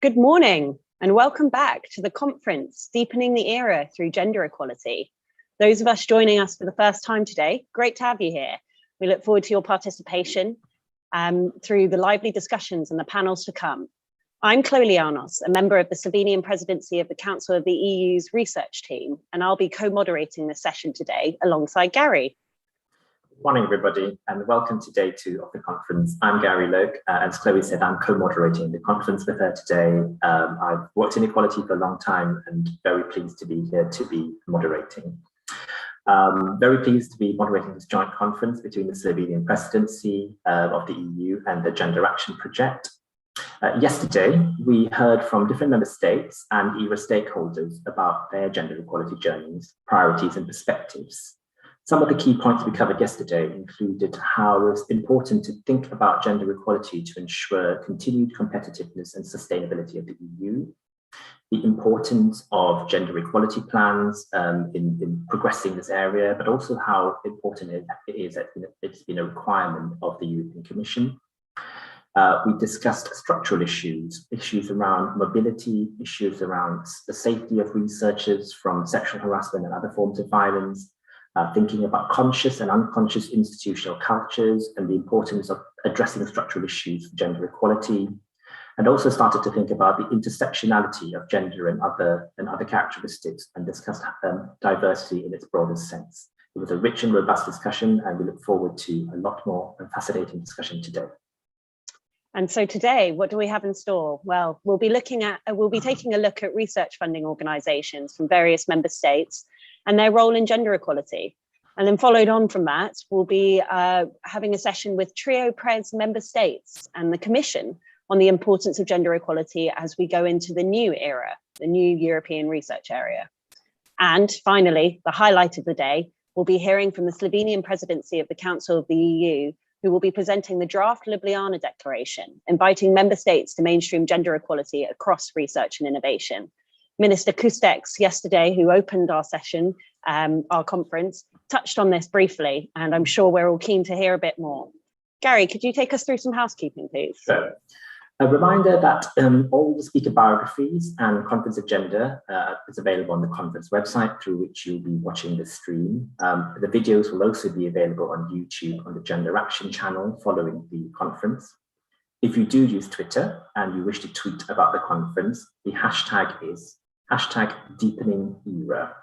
Good morning and welcome back to the conference, Deepening the Era Through Gender Equality. Those of us joining us for the first time today, great to have you here. We look forward to your participation through the lively discussions and the panels to come. I'm Chloe Lianos, a member of the Slovenian presidency of the Council of the EU's research team, and I'll be co-moderating this session today alongside Gary. Good morning, everybody, and welcome to day 2 of the conference. I'm Gary Loke. As Chloe said, I'm co-moderating the conference with her today. I've worked in equality for a long time and very pleased to be here to be moderating. Very pleased to be moderating this joint conference between the Slovenian presidency of the EU and the Gender Action Project. Yesterday, we heard from different member states and ERA stakeholders about their gender equality journeys, priorities and perspectives. Some of the key points we covered yesterday included how it's important to think about gender equality to ensure continued competitiveness and sustainability of the EU, the importance of gender equality plans in progressing this area, but also how important it is that it's been a requirement of the European Commission. We discussed structural issues around mobility, issues around the safety of researchers from sexual harassment and other forms of violence, thinking about conscious and unconscious institutional cultures and the importance of addressing structural issues for gender equality, and also started to think about the intersectionality of gender and other characteristics and discussed diversity in its broadest sense. It was a rich and robust discussion, and we look forward to a lot more and fascinating discussion today. And so today, what do we have in store? Well, we'll be taking a look at research funding organisations from various member states and their role in gender equality. And then followed on from that, we'll be having a session with Trio Pres member states and the Commission on the importance of gender equality as we go into the new era, the new European research area. And finally, the highlight of the day, we'll be hearing from the Slovenian presidency of the Council of the EU, who will be presenting the draft Ljubljana Declaration, inviting member states to mainstream gender equality across research and innovation. Minister Kustex yesterday, who opened our session, our conference, touched on this briefly, and I'm sure we're all keen to hear a bit more. Gary, could you take us through some housekeeping, please? Sure. A reminder that all the speaker biographies and conference agenda is available on the conference website through which you'll be watching the stream. The videos will also be available on YouTube on the Gender Action channel following the conference. If you do use Twitter and you wish to tweet about the conference, the hashtag is #DeepeningEra.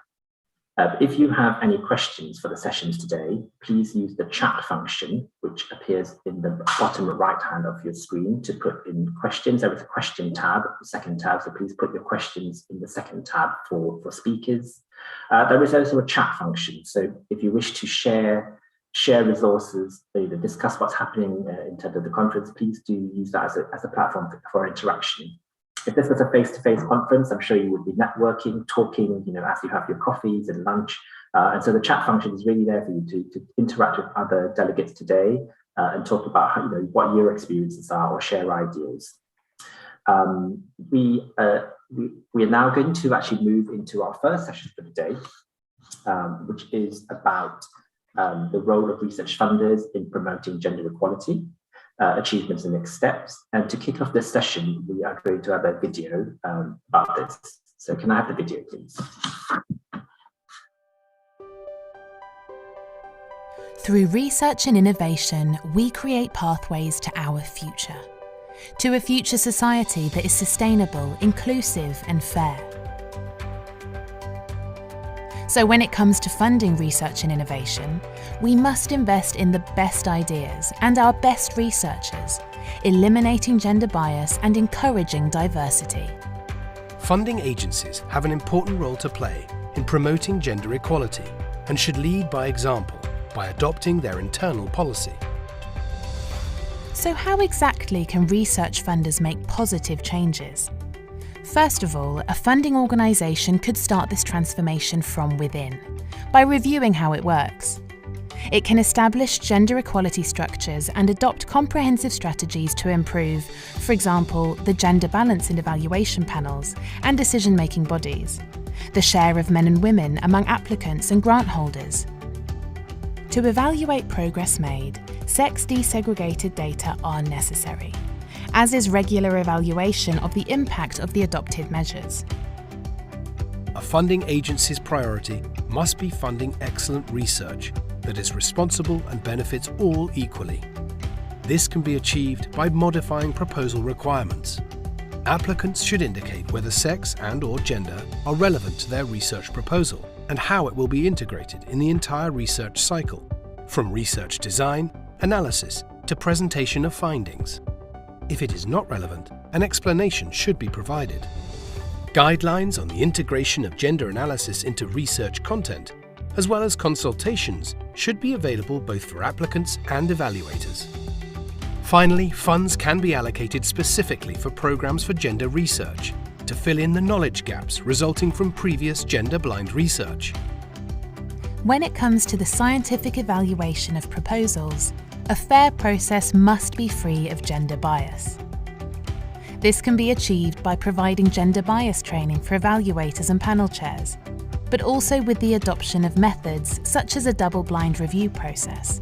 If you have any questions for the sessions today, please use the chat function, which appears in the bottom right hand of your screen to put in questions. There is a question tab, the second tab, so please put your questions in the second tab for speakers. There is also a chat function, so if you wish to share resources, discuss what's happening in terms of the conference, please do use that as a platform for interaction. If this was a face-to-face conference, I'm sure you would be networking, talking, as you have your coffees and lunch. And so the chat function is really there for you to interact with other delegates today and talk about what your experiences are or share ideas. We are now going to actually move into our first session for the day, which is about the role of research funders in promoting gender equality. Achievements and next steps. And to kick off this session, we are going to have a video about this. So can I have the video, please? Through research and innovation, we create pathways to our future. To a future society that is sustainable, inclusive and fair. So when it comes to funding research and innovation, we must invest in the best ideas and our best researchers, eliminating gender bias and encouraging diversity. Funding agencies have an important role to play in promoting gender equality and should lead by example by adopting their internal policy. So how exactly can research funders make positive changes? First of all, a funding organisation could start this transformation from within, by reviewing how it works. It can establish gender equality structures and adopt comprehensive strategies to improve, for example, the gender balance in evaluation panels and decision-making bodies, the share of men and women among applicants and grant holders. To evaluate progress made, sex desegregated data are necessary, as is regular evaluation of the impact of the adopted measures. A funding agency's priority must be funding excellent research that is responsible and benefits all equally. This can be achieved by modifying proposal requirements. Applicants should indicate whether sex and/or gender are relevant to their research proposal and how it will be integrated in the entire research cycle, from research design, analysis, to presentation of findings. If it is not relevant, an explanation should be provided. Guidelines on the integration of gender analysis into research content, as well as consultations, should be available both for applicants and evaluators. Finally, funds can be allocated specifically for programs for gender research to fill in the knowledge gaps resulting from previous gender-blind research. When it comes to the scientific evaluation of proposals, a fair process must be free of gender bias. This can be achieved by providing gender bias training for evaluators and panel chairs, but also with the adoption of methods such as a double-blind review process.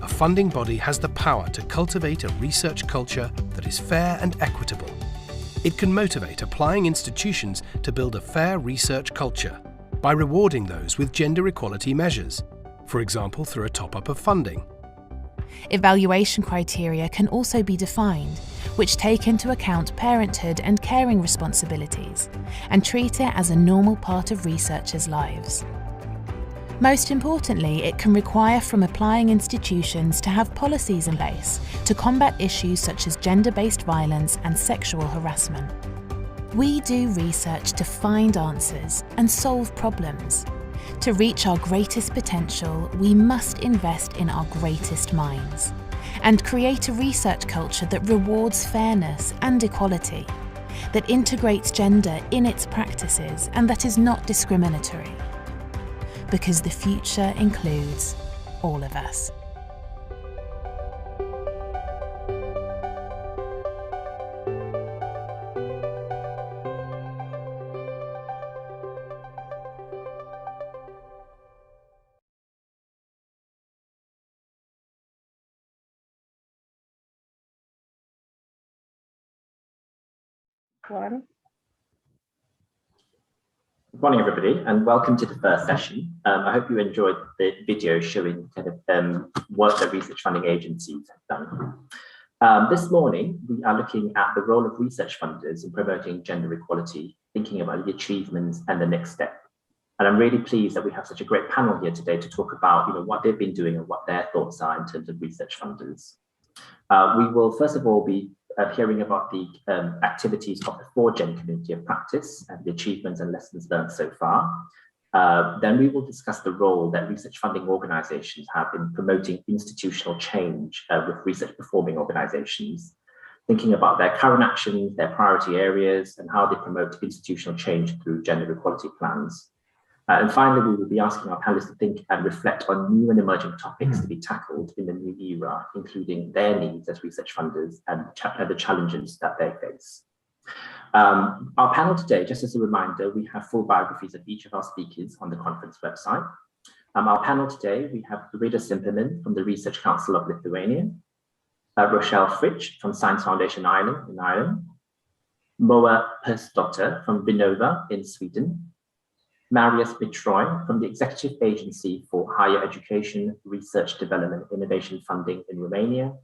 A funding body has the power to cultivate a research culture that is fair and equitable. It can motivate applying institutions to build a fair research culture by rewarding those with gender equality measures, for example through a top-up of funding. Evaluation criteria can also be defined, which take into account parenthood and caring responsibilities and treat it as a normal part of researchers' lives. Most importantly, it can require from applying institutions to have policies in place to combat issues such as gender-based violence and sexual harassment. We do research to find answers and solve problems. To reach our greatest potential, we must invest in our greatest minds and create a research culture that rewards fairness and equality, that integrates gender in its practices and that is not discriminatory. Because the future includes all of us. Good morning, everybody, and welcome to the first session. I hope you enjoyed the video showing kind of what the research funding agencies have done. This morning, we are looking at the role of research funders in promoting gender equality, thinking about the achievements and the next step. And I'm really pleased that we have such a great panel here today to talk about what they've been doing and what their thoughts are in terms of research funders. We will first of all be hearing about the activities of the 4Gen community of practice and the achievements and lessons learned so far. Then we will discuss the role that research funding organizations have in promoting institutional change with research performing organizations, thinking about their current actions, their priority areas, and how they promote institutional change through gender equality plans. And finally, we will be asking our panelists to think and reflect on new and emerging topics to be tackled in the new era, including their needs as research funders and the challenges that they face. Our panel today, just as a reminder, we have full biographies of each of our speakers on the conference website. Our panel today, we have Rita Simperman from the Research Council of Lithuania, Rochelle Fritsch from Science Foundation Ireland in Ireland, Moa Persdotter from Vinnova in Sweden, Marius Bitroy from the Executive Agency for Higher Education, Research, Development, Innovation Funding in Romania,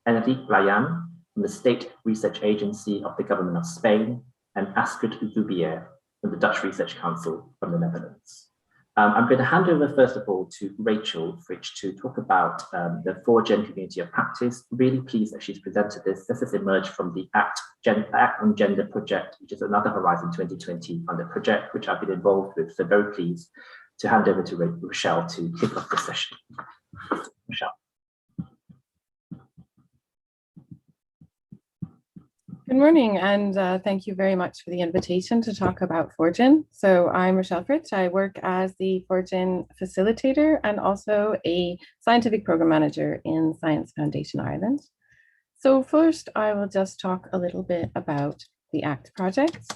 Enrique Blayan from the State Research Agency of the Government of Spain, and Astrid Zubier from the Dutch Research Council from the Netherlands. I'm going to hand over first of all to Rachel Fritsch to talk about the 4Gen community of practice. Really pleased that she's presented this. This has emerged from the Act on Gender project, which is another Horizon 2020 funded project, which I've been involved with. So very pleased to hand over to Rochelle to kick off the session. Rochelle. Good morning, and thank you very much for the invitation to talk about 4Gen. So I'm Rochelle Fritsch. I work as the 4Gen facilitator and also a scientific program manager in Science Foundation Ireland. So first, I will just talk a little bit about the ACT project.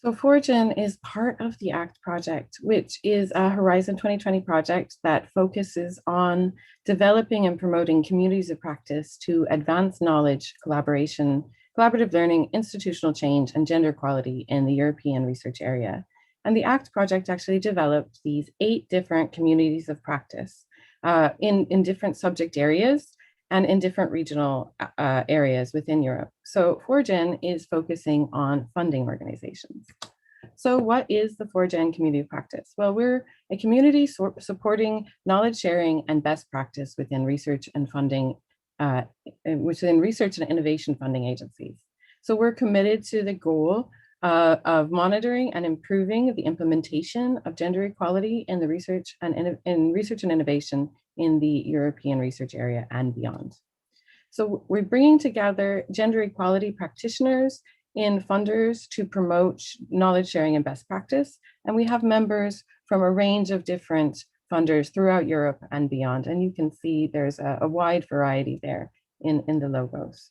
So Forgin is part of the ACT project, which is a Horizon 2020 project that focuses on developing and promoting communities of practice to advance knowledge, collaboration, collaborative learning, institutional change, and gender equality in the European research area. And the ACT project actually developed these 8 different communities of practice in different subject areas and in different regional areas within Europe. So Forgin is focusing on funding organizations. So what is the Forgin community of practice? Well, we're a community supporting knowledge sharing and best practice within research and funding, within research and innovation funding agencies. So we're committed to the goal of monitoring and improving the implementation of gender equality in the research and innovation in the European research area and beyond. So we're bringing together gender equality practitioners in funders to promote knowledge sharing and best practice. And we have members from a range of different funders throughout Europe and beyond. And you can see there's a wide variety there in the logos.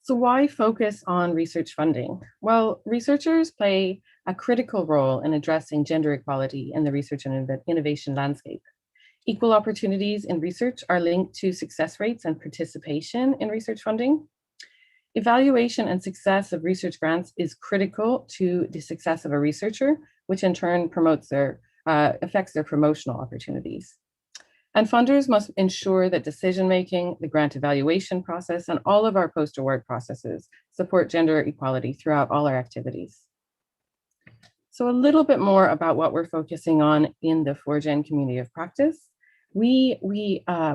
So why focus on research funding? Well, researchers play a critical role in addressing gender equality in the research and innovation landscape. Equal opportunities in research are linked to success rates and participation in research funding. Evaluation and success of research grants is critical to the success of a researcher, which in turn affects their promotional opportunities. And funders must ensure that decision-making, the grant evaluation process, and all of our post-award processes support gender equality throughout all our activities. So a little bit more about what we're focusing on in the Forgin community of practice. We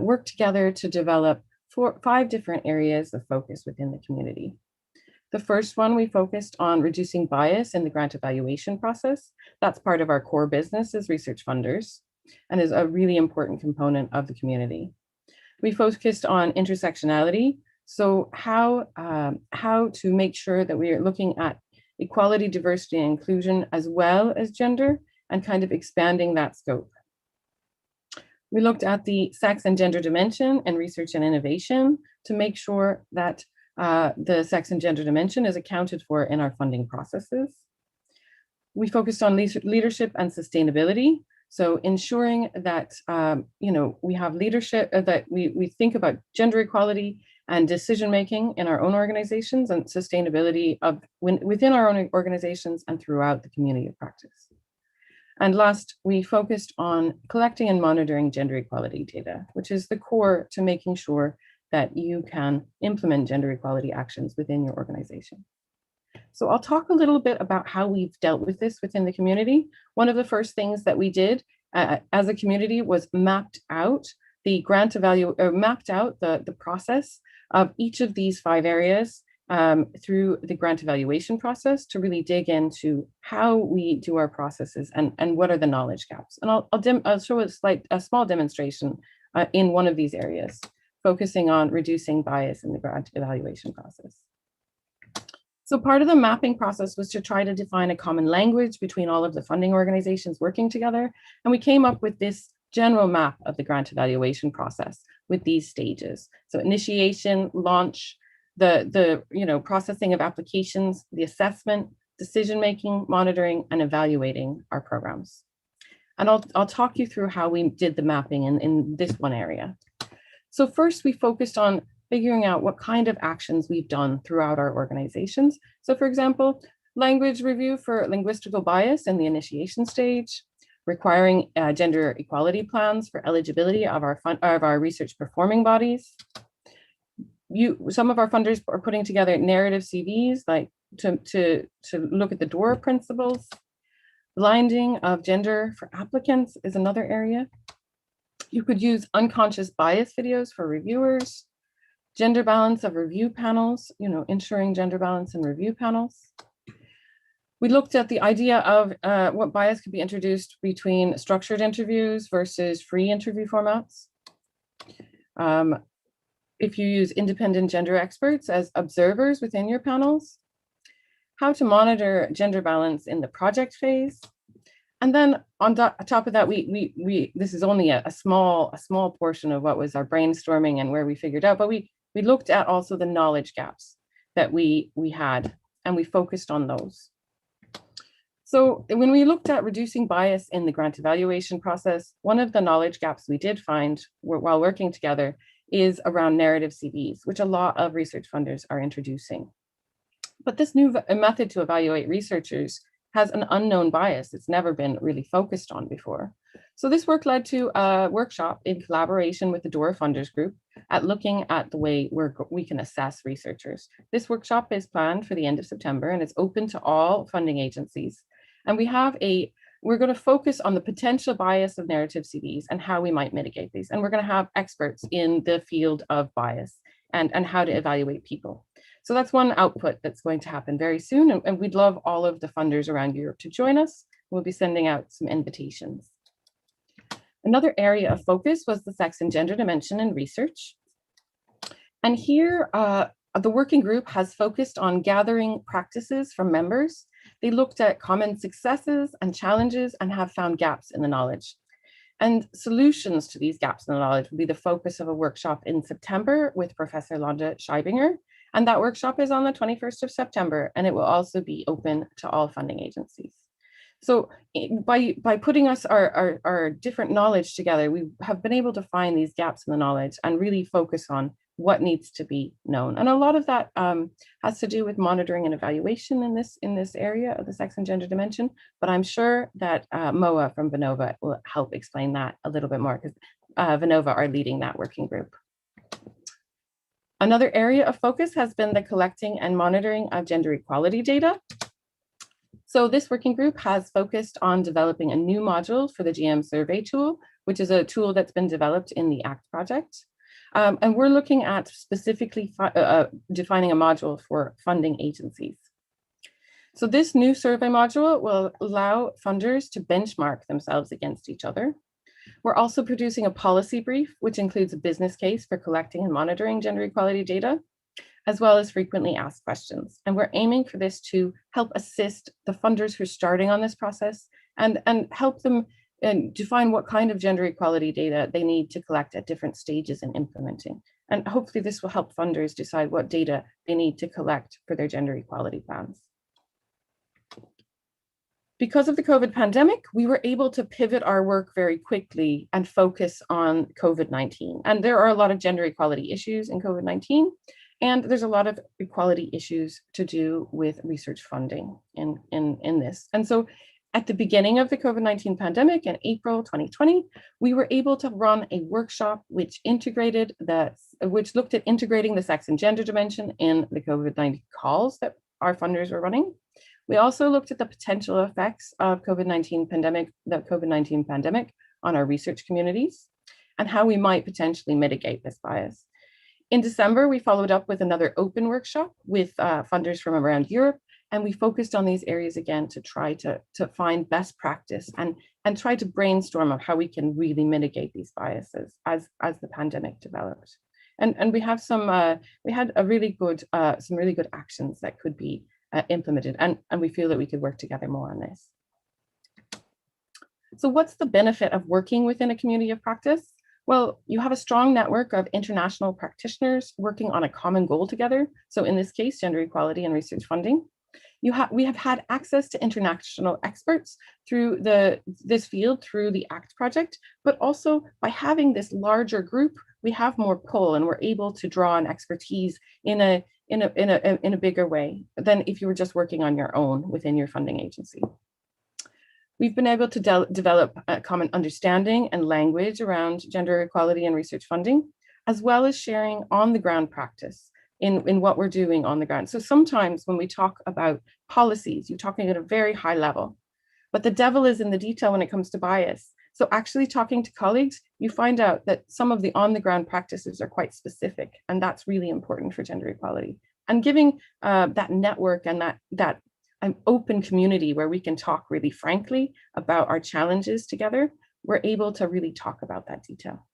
work together to develop 5 different areas of focus within the community. The first one, we focused on reducing bias in the grant evaluation process. That's part of our core business as research funders and is a really important component of the community. We focused on intersectionality. So how to make sure that we are looking at equality, diversity, and inclusion as well as gender and kind of expanding that scope. We looked at the sex and gender dimension in research and innovation to make sure that the sex and gender dimension is accounted for in our funding processes. We focused on leadership and sustainability. So ensuring that we have leadership, that we think about gender equality and decision-making in our own organizations and sustainability within our own organizations and throughout the community of practice. And last, we focused on collecting and monitoring gender equality data, which is the core to making sure that you can implement gender equality actions within your organization. So I'll talk a little bit about how we've dealt with this within the community. One of the first things that we did as a community was mapped out the the process of each of these 5 areas through the grant evaluation process to really dig into how we do our processes and what are the knowledge gaps. And I'll show a small demonstration in one of these areas, focusing on reducing bias in the grant evaluation process. So part of the mapping process was to try to define a common language between all of the funding organizations working together. And we came up with this general map of the grant evaluation process with these stages. So initiation, launch, the processing of applications, the assessment, decision-making, monitoring, and evaluating our programs. And I'll talk you through how we did the mapping in this one area. So first, we focused on figuring out what kind of actions we've done throughout our organizations. So for example, language review for linguistical bias in the initiation stage, requiring gender equality plans for eligibility of our research performing bodies. Some of our funders are putting together narrative CVs, like to look at the DORA principles. Blinding of gender for applicants is another area. You could use unconscious bias videos for reviewers. Gender balance of review panels, ensuring gender balance in review panels. We looked at the idea of what bias could be introduced between structured interviews versus free interview formats. If you use independent gender experts as observers within your panels, how to monitor gender balance in the project phase. And then on top of that, this is only a small portion of what was our brainstorming and where we figured out, but we looked at also the knowledge gaps that we had and we focused on those. So when we looked at reducing bias in the grant evaluation process, one of the knowledge gaps we did find while working together is around narrative CVs, which a lot of research funders are introducing. But this new method to evaluate researchers has an unknown bias it's never been really focused on before. So this work led to a workshop in collaboration with the DORA Funders Group at looking at the way we can assess researchers. This workshop is planned for the end of September, and it's open to all funding agencies. And we're going to focus on the potential bias of narrative CVs and how we might mitigate these. And we're going to have experts in the field of bias and how to evaluate people. So that's one output that's going to happen very soon. And we'd love all of the funders around Europe to join us. We'll be sending out some invitations. Another area of focus was the sex and gender dimension in research. And here, the working group has focused on gathering practices from members. They looked at common successes and challenges and have found gaps in the knowledge. And solutions to these gaps in the knowledge will be the focus of a workshop in September with Professor Londa Scheibinger. And that workshop is on the 21st of September, and it will also be open to all funding agencies. So by putting our different knowledge together, we have been able to find these gaps in the knowledge and really focus on what needs to be known. And a lot of that has to do with monitoring and evaluation in this area of the sex and gender dimension. But I'm sure that Moa from Vinova will help explain that a little bit more, because Vinova are leading that working group. Another area of focus has been the collecting and monitoring of gender equality data. So this working group has focused on developing a new module for the GM survey tool, which is a tool that's been developed in the ACT project. And we're looking at specifically defining a module for funding agencies. So this new survey module will allow funders to benchmark themselves against each other. We're also producing a policy brief, which includes a business case for collecting and monitoring gender equality data, as well as frequently asked questions. And we're aiming for this to help assist the funders who are starting on this process and help them define what kind of gender equality data they need to collect at different stages in implementing. And hopefully this will help funders decide what data they need to collect for their gender equality plans. Because of the COVID pandemic, we were able to pivot our work very quickly and focus on COVID-19. And there are a lot of gender equality issues in COVID-19, and there's a lot of equality issues to do with research funding in this. And so at the beginning of the COVID-19 pandemic in April 2020, we were able to run a workshop which looked at integrating the sex and gender dimension in the COVID-19 calls that our funders were running. We also looked at the potential effects of the COVID-19 pandemic on our research communities and how we might potentially mitigate this bias. In December, we followed up with another open workshop with funders from around Europe, and we focused on these areas again to try to find best practice and try to brainstorm of how we can really mitigate these biases as the pandemic developed. And we have we had some really good actions that could be implemented, and we feel that we could work together more on this. So what's the benefit of working within a community of practice? Well, you have a strong network of international practitioners working on a common goal together. So in this case, gender equality and research funding. We have had access to international experts through this field through the ACT project, but also by having this larger group, we have more pull and we're able to draw on expertise in a bigger way than if you were just working on your own within your funding agency. We've been able to develop a common understanding and language around gender equality and research funding, as well as sharing on the ground practice in what we're doing on the ground. So sometimes when we talk about policies, you're talking at a very high level, but the devil is in the detail when it comes to bias. So actually talking to colleagues, you find out that some of the on the ground practices are quite specific, and that's really important for gender equality. And giving that network and that an open community where we can talk really frankly about our challenges together, we're able to really talk about that detail.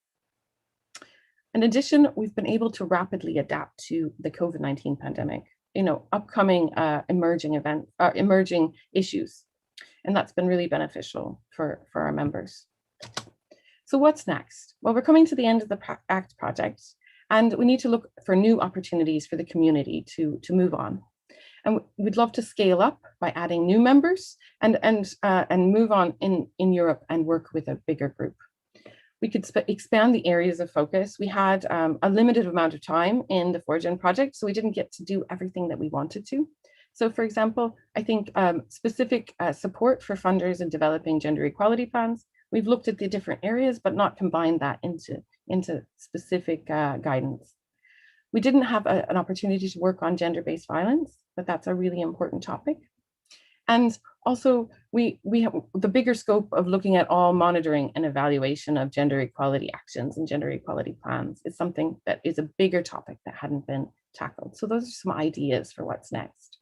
In addition, we've been able to rapidly adapt to the COVID-19 pandemic, upcoming emerging issues. And that's been really beneficial for our members. So what's next? Well, we're coming to the end of the ACT project, and we need to look for new opportunities for the community to move on. And we'd love to scale up by adding new members and move on in Europe and work with a bigger group. We could expand the areas of focus. We had a limited amount of time in the ForGen project, so we didn't get to do everything that we wanted to. So for example, I think specific support for funders in developing gender equality plans. We've looked at the different areas, but not combined that into specific guidance. We didn't have an opportunity to work on gender-based violence, but that's a really important topic. And also, we have the bigger scope of looking at all monitoring and evaluation of gender equality actions and gender equality plans is something that is a bigger topic that hadn't been tackled. So those are some ideas for what's next.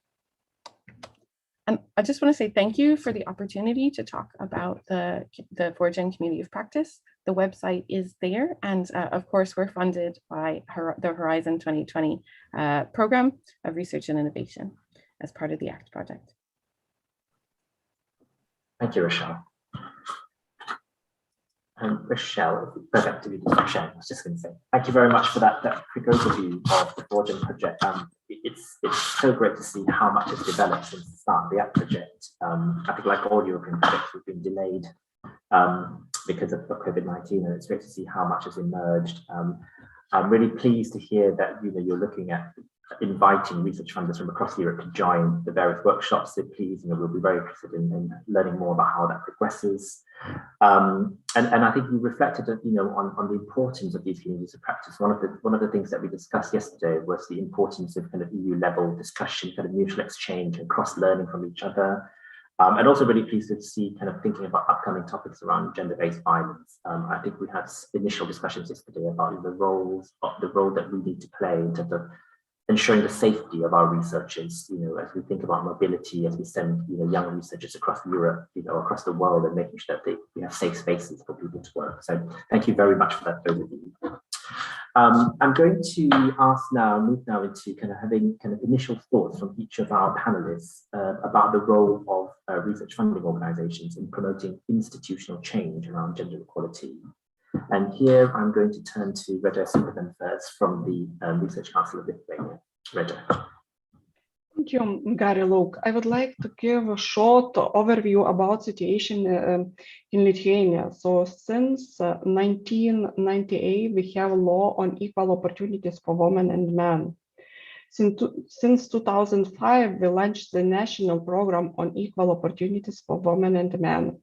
And I just want to say thank you for the opportunity to talk about the ForGen Community of Practice. The website is there. And of course, we're funded by the Horizon 2020 program of research and innovation as part of the ACT project. Thank you, Rochelle. Rochelle, perfect to be Rochelle. I was just going to say, thank you very much for that quick overview of the ForGen project. It's so great to see how much has developed since the start of the ACT project. I think like all European projects, we've been delayed because of COVID-19, and it's great to see how much has emerged. I'm really pleased to hear that you're looking at inviting research funders from across Europe to join the various workshops. So please, we'll be very interested in learning more about how that progresses. And I think you reflected, on the importance of these communities of practice. One of the things that we discussed yesterday was the importance of kind of EU level discussion, kind of mutual exchange and cross learning from each other. And also really pleased to see kind of thinking about upcoming topics around gender-based violence. I think we had initial discussions yesterday about the role that we need to play in terms of ensuring the safety of our researchers, as we think about mobility, as we send, young researchers across Europe, across the world, and making sure that we have safe spaces for people to work. So thank you very much for that overview. I'm going to move now into kind of having kind of initial thoughts from each of our panelists about the role of research funding organizations in promoting institutional change around gender equality. And here I'm going to turn to Reda Superman first from the Research Council of Lithuania. Reda. Thank you, Gary Luke. I would like to give a short overview about situation in Lithuania. So since 1998, we have a law on equal opportunities for women and men. Since 2005, we launched the national program on equal opportunities for women and men.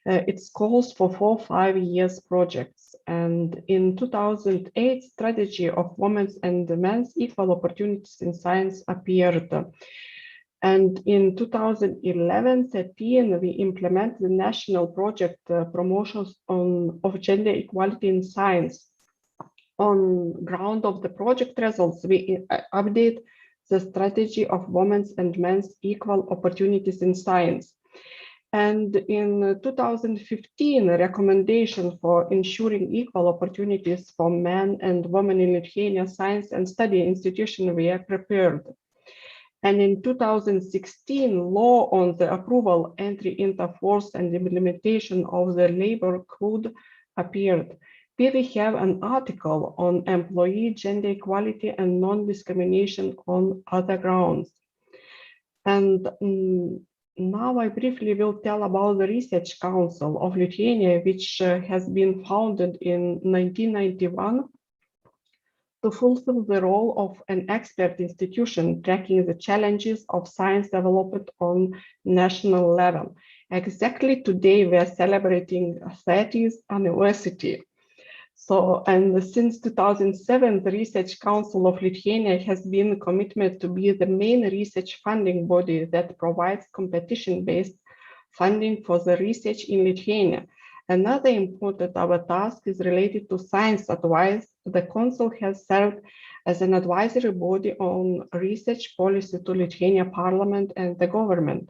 It calls for 4 5-year projects, and in 2008, strategy of women's and men's equal opportunities in science appeared. And in 2011-13, we implemented the national project promotions of gender equality in science. On ground of the project results, we update the strategy of women's and men's equal opportunities in science. And in 2015, a recommendation for ensuring equal opportunities for men and women in Lithuania science and study institution were prepared. And in 2016, law on the approval, entry into force and implementation of the labor code appeared. Here we have an article on employee gender equality and non-discrimination on other grounds. And now I briefly will tell about the Research Council of Lithuania, which has been founded in 1991 to fulfill the role of an expert institution tracking the challenges of science development on national level. Exactly today, we are celebrating 30th anniversary. So, and since 2007, the Research Council of Lithuania has been committed to be the main research funding body that provides competition-based funding for the research in Lithuania. Another important our task is related to science advice. The Council has served as an advisory body on research policy to Lithuania Parliament and the government.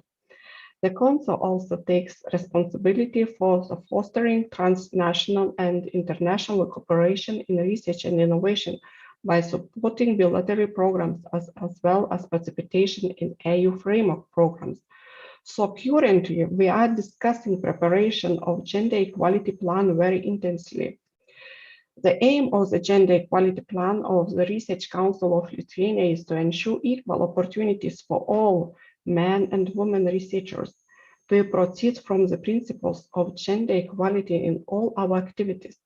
The Council also takes responsibility for fostering transnational and international cooperation in research and innovation by supporting bilateral programs as well as participation in EU framework programs. So currently, we are discussing preparation of gender equality plan very intensely. The aim of the Gender Equality Plan of the Research Council of Lithuania is to ensure equal opportunities for all men and women researchers, to proceed from the principles of gender equality in all our activities,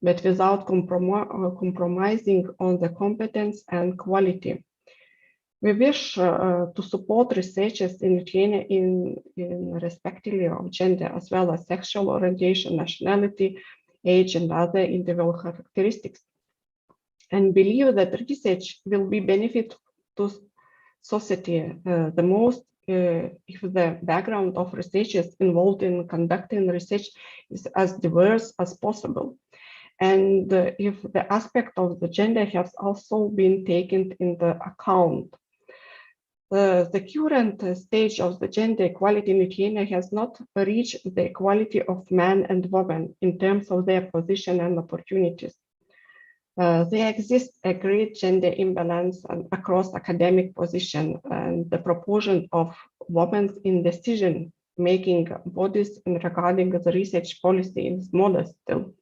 but without compromising on the competence and quality. We wish to support researchers in Lithuania in respectively of gender, as well as sexual orientation, nationality, age, and other individual characteristics, and believe that research will be benefit to society the most if the background of researchers involved in conducting research is as diverse as possible, and if the aspect of the gender has also been taken into account. The current stage of the gender equality in Lithuania has not reached the equality of men and women in terms of their position and opportunities. There exists a great gender imbalance across academic position, and the proportion of women in decision-making bodies regarding the research policy is modest still.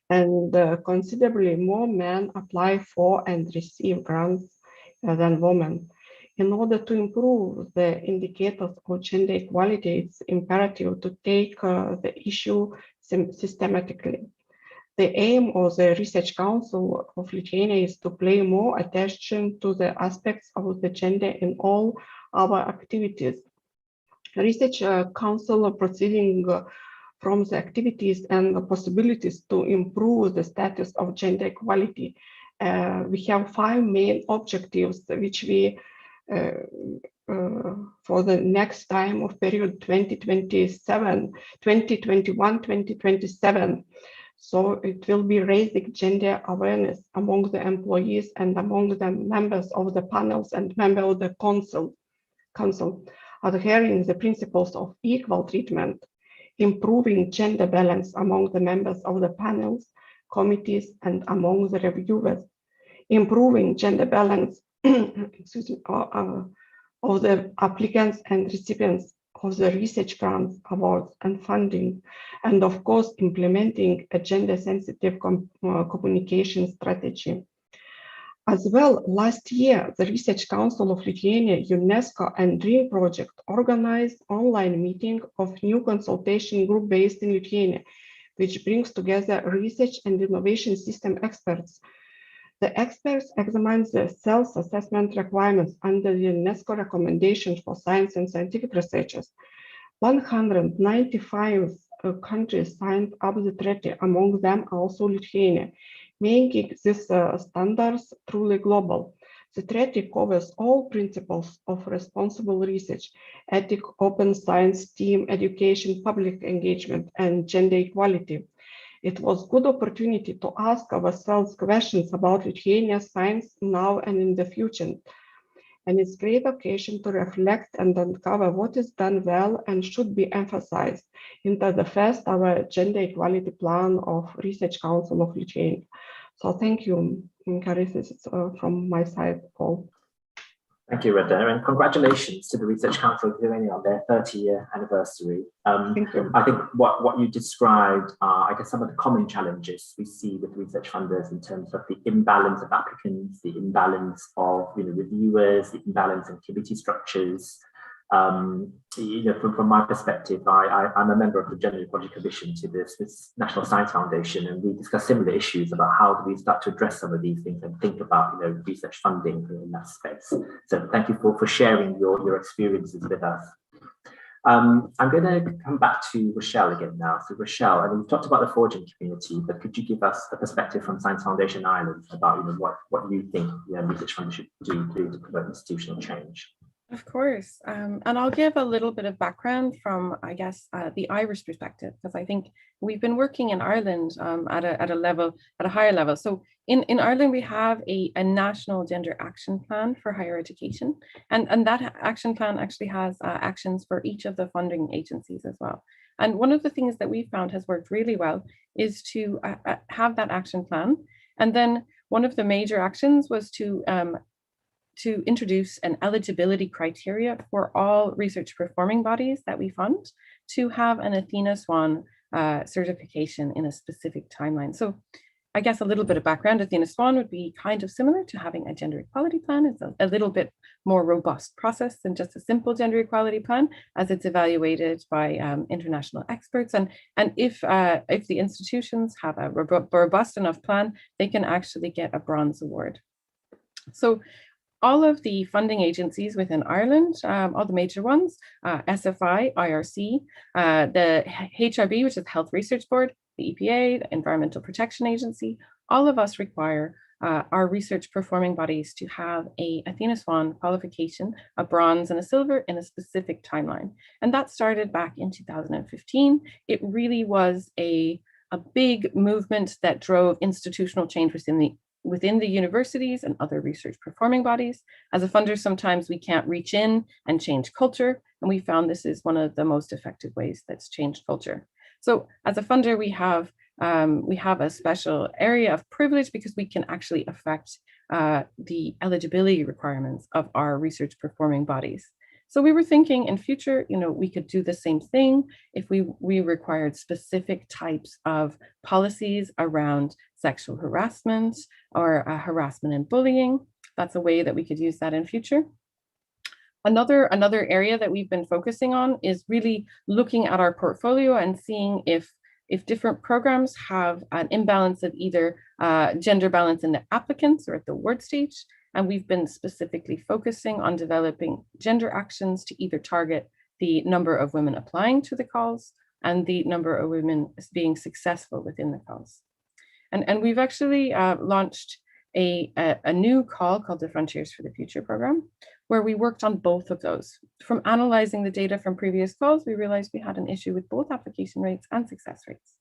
And considerably more men apply for and receive grants than women. In order to improve the indicators of gender equality, it's imperative to take the issue systematically. The aim of the Research Council of Lithuania is to pay more attention to the aspects of the gender in all our activities. Research Council proceeding from the activities and the possibilities to improve the status of gender equality. We have 5 main objectives which we for the next time of period 2021-2027. So it will be raising gender awareness among the employees and among the members of the panels and members of the council, adhering the principles of equal treatment, improving gender balance among the members of the panels, committees, and among the reviewers, improving gender balance of the applicants and recipients of the research grants, awards, and funding, and of course, implementing a gender-sensitive communication strategy. As well, last year, the Research Council of Lithuania, UNESCO, and DREAM project organized online meeting of new consultation group based in Lithuania, which brings together research and innovation system experts. The experts examine the self-assessment requirements under the UNESCO recommendations for science and scientific researchers. 195 countries signed up the treaty, among them also Lithuania, making these standards truly global. The treaty covers all principles of responsible research, ethic, open science, team education, public engagement, and gender equality. It was a good opportunity to ask ourselves questions about Lithuania's science now and in the future. And it's a great occasion to reflect and uncover what is done well and should be emphasized into the first our gender equality plan of Research Council of Lithuania. So thank you, Karis, this is from my side, Paul. Thank you, Reda, and congratulations to the Research Council of Lithuania on their 30-year anniversary. Thank you. I think what you described are, I guess, some of the common challenges we see with research funders in terms of the imbalance of applicants, the imbalance of reviewers, the imbalance in committee structures. From my perspective, I'm a member of the Gender Equality Commission to the Swiss National Science Foundation, and we discuss similar issues about how do we start to address some of these things and think about research funding in that space. So thank you for sharing your experiences with us. I'm going to come back to Rochelle again now. So Rochelle, I mean, we've talked about the foraging community, but could you give us a perspective from Science Foundation Ireland about what you think research funders should do to promote institutional change? Of course, and I'll give a little bit of background from, I guess, the Irish perspective, because I think we've been working in Ireland at a higher level. So in Ireland, we have a national gender action plan for higher education, and that action plan actually has actions for each of the funding agencies as well. And one of the things that we found has worked really well is to have that action plan, and then one of the major actions was to introduce an eligibility criteria for all research performing bodies that we fund to have an Athena Swan certification in a specific timeline. So I guess a little bit of background, Athena Swan would be kind of similar to having a gender equality plan. It's a little bit more robust process than just a simple gender equality plan, as it's evaluated by international experts. And if the institutions have a robust enough plan, they can actually get a bronze award. So all of the funding agencies within Ireland, all the major ones, SFI, IRC, the HRB, which is the Health Research Board, the EPA, the Environmental Protection Agency, all of us require our research performing bodies to have a Athena Swan qualification, a bronze and a silver in a specific timeline. And that started back in 2015. It really was a big movement that drove institutional change within the universities and other research performing bodies. As a funder, sometimes we can't reach in and change culture, and we found this is one of the most effective ways that's changed culture. So as a funder, we have a special area of privilege because we can actually affect the eligibility requirements of our research performing bodies. So we were thinking in future, we could do the same thing if we required specific types of policies around sexual harassment or harassment and bullying. That's a way that we could use that in future. Another area that we've been focusing on is really looking at our portfolio and seeing if different programs have an imbalance of either gender balance in the applicants or at the award stage. And we've been specifically focusing on developing gender actions to either target the number of women applying to the calls and the number of women being successful within the calls. And we've actually launched a new call called the Frontiers for the Future program, where we worked on both of those. From analyzing the data from previous calls, we realized we had an issue with both application rates and success rates.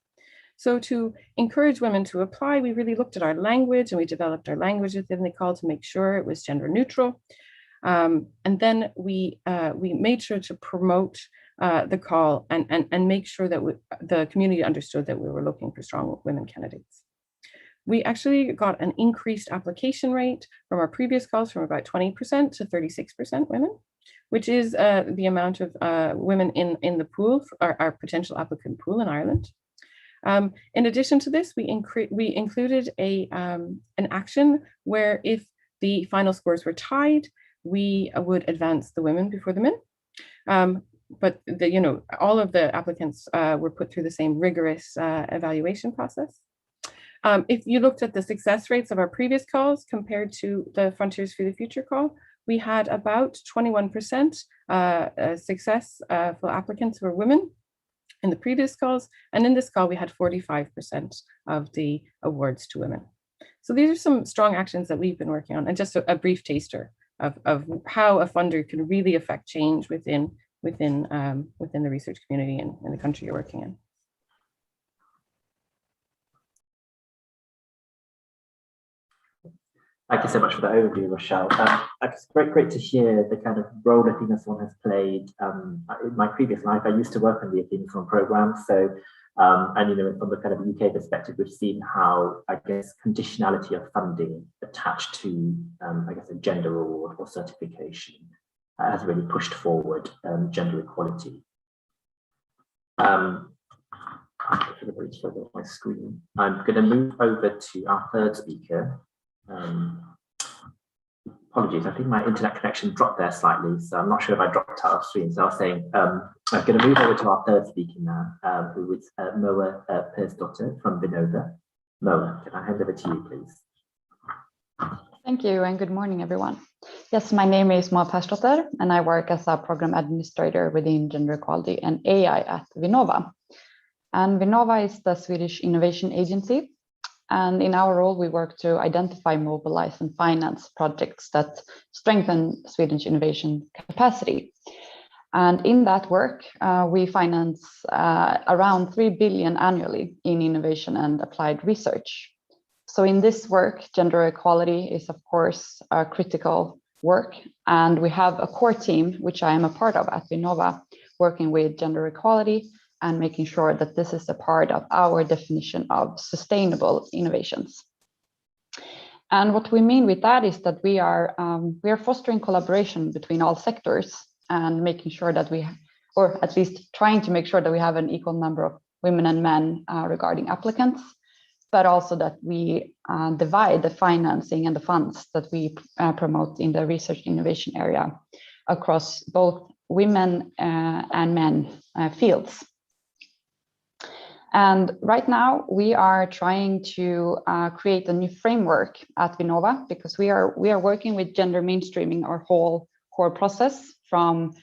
So to encourage women to apply, we really looked at our language, and we developed our language within the call to make sure it was gender neutral. And then we made sure to promote the call and make sure that the community understood that we were looking for strong women candidates. We actually got an increased application rate from our previous calls from about 20% to 36% women, which is the amount of women in the pool, our potential applicant pool in Ireland. In addition to this, we included an action where if the final scores were tied, we would advance the women before the men. But all of the applicants were put through the same rigorous evaluation process. If you looked at the success rates of our previous calls compared to the Frontiers for the Future call, we had about 21% successful applicants were women in the previous calls. And in this call, we had 45% of the awards to women. So these are some strong actions that we've been working on, and just a brief taster of how a funder can really affect change within the research community and in the country you're working in. Thank you so much for that overview, Rochelle. It's great to hear the kind of role Athena Swan has played. In my previous life, I used to work on the Athena Swan program. So, and from the kind of UK perspective, we've seen how, I guess, conditionality of funding attached to, I guess, a gender award or certification has really pushed forward gender equality. I'm going to move over to our third speaker. Apologies, I think my internet connection dropped there slightly, so I'm not sure if I dropped out of screen. So I was saying, I'm going to move over to our third speaker now, who is Moa Persdotter from Vinova. Moa, can I hand over to you, please? Thank you, and good morning, everyone. Yes, my name is Moa Persdotter, and I work as a program administrator within gender equality and AI at Vinova. And Vinova is the Swedish innovation agency. And in our role, we work to identify, mobilize, and finance projects that strengthen Sweden's innovation capacity. And in that work, we finance around 3 billion annually in innovation and applied research. So in this work, gender equality is, of course, a critical work. And we have a core team, which I am a part of at Vinova, working with gender equality and making sure that this is a part of our definition of sustainable innovations. And what we mean with that is that we are fostering collaboration between all sectors and making sure that or at least trying to make sure that we have an equal number of women and men regarding applicants. but also that we divide the financing and the funds that we promote in the research innovation area across both women and men fields. And right now we are trying to create a new framework at Vinnova, because we are working with gender mainstreaming our whole core process, from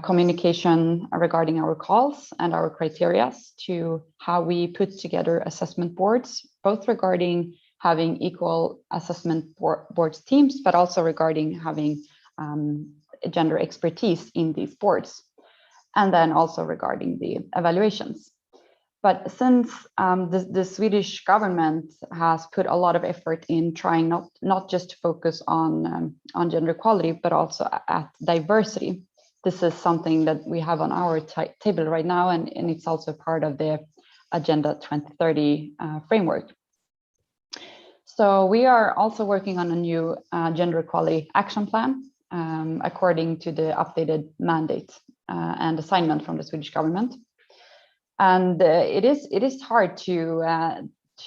communication regarding our calls and our criteria to how we put together assessment boards, both regarding having equal assessment boards teams, but also regarding having gender expertise in these boards, and then also regarding the evaluations. But since the Swedish government has put a lot of effort in trying not just to focus on gender equality, but also at diversity, this is something that we have on our table right now, and it's also part of the Agenda 2030 framework. So we are also working on a new gender equality action plan according to the updated mandate and assignment from the Swedish government. And it is hard to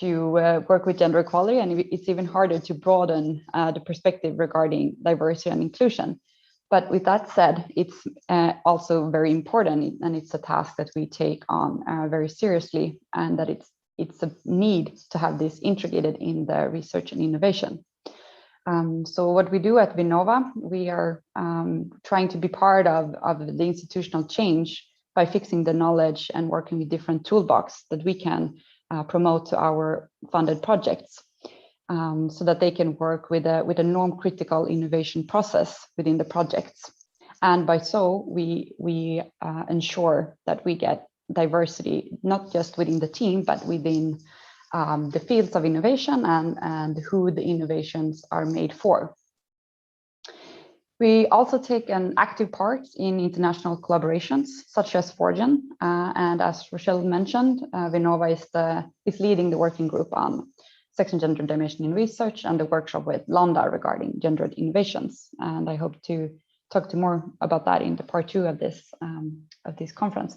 work with gender equality, and it's even harder to broaden the perspective regarding diversity and inclusion. But with that said, it's also very important, and it's a task that we take on very seriously, and that it's a need to have this integrated in the research and innovation. So what we do at Vinnova, we are trying to be part of the institutional change by fixing the knowledge and working with different toolbox that we can promote to our funded projects, so that they can work with a norm critical innovation process within the projects. And by so we ensure that we get diversity, not just within the team, but within the fields of innovation and who the innovations are made for. We also take an active part in international collaborations, such as Forgen, and as Rochelle mentioned, Vinnova is leading the working group on sex and gender dimension in research, and the workshop with Lambda regarding gendered innovations. And I hope to talk to more about that in the part 2 of this conference.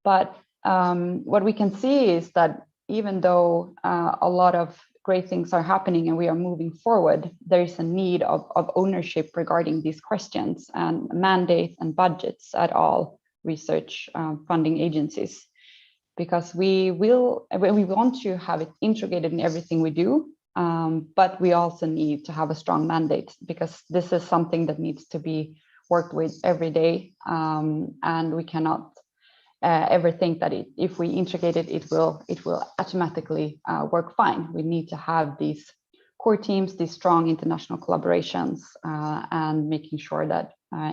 But what we can see is that even though a lot of great things are happening and we are moving forward, there is a need of ownership regarding these questions and mandates and budgets at all research funding agencies, because we want to have it integrated in everything we do, but we also need to have a strong mandate, because this is something that needs to be worked with every day, and we cannot ever think that if we integrate it, it will automatically work fine. We need to have these core teams, these strong international collaborations, and making sure that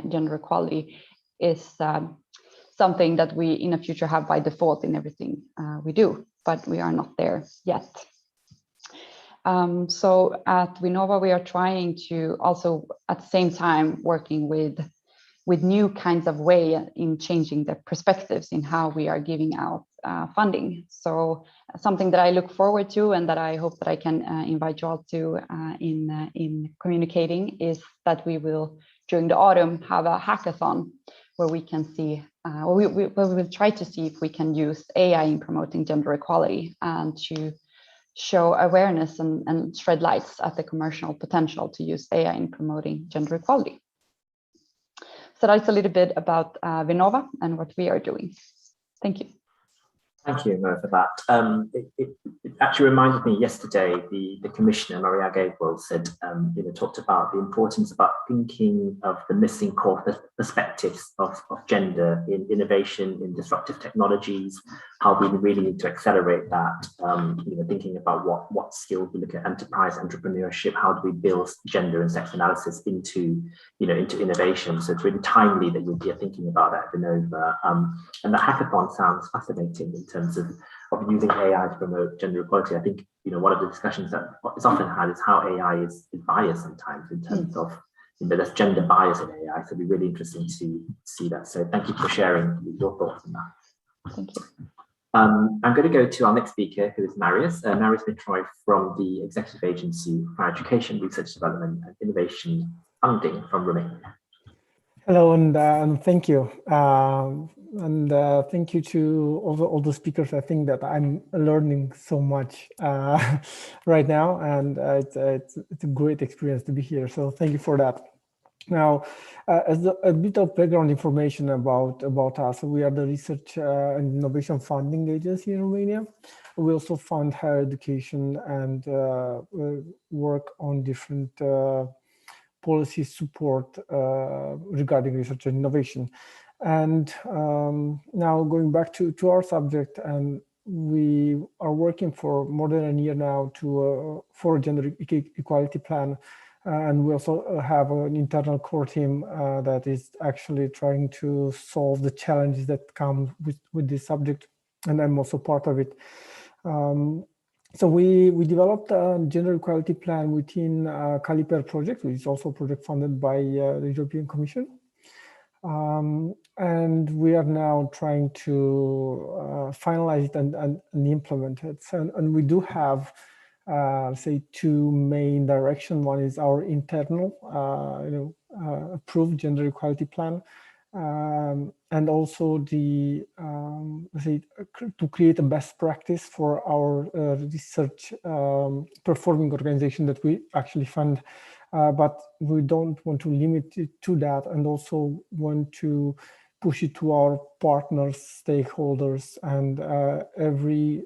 gender equality is something that we in the future have by default in everything we do, but we are not there yet. So at Vinnova, we are trying to also at the same time working with new kinds of way in changing the perspectives in how we are giving out funding. So something that I look forward to and that I hope that I can invite you all to in communicating is that we will, during the autumn, have a hackathon where we can see, we will try to see if we can use AI in promoting gender equality and to show awareness and shed lights at the commercial potential to use AI in promoting gender equality. So that's a little bit about Vinnova and what we are doing. Thank you. Thank you, Mo, for that. It actually reminded me yesterday, the Commissioner, Maria Gabriel, said, talked about the importance about thinking of the missing core perspectives of gender in innovation, in disruptive technologies, how we really need to accelerate that, thinking about what skills we look at enterprise, entrepreneurship, how do we build gender and sex analysis into innovation. So it's really timely that you'll be thinking about that at Vinnova. And the hackathon sounds fascinating in terms of using AI to promote gender equality. I think one of the discussions that is often had is how AI is biased sometimes in terms of there's gender bias in AI. So it'd be really interesting to see that. So thank you for sharing your thoughts on that. Thank you. I'm going to go to our next speaker, who is Marius. Marius Mitroy from the Executive Agency for Education, Research Development and Innovation Funding from Romania. Hello, and thank you. And thank you to all the speakers. I think that I'm learning so much right now, and it's a great experience to be here. So thank you for that. Now, as a bit of background information about us, we are the Research and Innovation Funding Agency in Romania. We also fund higher education and work on different policy support regarding research and innovation. And now going back to our subject, and we are working for more than a year now for a gender equality plan. And we also have an internal core team that is actually trying to solve the challenges that come with this subject. And I'm also part of it. So we developed a gender equality plan within Caliper project, which is also a project funded by the European Commission. And we are now trying to finalize it and implement it. And we do have, say, two main directions. One is our internal, approved gender equality plan, and also the say, to create a best practice for our research performing organization that we actually fund. But we don't want to limit it to that, and also want to push it to our partners, stakeholders, and every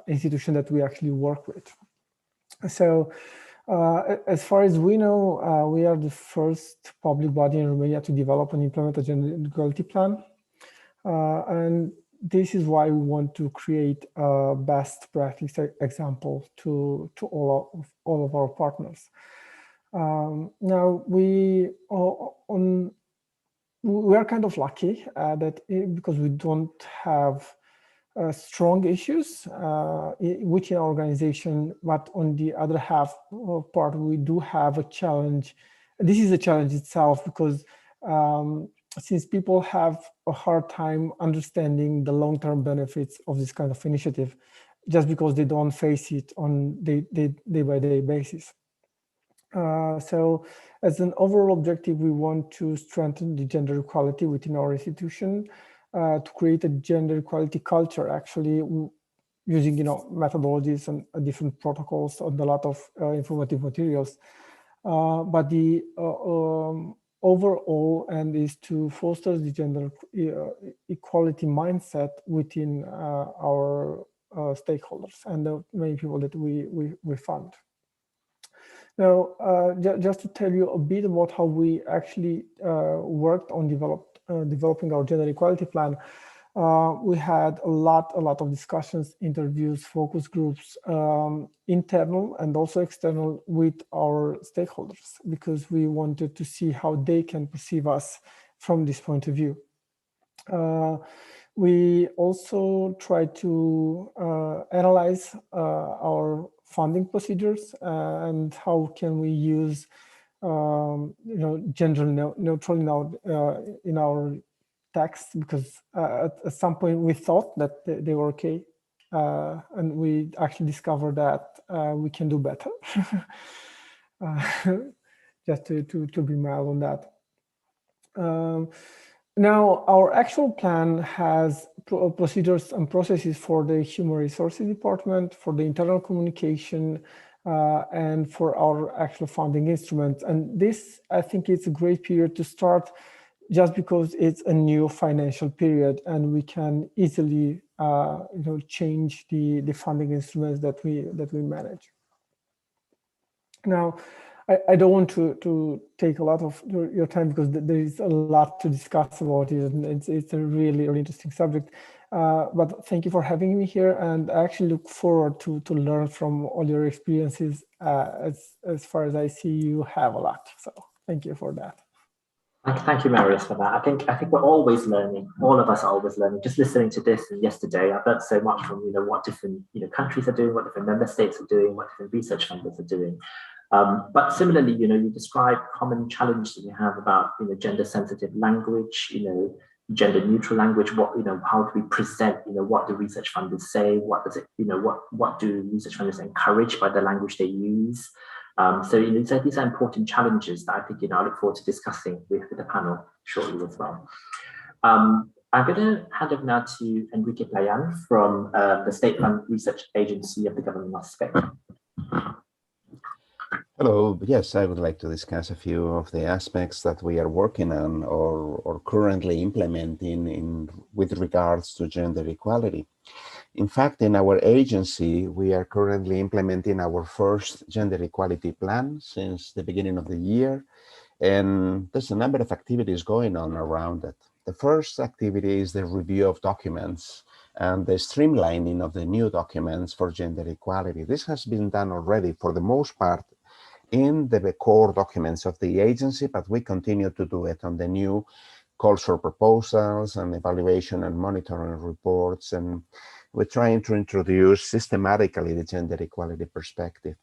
institution that we actually work with. So as far as we know, we are the first public body in Romania to develop and implement a gender equality plan. And this is why we want to create a best practice example to all of our partners. Now we are kind of lucky that because we don't have strong issues within our organization, but on the other part, we do have a challenge. This is a challenge itself because since people have a hard time understanding the long-term benefits of this kind of initiative, just because they don't face it on day-by-day basis. So as an overall objective, we want to strengthen the gender equality within our institution, to create a gender equality culture, actually using methodologies and different protocols and a lot of informative materials. But the overall end is to foster the gender equality mindset within our stakeholders and the many people that we fund. Now, just to tell you a bit about how we actually worked on developing our gender equality plan, we had a lot of discussions, interviews, focus groups, internal and also external with our stakeholders, because we wanted to see how they can perceive us from this point of view. We also tried to analyze our funding procedures and how can we use gender neutral now in our text, because at some point we thought that they were okay, and we actually discovered that we can do better. Just to be mild on that. Now, our actual plan has procedures and processes for the Human Resources Department, for the internal communication, and for our actual funding instruments. And this, I think, it's a great period to start, just because it's a new financial period, and we can easily, change the funding instruments that we manage. Now, I don't want to take a lot of your time, because there is a lot to discuss about it, and it's a really interesting subject. But thank you for having me here, and I actually look forward to learn from all your experiences. As far as I see, you have a lot. So thank you for that. Thank you, Marius, for that. I think we're always learning. All of us are always learning. Just listening to this and yesterday, I've learned so much from what different countries are doing, what different member states are doing, what different research funders are doing. But similarly, you describe common challenges that we have about gender-sensitive language, gender-neutral language. How do we present what do research funders say? What does it what do research funders encourage by the language they use? So these are important challenges that I think I look forward to discussing with the panel shortly as well. I'm going to hand over now to Enrique Playan from the State Fund Research Agency of the Government of Spain. Hello. Yes, I would like to discuss a few of the aspects that we are working on or currently implementing with regards to gender equality. In fact, in our agency, we are currently implementing our first gender equality plan since the beginning of the year. And there's a number of activities going on around it. The first activity is the review of documents and the streamlining of the new documents for gender equality. This has been done already for the most part in the core documents of the agency, but we continue to do it on the new calls for proposals and evaluation and monitoring reports. And we're trying to introduce systematically the gender equality perspective.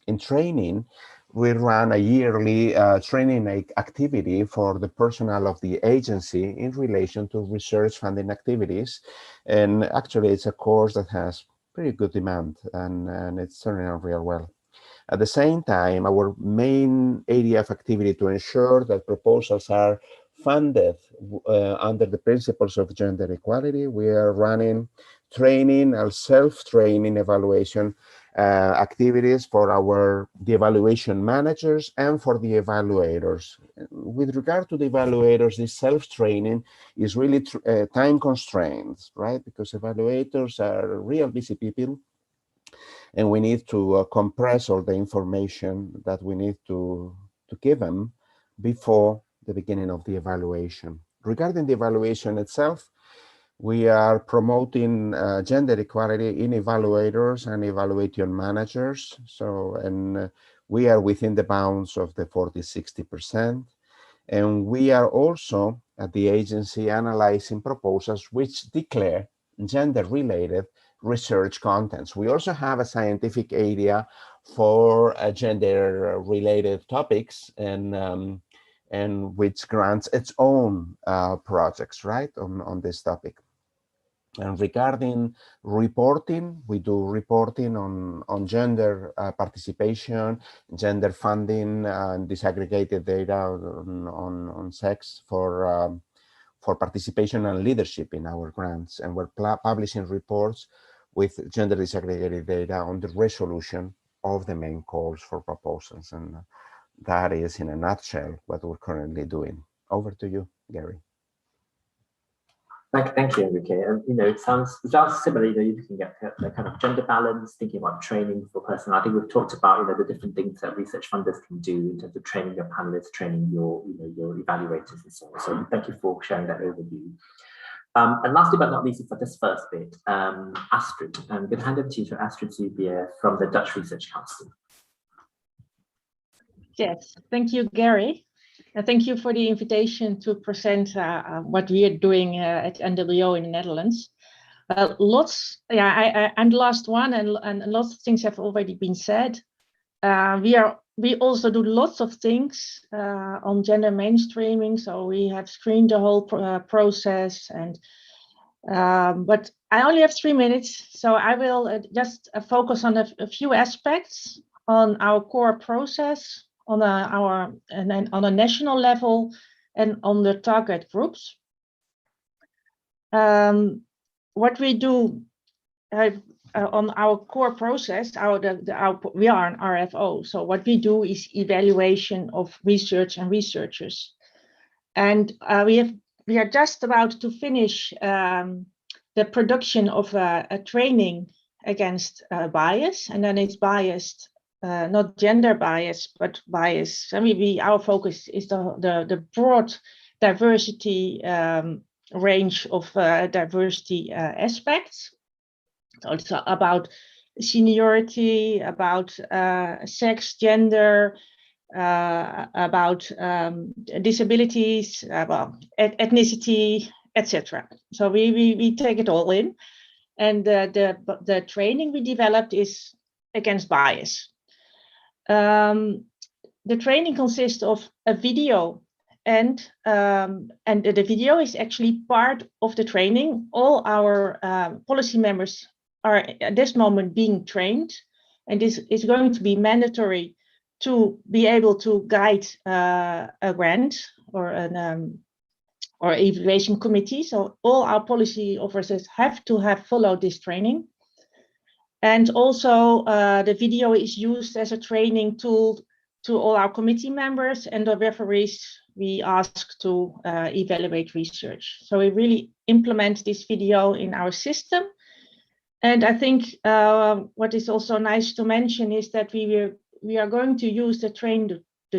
In training, we run a yearly training activity for the personnel of the agency in relation to research funding activities. And actually, it's a course that has pretty good demand, and it's turning out real well. At the same time, our main area of activity to ensure that proposals are funded under the principles of gender equality, we are running training and self-training evaluation activities for the evaluation managers and for the evaluators. With regard to the evaluators, this self-training is really time constraints, right? Because evaluators are real busy people, and we need to compress all the information that we need to give them before the beginning of the evaluation. Regarding the evaluation itself, we are promoting gender equality in evaluators and evaluation managers. And we are within the bounds of the 40-60%. And we are also at the agency analyzing proposals which declare gender-related research contents. We also have a scientific area for gender-related topics and which grants its own projects, right, on this topic. And regarding reporting, we do reporting on gender participation, gender funding, and disaggregated data on sex for participation and leadership in our grants. And we're publishing reports with gender disaggregated data on the resolution of the main calls for proposals. And that is, in a nutshell, what we're currently doing. Over to you, Gary. Thank you, Enrique. And it sounds similar. You're looking at the kind of gender balance, thinking about training for personnel. I think we've talked about the different things that research funders can do in terms of training your panelists, training your evaluators, and so on. So thank you for sharing that overview. And lastly but not least, for this first bit, Astrid. I'm going to hand over to you, to Astrid Zubier from the Dutch Research Council. Yes, thank you, Gary. And thank you for the invitation to present what we are doing at NWO in the Netherlands. I'm the last one, and lots of things have already been said. We also do lots of things on gender mainstreaming. So we have screened the whole process, and but I only have 3 minutes, so I will just focus on a few aspects on our core process, on a national level, and on the target groups. What we do on our core process, we are an RFO. So what we do is evaluation of research and researchers, and we are just about to finish the production of a training against bias, and then it's biased. Not gender bias, but bias. I mean, our focus is the broad diversity range of diversity aspects. So it's about seniority, about sex, gender, about disabilities, about ethnicity, etc. So we take it all in, and the training we developed is against bias. The training consists of a video, and the video is actually part of the training. All our policy members are at this moment being trained, and this is going to be mandatory to be able to guide a grant or or evaluation committee. So all our policy officers have to have followed this training. And also the video is used as a training tool to all our committee members and the referees we ask to evaluate research. So we really implement this video in our system. And I think what is also nice to mention is that we are going to use the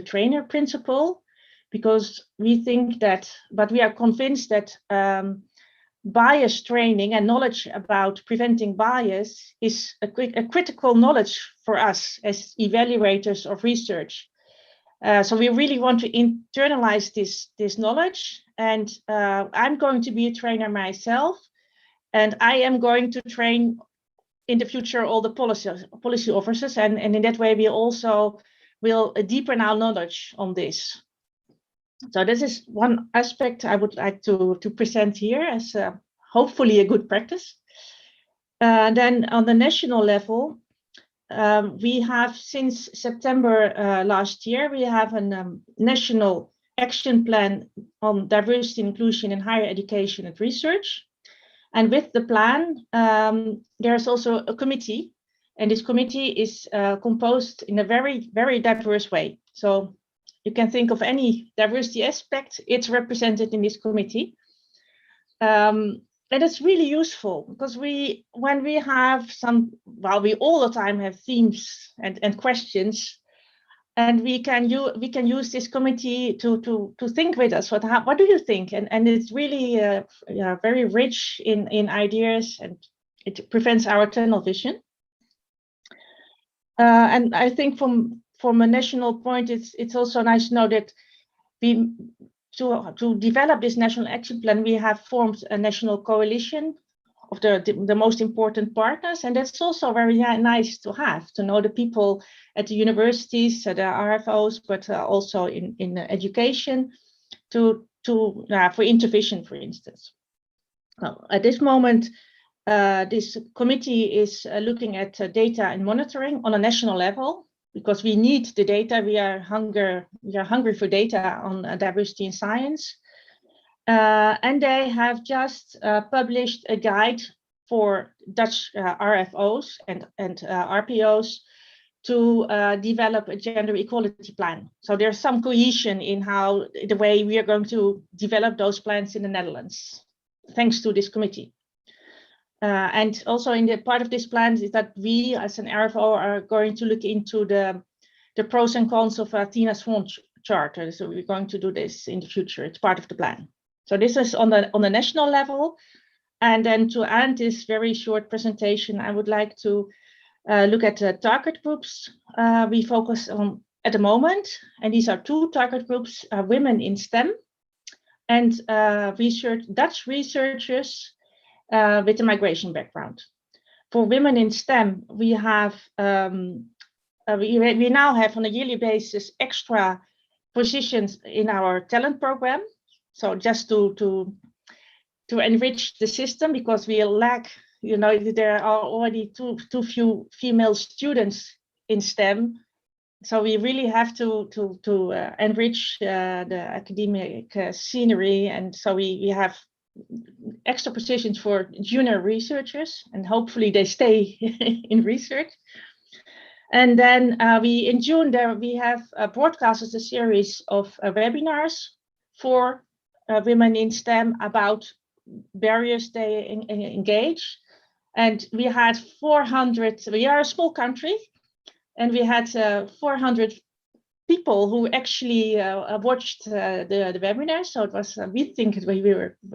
trainer principle, because we think that, but we are convinced that bias training and knowledge about preventing bias is a critical knowledge for us as evaluators of research. So we really want to internalize this knowledge, and I'm going to be a trainer myself, and I am going to train in the future all the policy officers, and in that way we also will deepen our knowledge on this. So this is one aspect I would like to present here as hopefully a good practice. Then on the national level, we have since September last year, we have a national action plan on diversity and inclusion in higher education and research. And with the plan, there's also a committee, and this committee is composed in a very, very diverse way. So you can think of any diversity aspect, it's represented in this committee. And it's really useful because when we have we all the time have themes and questions, and we can use this committee to think with us. What do you think? And it's really very rich in ideas, and it prevents our tunnel vision. And I think from a national point, it's also nice to know that to develop this national action plan, we have formed a national coalition of the most important partners, and that's also very nice to know the people at the universities, the RFOs, but also in education for intervision, for instance. Now, at this moment, this committee is looking at data and monitoring on a national level, because we need the data. We are hungry for data on diversity in science. And they have just published a guide for Dutch RFOs and RPOs to develop a gender equality plan. So there's some cohesion in the way we are going to develop those plans in the Netherlands, thanks to this committee. And also in the part of this plan is that we as an RFO are going to look into the pros and cons of Tina Swan Charter. So we're going to do this in the future. It's part of the plan. So this is on the national level. And then to end this very short presentation, I would like to look at the target groups we focus on at the moment. And these are two target groups, women in STEM and Dutch researchers with a migration background. For women in STEM, we have we now have on a yearly basis extra positions in our talent program. So just to enrich the system, because we lack, there are already too few female students in STEM. So we really have to enrich the academic scenery, and so we have extra positions for junior researchers, and hopefully they stay in research. And then in June we have broadcasted a series of webinars for women in STEM about barriers they engage. And we had 400, we are a small country, and we had 400 people who actually watched the webinar. So it was, we think it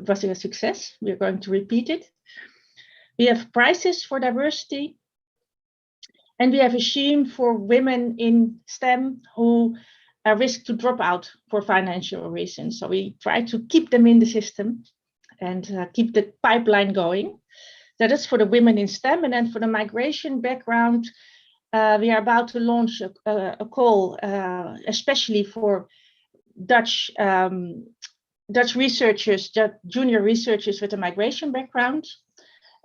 was a success. We're going to repeat it. We have prizes for diversity. And we have a scheme for women in STEM who risk to drop out for financial reasons. So we try to keep them in the system and keep the pipeline going. That is for the women in STEM. And then for the migration background, we are about to launch a call, especially for Dutch researchers, junior researchers with a migration background.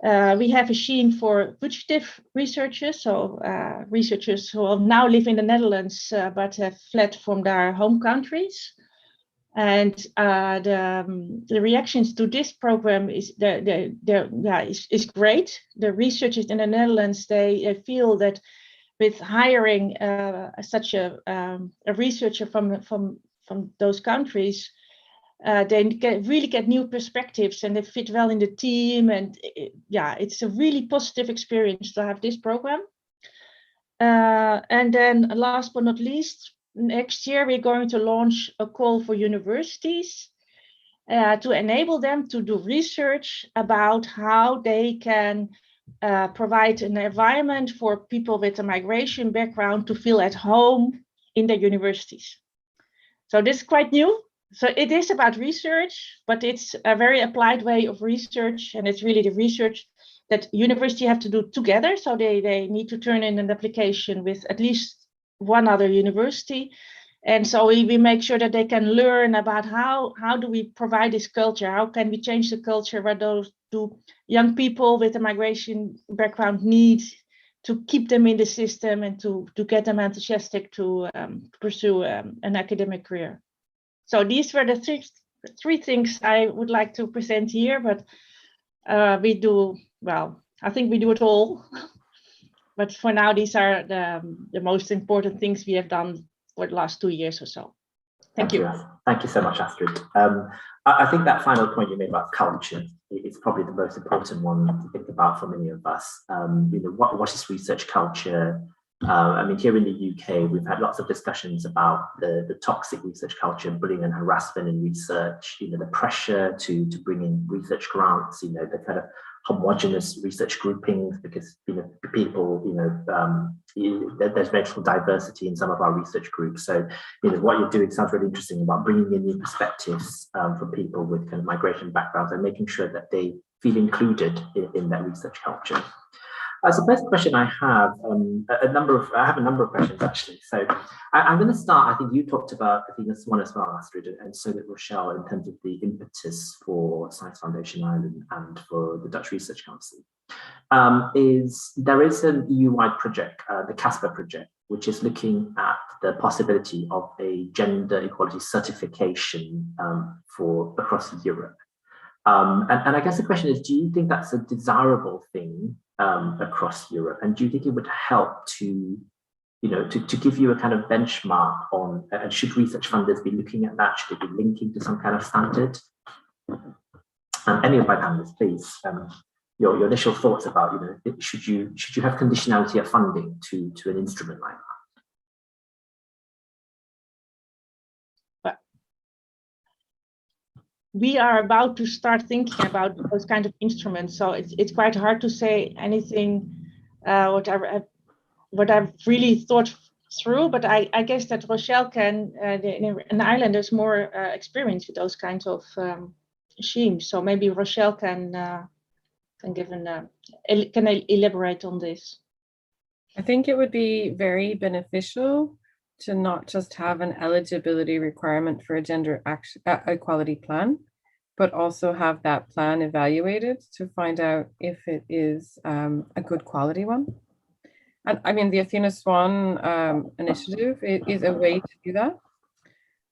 We have a scheme for fugitive researchers, so researchers who now live in the Netherlands but have fled from their home countries. And the reactions to this program is is great. The researchers in the Netherlands, they feel that with hiring such a researcher from those countries, they really get new perspectives and they fit well in the team. And it's a really positive experience to have this program. And then last but not least, next year we're going to launch a call for universities to enable them to do research about how they can provide an environment for people with a migration background to feel at home in their universities. So this is quite new. So it is about research, but it's a very applied way of research, and it's really the research that university have to do together. So they need to turn in an application with at least one other university. And so we make sure that they can learn about how do we provide this culture? How can we change the culture? What those do young people with a migration background need to keep them in the system and to get them enthusiastic to pursue an academic career. So these were the three things I would like to present here, but we do, well, I think we do it all. But for now, these are the most important things we have done for the last 2 years or so. Thank you. Thank you so much, Astrid. I think that final point you made about culture is probably the most important one to think about for many of us. What is research culture? I mean, here in the UK, we've had lots of discussions about the toxic research culture, bullying and harassment in research, the pressure to bring in research grants, the kind of homogenous research groupings, because people, there's racial diversity in some of our research groups. So what you're doing sounds really interesting about bringing in new perspectives for people with kind of migration backgrounds and making sure that they feel included in that research culture. So the first question I have, I have a number of questions actually. So I'm going to start. I think you talked about, I think this one as well, Astrid, and so did Rochelle, in terms of the impetus for Science Foundation Ireland and for the Dutch Research Council. There is an EU-wide project, the CASPER project, which is looking at the possibility of a gender equality certification for across Europe. And I guess the question is, do you think that's a desirable thing across Europe? And do you think it would help to give you a kind of benchmark on, and should research funders be looking at that? Should it be linking to some kind of standard? Any of my panelists, please, your initial thoughts about, should you have conditionality of funding to an instrument like that? We are about to start thinking about those kind of instruments, so it's quite hard to say anything what I've really thought through. But I guess that Rochelle can, in Ireland, there's more experience with those kinds of regimes. So maybe Rochelle can elaborate on this. I think it would be very beneficial to not just have an eligibility requirement for a gender equality plan, but also have that plan evaluated to find out if it is a good quality one. And I mean, the Athena Swan initiative is a way to do that.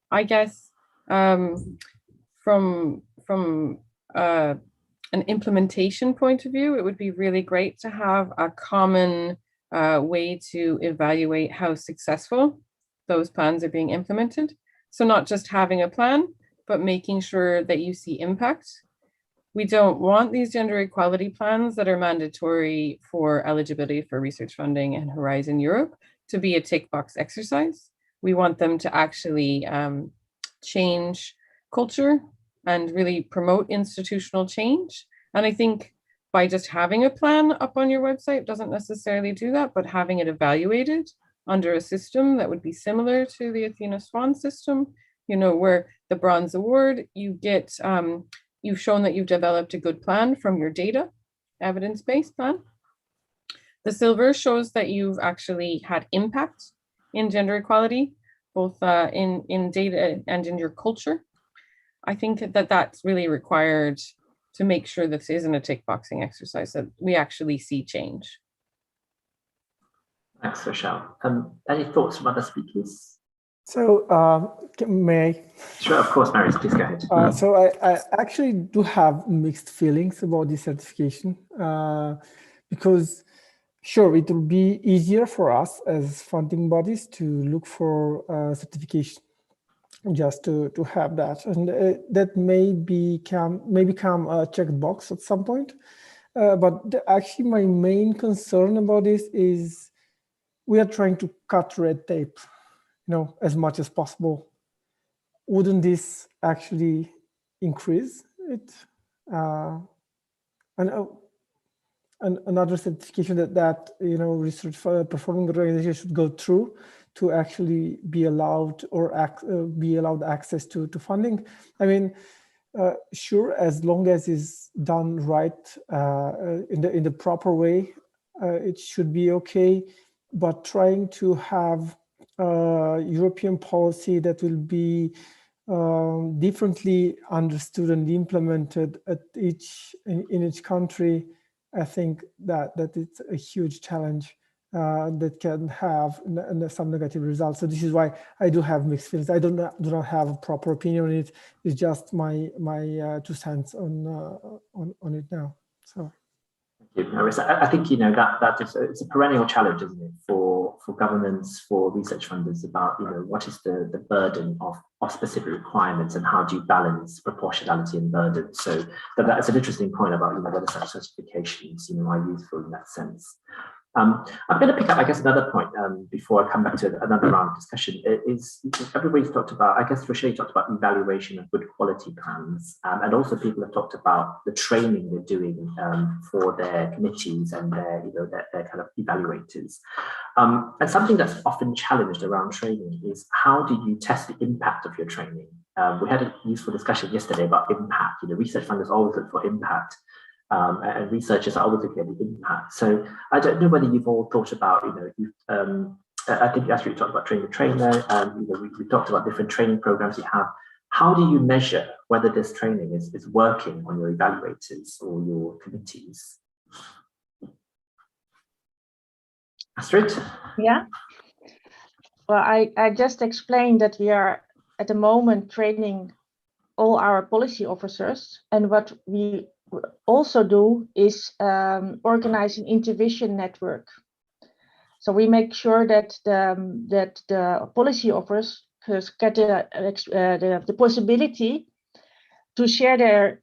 I guess from an implementation point of view, it would be really great to have a common way to evaluate how successful those plans are being implemented. So not just having a plan, but making sure that you see impact. We don't want these gender equality plans that are mandatory for eligibility for research funding and Horizon Europe to be a tick box exercise. We want them to actually change culture and really promote institutional change. And I think by just having a plan up on your website doesn't necessarily do that, but having it evaluated under a system that would be similar to the Athena Swan system, where the Bronze Award, you get, you've shown that you've developed a good plan from your data, evidence-based plan. The Silver shows that you've actually had impact in gender equality, both in data and in your culture. I think that that's really required to make sure this isn't a tick boxing exercise, that we actually see change. Thanks, Rochelle. Any thoughts from other speakers? So may I? Sure, of course, Marius, please go ahead. So I actually do have mixed feelings about this certification because sure, it will be easier for us as funding bodies to look for certification, just to have that, and that may become a checkbox at some point. But actually, my main concern about this is we are trying to cut red tape, as much as possible. Wouldn't this actually increase it? And another certification that research performing organizations should go through to actually be allowed or be allowed access to funding. I mean, sure, as long as it's done right in the proper way, it should be okay. But trying to have European policy that will be differently understood and implemented in each country, I think that it's a huge challenge that can have some negative results. So this is why I do have mixed feelings. I do not have a proper opinion on it. It's just my 2 cents on it now. So. Thank you, Marius. I think that is it's a perennial challenge, isn't it, for governments, for research funders, about what is the burden of specific requirements and how do you balance proportionality and burden. So that's an interesting point about whether such certifications are useful in that sense. I'm going to pick up, I guess, another point before I come back to another round of discussion. Is everybody's talked about, I guess Rochelle talked about evaluation of good quality plans, and also people have talked about the training they're doing for their committees and their kind of evaluators. And something that's often challenged around training is how do you test the impact of your training? We had a useful discussion yesterday about impact. Research funders always look for impact. And researchers are always looking at the impact. So I don't know whether you've all thought about, I think you actually talked about training the trainer, we talked about different training programs you have. How do you measure whether this training is working on your evaluators or your committees? Astrid? Yeah. Well, I just explained that we are at the moment training all our policy officers, and what we also do is organize an intervention network. So we make sure that the policy officers get the possibility to share their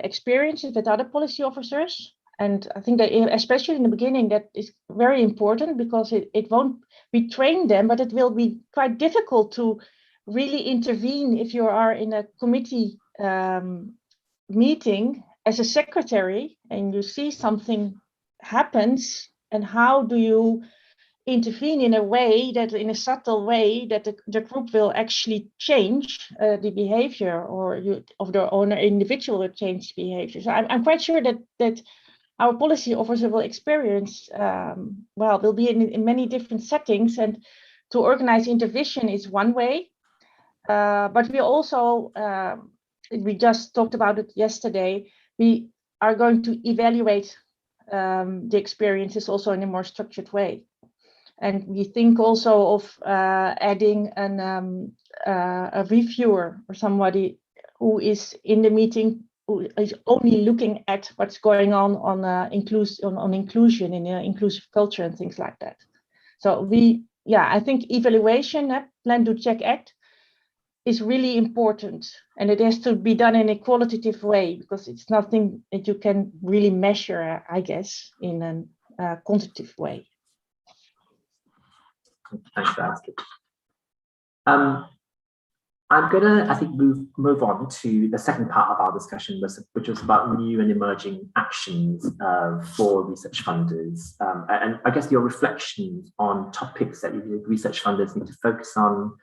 experiences with other policy officers. And I think that especially in the beginning, that is very important, because it won't, we train them, but it will be quite difficult to really intervene if you are in a committee meeting as a secretary and you see something happens, and how do you intervene in a way that, in a subtle way, that the group will actually change the behavior, or of their own individual will change behavior. So I'm quite sure that our policy officer will experience, will be in many different settings, and to organize intervention is one way. But we also, we just talked about it yesterday, we are going to evaluate the experiences also in a more structured way. And we think also of adding a reviewer or somebody who is in the meeting, who is only looking at what's going on inclusion in inclusive culture and things like that. So I think evaluation, plan, do, check, act, is really important, and it has to be done in a qualitative way, because it's nothing that you can really measure, I guess, in a quantitative way. Thanks for asking. I'm gonna, I think, move on to the second part of our discussion, which was about new and emerging actions for research funders, and I guess your reflections on topics that research funders need to focus on,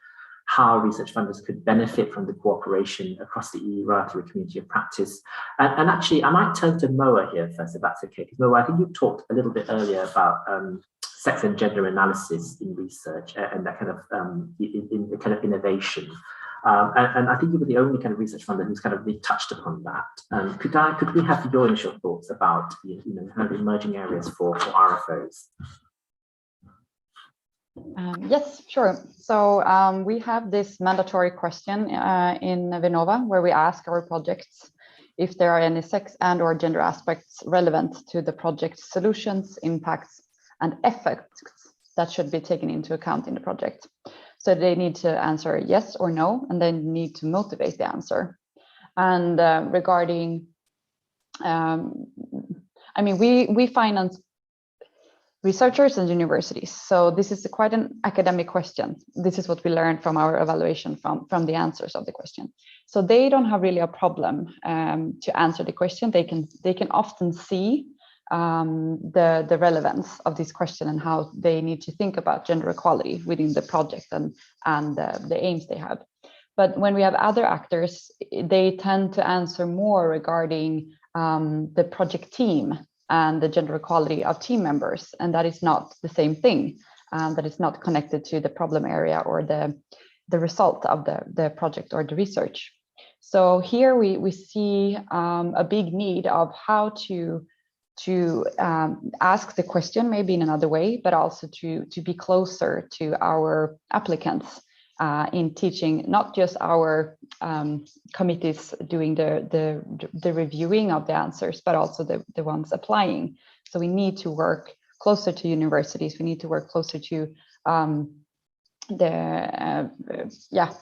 how research funders could benefit from the cooperation across the era through a community of practice. And actually, I might turn to Moa here first, if that's okay. Moa, I think you talked a little bit earlier about sex and gender analysis in research and that kind of in the kind of innovation. And I think you were the only kind of research funder who's kind of really touched upon that. Could we have your initial thoughts about kind of emerging areas for RFOs? Yes, sure. So we have this mandatory question in Vinnova where we ask our projects if there are any sex and or gender aspects relevant to the project solutions, impacts, and effects that should be taken into account in the project. So they need to answer yes or no, and they need to motivate the answer. And regarding, I mean, we finance researchers and universities. So this is quite an academic question. This is what we learned from our evaluation from the answers of the question. So they don't have really a problem to answer the question. They can often see the relevance of this question and how they need to think about gender equality within the project and the aims they have. But when we have other actors, they tend to answer more regarding the project team and the gender equality of team members. And that is not the same thing. That is not connected to the problem area or the result of the project or the research. So here we see a big need of how to ask the question maybe in another way, but also to be closer to our applicants in teaching not just our committees doing the reviewing of the answers, but also the ones applying. So we need to work closer to universities. We need to work closer to the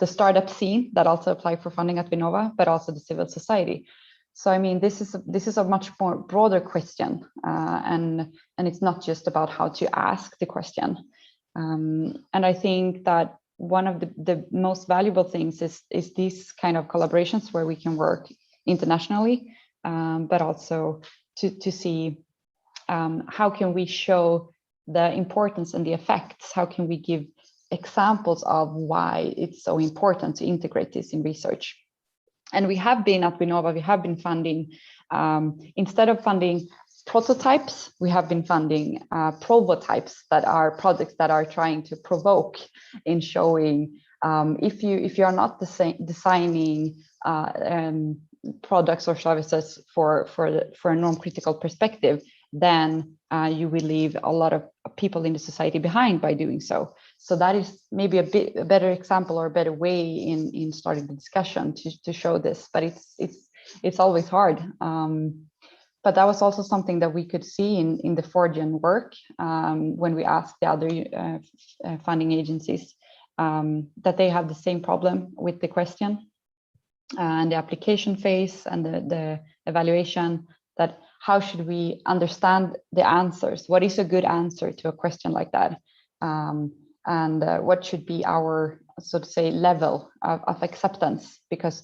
startup scene that also apply for funding at Vinnova, but also the civil society. So I mean, this is a much more broader question, and it's not just about how to ask the question. And I think that one of the most valuable things is these kind of collaborations where we can work internationally, but also to see how can we show the importance and the effects. How can we give examples of why it's so important to integrate this in research? And we have been at Vinnova, we have been funding, instead of funding prototypes, we have been funding prototypes that are projects that are trying to provoke in showing if you are not designing products or services for a non-critical perspective, then you will leave a lot of people in the society behind by doing so. So that is maybe a better example or a better way in starting the discussion to show this, but it's always hard. But that was also something that we could see in the Forgen work when we asked the other funding agencies that they have the same problem with the question and the application phase and the evaluation, that how should we understand the answers? What is a good answer to a question like that? And what should be our, so to say, level of acceptance? Because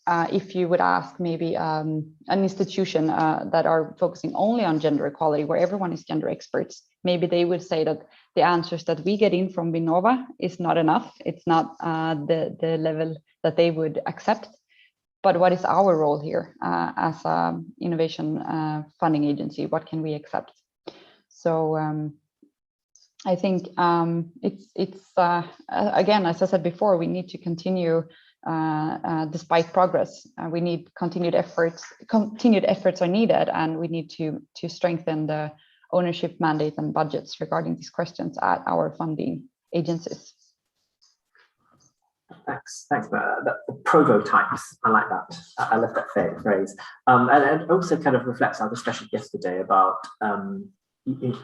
if you would ask maybe an institution that are focusing only on gender equality, where everyone is gender experts, maybe they would say that the answers that we get in from Vinnova is not enough. It's not the level that they would accept. But what is our role here as an innovation funding agency? What can we accept? So I think it's again, as I said before, we need to continue despite progress. We need continued efforts. Continued efforts are needed, and we need to strengthen the ownership mandate and budgets regarding these questions at our funding agencies. Thanks for that. The prototypes, I like that. I love that phrase. And it also kind of reflects our discussion yesterday about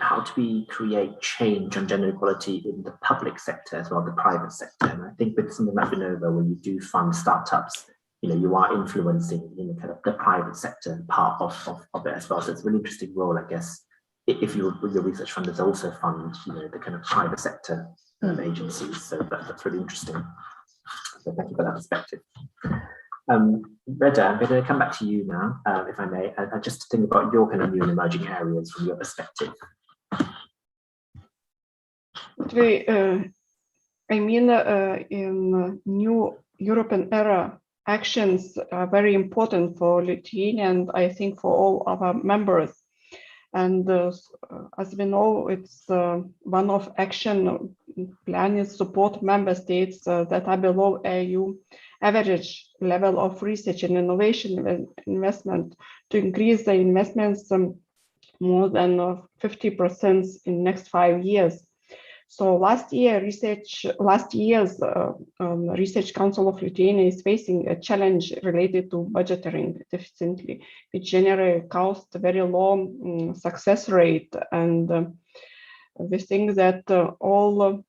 how do we create change on gender equality in the public sector as well as the private sector. And I think with something like Vinnova, when you do fund startups, you are influencing kind of the private sector part of it as well. So it's a really interesting role, I guess, if your research funders also fund the kind of private sector agencies. So that's really interesting. So thank you for that perspective. Reda, I'm going to come back to you now, if I may, just to think about your kind of new and emerging areas from your perspective. In new European era, actions are very important for Lithuania and I think for all our members. And as we know, it's one of action plan is support member states that are below EU average level of research and innovation investment to increase the investments more than 50% in next 5 years. So last year's Research Council of Lithuania is facing a challenge related to budgeting deficiency, which generally caused a very low success rate. And we think that all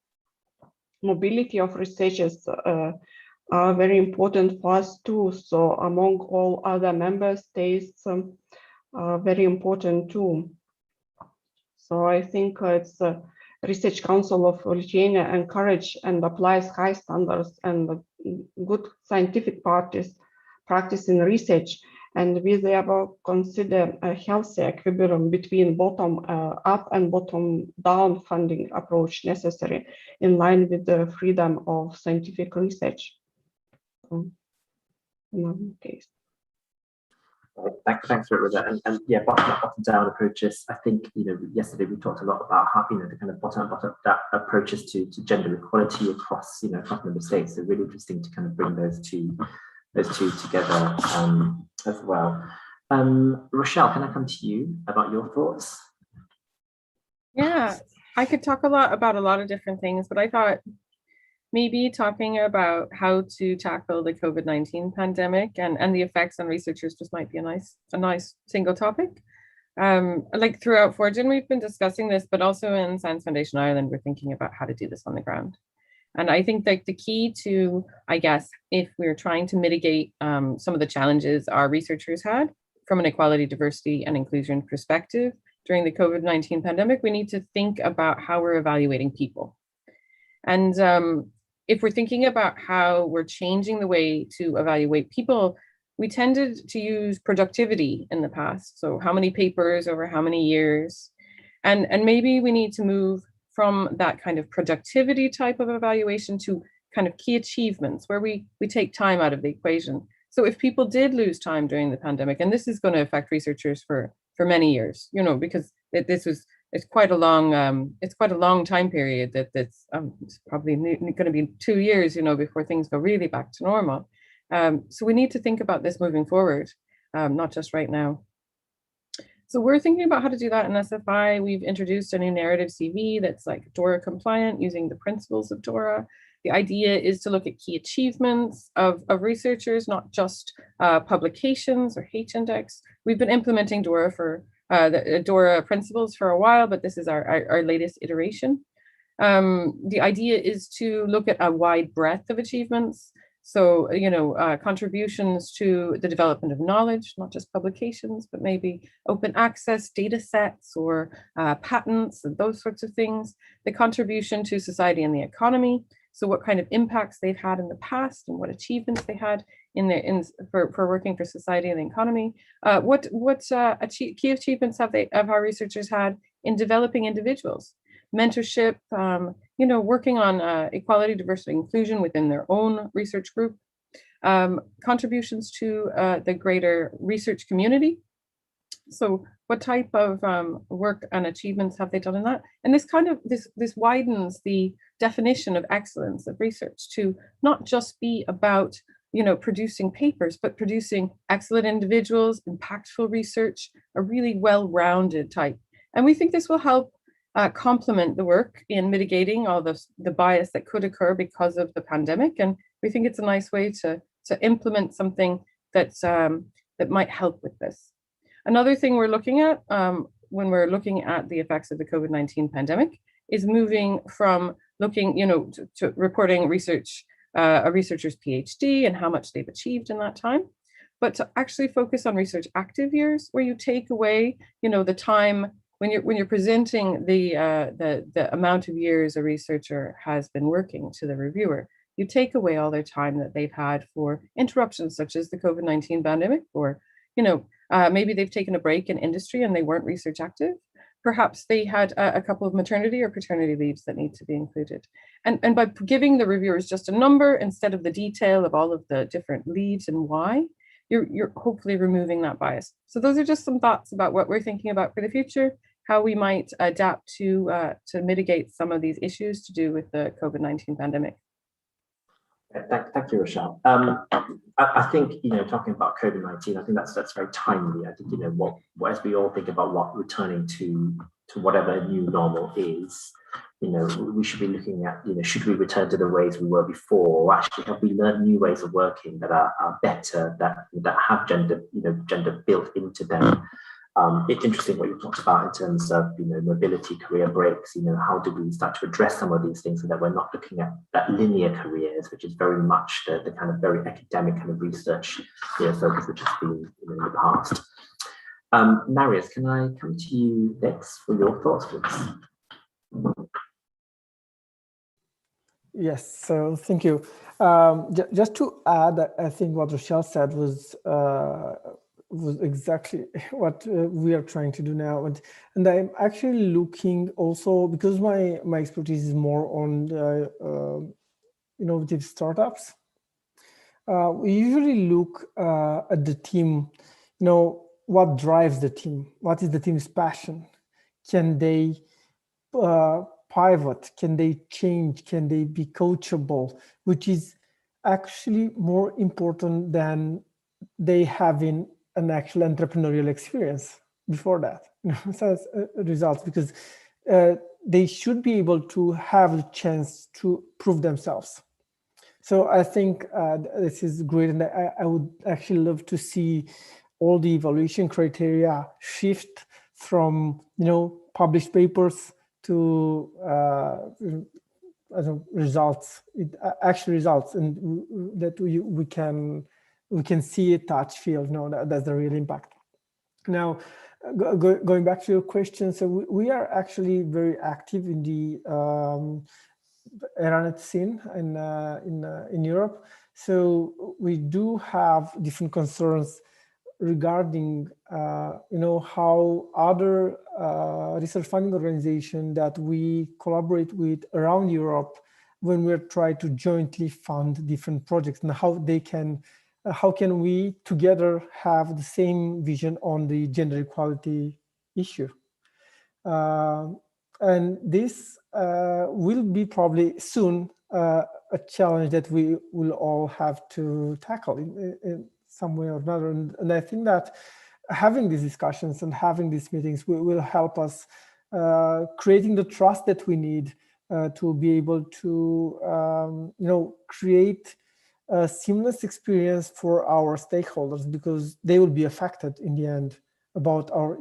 mobility of researchers are very important for us too. So among all other member states are very important too. So I think it's Research Council of Lithuania encourage and applies high standards and good scientific practice in research, and we therefore consider a healthy equilibrium between bottom up and bottom down funding approach necessary in line with the freedom of scientific research. In our case. Thanks for that. And yeah, bottom down approaches. I think, yesterday we talked a lot about how, the kind of bottom down approaches to gender equality across, across member states. So really interesting to kind of bring those two together as well. Rochelle, can I come to you about your thoughts? Yeah, I could talk about a lot of different things, but I thought maybe talking about how to tackle the COVID-19 pandemic and the effects on researchers just might be a nice single topic. Like throughout Forgin, we've been discussing this, but also in Science Foundation Ireland, we're thinking about how to do this on the ground. And I think that the key to, I guess, if we're trying to mitigate some of the challenges our researchers had from an equality, diversity, and inclusion perspective during the COVID-19 pandemic, we need to think about how we're evaluating people. And if we're thinking about how we're changing the way to evaluate people, we tended to use productivity in the past. So how many papers over how many years? And maybe we need to move from that kind of productivity type of evaluation to kind of key achievements where we take time out of the equation. So if people did lose time during the pandemic, and this is going to affect researchers for many years, because it's quite a long time period that's probably going to be 2 years, before things go really back to normal. So we need to think about this moving forward, not just right now. So we're thinking about how to do that in SFI. We've introduced a new narrative CV that's like DORA compliant using the principles of DORA. The idea is to look at key achievements of researchers, not just publications or H-index. We've been implementing DORA for the DORA principles for a while, but this is our latest iteration. The idea is to look at a wide breadth of achievements. So, contributions to the development of knowledge, not just publications, but maybe open access data sets or patents and those sorts of things. The contribution to society and the economy. So what kind of impacts they've had in the past and what achievements they had for working for society and the economy. What key achievements have our researchers had in developing individuals? Mentorship, working on equality, diversity, inclusion within their own research group, contributions to the greater research community. So what type of work and achievements have they done in that? And this widens the definition of excellence of research to not just be about producing papers, but producing excellent individuals, impactful research, a really well-rounded type. And we think this will help complement the work in mitigating all the bias that could occur because of the pandemic. And we think it's a nice way to implement something that might help with this. Another thing we're looking at when we're looking at the effects of the COVID-19 pandemic is moving from looking, to reporting research, a researcher's PhD and how much they've achieved in that time, but to actually focus on research active years, where you take away, the time when you're presenting the amount of years a researcher has been working to the reviewer. You take away all their time that they've had for interruptions such as the COVID-19 pandemic, or maybe they've taken a break in industry and they weren't research active. Perhaps they had a couple of maternity or paternity leaves that need to be included. And by giving the reviewers just a number instead of the detail of all of the different leads and why, you're hopefully removing that bias. So those are just some thoughts about what we're thinking about for the future, how we might adapt to mitigate some of these issues to do with the COVID-19 pandemic. Thank you, Rochelle. I think, talking about COVID-19, I think that's very timely. I think, as we all think about what returning to whatever new normal is, we should be looking at, should we return to the ways we were before, or actually have we learned new ways of working that are better, that have gender built into them. It's interesting what you talked about in terms of mobility, career breaks. How do we start to address some of these things so that we're not looking at that linear careers, which is very much the kind of very academic kind of research focus which has been in the past. Marius, can I come to you next for your thoughts, please? Yes, so thank you. Just to add, I think what Rochelle said was exactly what we are trying to do now, and I'm actually looking also, because my expertise is more on the, innovative startups. We usually look at the team, what drives the team, what is the team's passion, can they pivot, can they change, can they be coachable, which is actually more important than they having an actual entrepreneurial experience before that. So as a result, because they should be able to have the chance to prove themselves. So I think this is great, and I would actually love to see all the evaluation criteria shift from published papers to results, actual results, and that we can see it, touch, feel. That's the real impact. Now, going back to your question, so we are actually very active in the Eranet scene in Europe. So we do have different concerns regarding how other research funding organizations that we collaborate with around Europe, when we're trying to jointly fund different projects, and how can we together have the same vision on the gender equality issue. And this will be probably soon a challenge that we will all have to tackle in some way or another. And I think that having these discussions and having these meetings will help us creating the trust that we need to be able to create a seamless experience for our stakeholders, because they will be affected in the end about our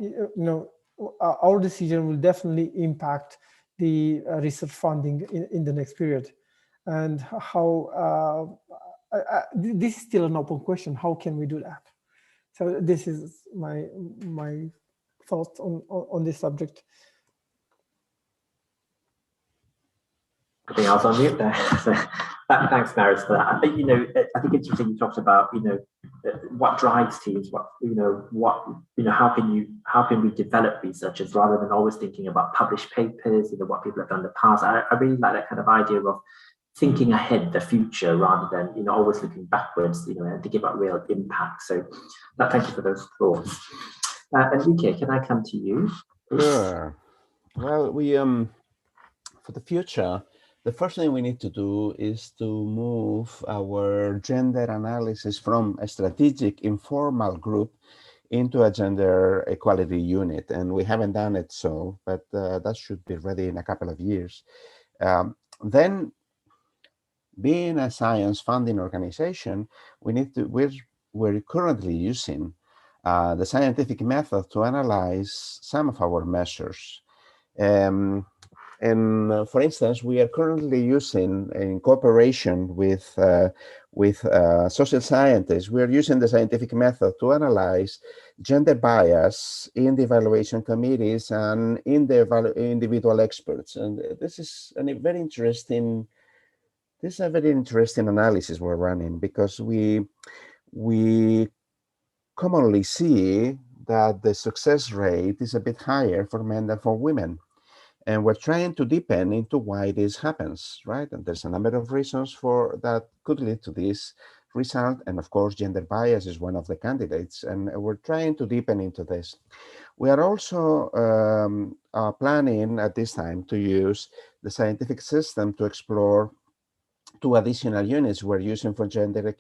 decision will definitely impact the research funding in the next period. And how this is still an open question. How can we do that? So this is my thoughts on this subject. I was on mute there. So, thanks, Marius, for that. I think I think it's interesting you talked about what drives teams. How can we develop researchers rather than always thinking about published papers, what people have done in the past. I really like that kind of idea of thinking ahead, the future, rather than always looking backwards, and thinking about real impact. So, thank you for those thoughts. Enrique, can I come to you? Sure. Well, we for the future, the first thing we need to do is to move our gender analysis from a strategic informal group into a gender equality unit. And we haven't done it so, but that should be ready in a couple of years. Then, being a science funding organization, we're currently using the scientific method to analyze some of our measures. And for instance, we are currently using, in cooperation with social scientists, we are using the scientific method to analyze gender bias in the evaluation committees and in the individual experts. And this is a very interesting analysis we're running, because we commonly see that the success rate is a bit higher for men than for women. And we're trying to deepen into why this happens, right? And there's a number of reasons for that could lead to this result. And of course, gender bias is one of the candidates. And we're trying to deepen into this. We are also planning at this time to use the scientific system to explore 2 additional units we're using for gender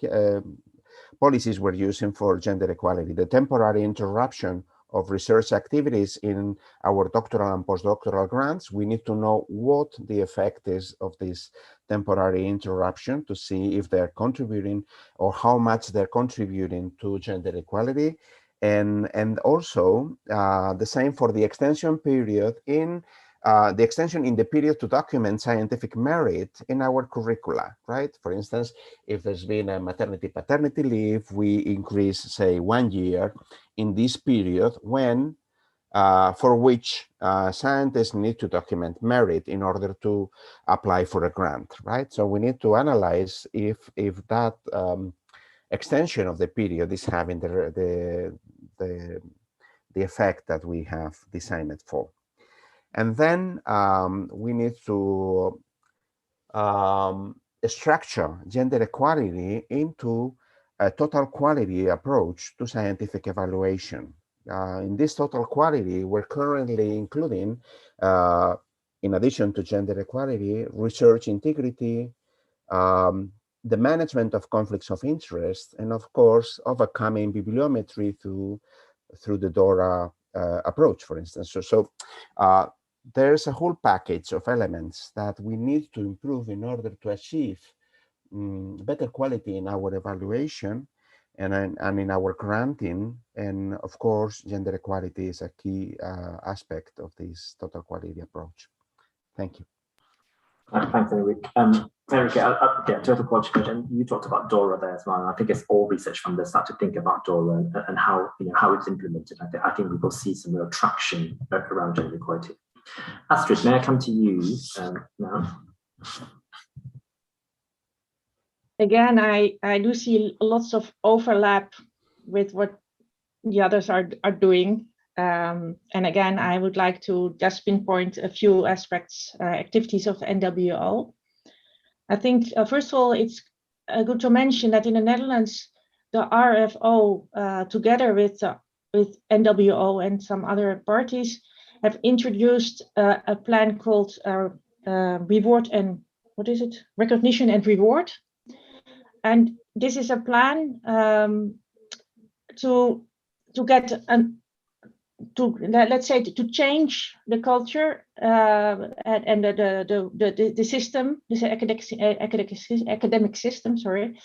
policies we're using for gender equality: the temporary interruption of research activities in our doctoral and postdoctoral grants, we need to know what the effect is of this temporary interruption to see if they're contributing or how much they're contributing to gender equality. And also the same for the extension period in the extension in the period to document scientific merit in our curricula, right? For instance, if there's been a maternity-paternity leave, we increase, say, 1 year in this period when, for which scientists need to document merit in order to apply for a grant, right? So we need to analyze if that extension of the period is having the effect that we have designed it for. And then we need to structure gender equality into a total quality approach to scientific evaluation. In this total quality, we're currently including, in addition to gender equality, research integrity, the management of conflicts of interest, and of course, overcoming bibliometry through the DORA approach, for instance. So there's a whole package of elements that we need to improve in order to achieve better quality in our evaluation and in our granting. And of course, gender equality is a key aspect of this total quality approach. Thank you. Thanks, Enrique. Enrique, total quality question. You talked about DORA there as well. And I think it's all research funders start to think about DORA and how it's implemented. I think we will see some real traction around gender equality. Astrid, may I come to you now? Again, I do see lots of overlap with what the others are doing. And again, I would like to just pinpoint a few aspects, activities of NWO. I think, first of all, it's good to mention that in the Netherlands, the RFO, together with NWO and some other parties, have introduced a plan called Reward and, what is it? Recognition and Reward. And this is a plan to get let's say to change the culture and the system, this academic system, sorry,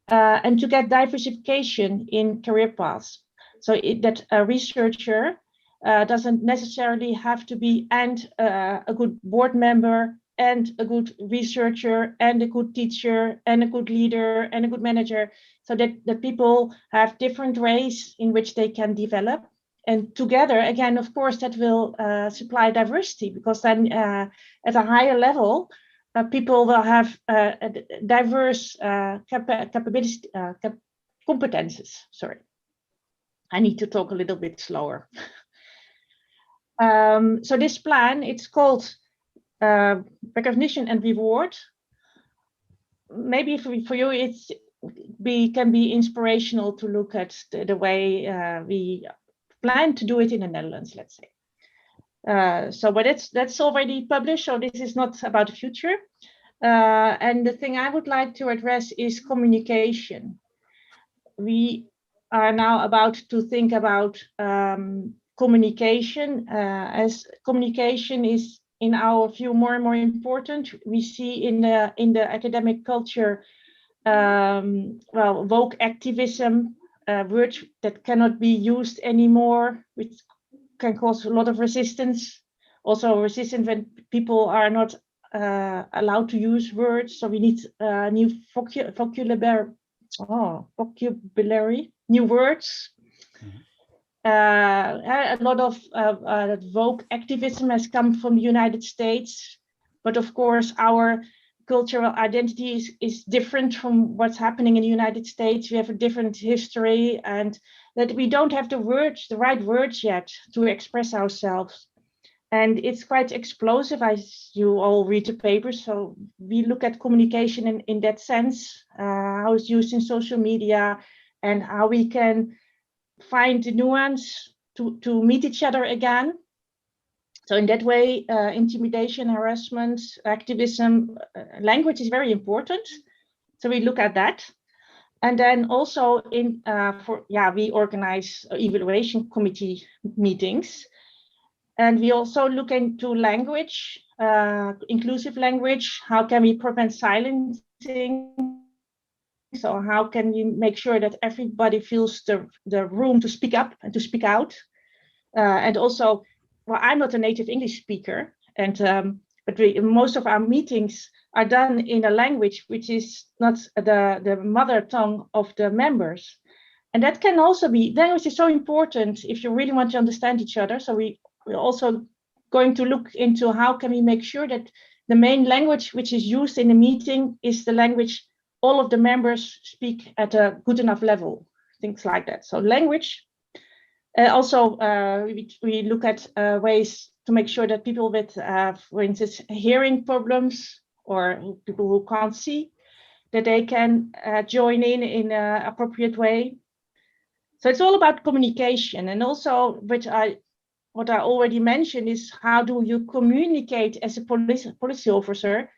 and to get diversification in career paths. So that a researcher doesn't necessarily have to be a good board member and a good researcher and a good teacher and a good leader and a good manager, so that people have different ways in which they can develop. And together, again, of course, that will supply diversity, because then at a higher level, people will have diverse capabilities, competences. Sorry, I need to talk a little bit slower. So this plan, it's called Recognition and Reward. Maybe for you, can be inspirational to look at the way we plan to do it in the Netherlands, let's say. But that's already published, so this is not about the future. And the thing I would like to address is communication. We are now about to think about communication, as communication is, in our view, more and more important. We see in the academic culture, woke activism, words that cannot be used anymore, which can cause a lot of resistance. Also resistance when people are not allowed to use words. So we need new vocabulary, new words. A lot of woke activism has come from the United States, but of course our cultural identity is different from what's happening in the United States. We have a different history, and that we don't have the right words yet to express ourselves. And it's quite explosive, as you all read the papers. So we look at communication in that sense, how it's used in social media, and how we can find the nuance to meet each other again. So in that way, intimidation, harassment, activism, language is very important. So we look at that. And then also we organize evaluation committee meetings. And we also look into language, inclusive language. How can we prevent silencing? So how can we make sure that everybody feels the room to speak up and to speak out? And also, well, I'm not a native English speaker, and but most of our meetings are done in a language which is not the mother tongue of the members. And that can also be, language is so important if you really want to understand each other. So we're also going to look into how can we make sure that the main language which is used in the meeting is the language all of the members speak at a good enough level, things like that. So language. Also, we look at ways to make sure that people with, for instance, hearing problems or people who can't see, that they can join in an appropriate way. So it's all about communication. And also, what I already mentioned is how do you communicate as a policy officer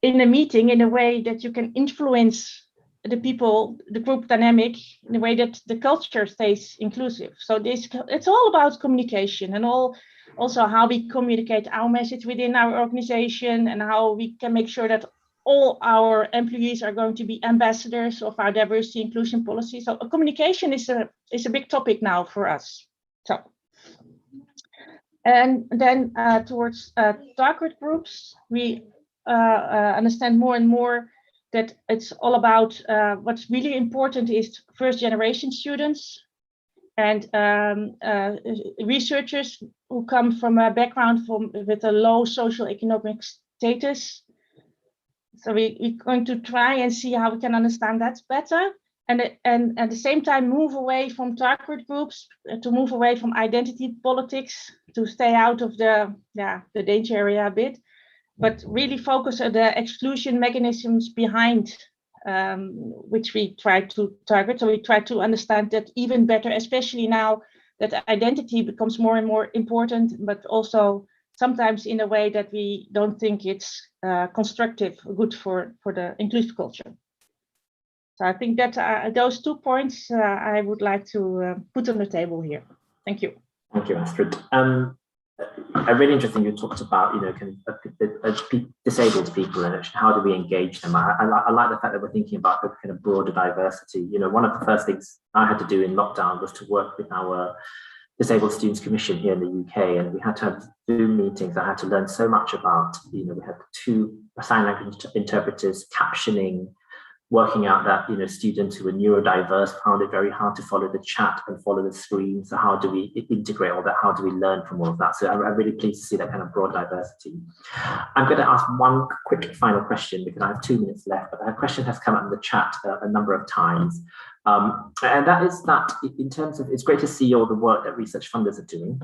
in a meeting in a way that you can influence the people, the group dynamic, in a way that the culture stays inclusive. So it's all about communication and also how we communicate our message within our organization and how we can make sure that all our employees are going to be ambassadors of our diversity inclusion policy. So communication is a big topic now for us. So, and then towards target groups, we understand more and more that it's all about what's really important is first generation students and researchers who come from a background with a low socioeconomic status. So we're going to try and see how we can understand that better, and at the same time move away from target groups, to move away from identity politics, to stay out of the danger area a bit, but really focus on the exclusion mechanisms behind which we try to target. So we try to understand that even better, especially now that identity becomes more and more important, but also sometimes in a way that we don't think it's constructive, good for the inclusive culture. So I think that those 2 points I would like to put on the table here. Thank you. Thank you, Astrid. Really interesting. You talked about, disabled people and how do we engage them. I like the fact that we're thinking about the kind of broader diversity. One of the first things I had to do in lockdown was to work with our Disabled Students Commission here in the UK, and we had to have Zoom meetings. I had to learn so much about, we had 2 sign language interpreters captioning, working out that students who were neurodiverse found it very hard to follow the chat and follow the screen. So how do we integrate all that? How do we learn from all of that? So I'm really pleased to see that kind of broad diversity. I'm going to ask one quick final question because I have 2 minutes left, but a question has come up in the chat a number of times. And that is that in terms of, it's great to see all the work that research funders are doing.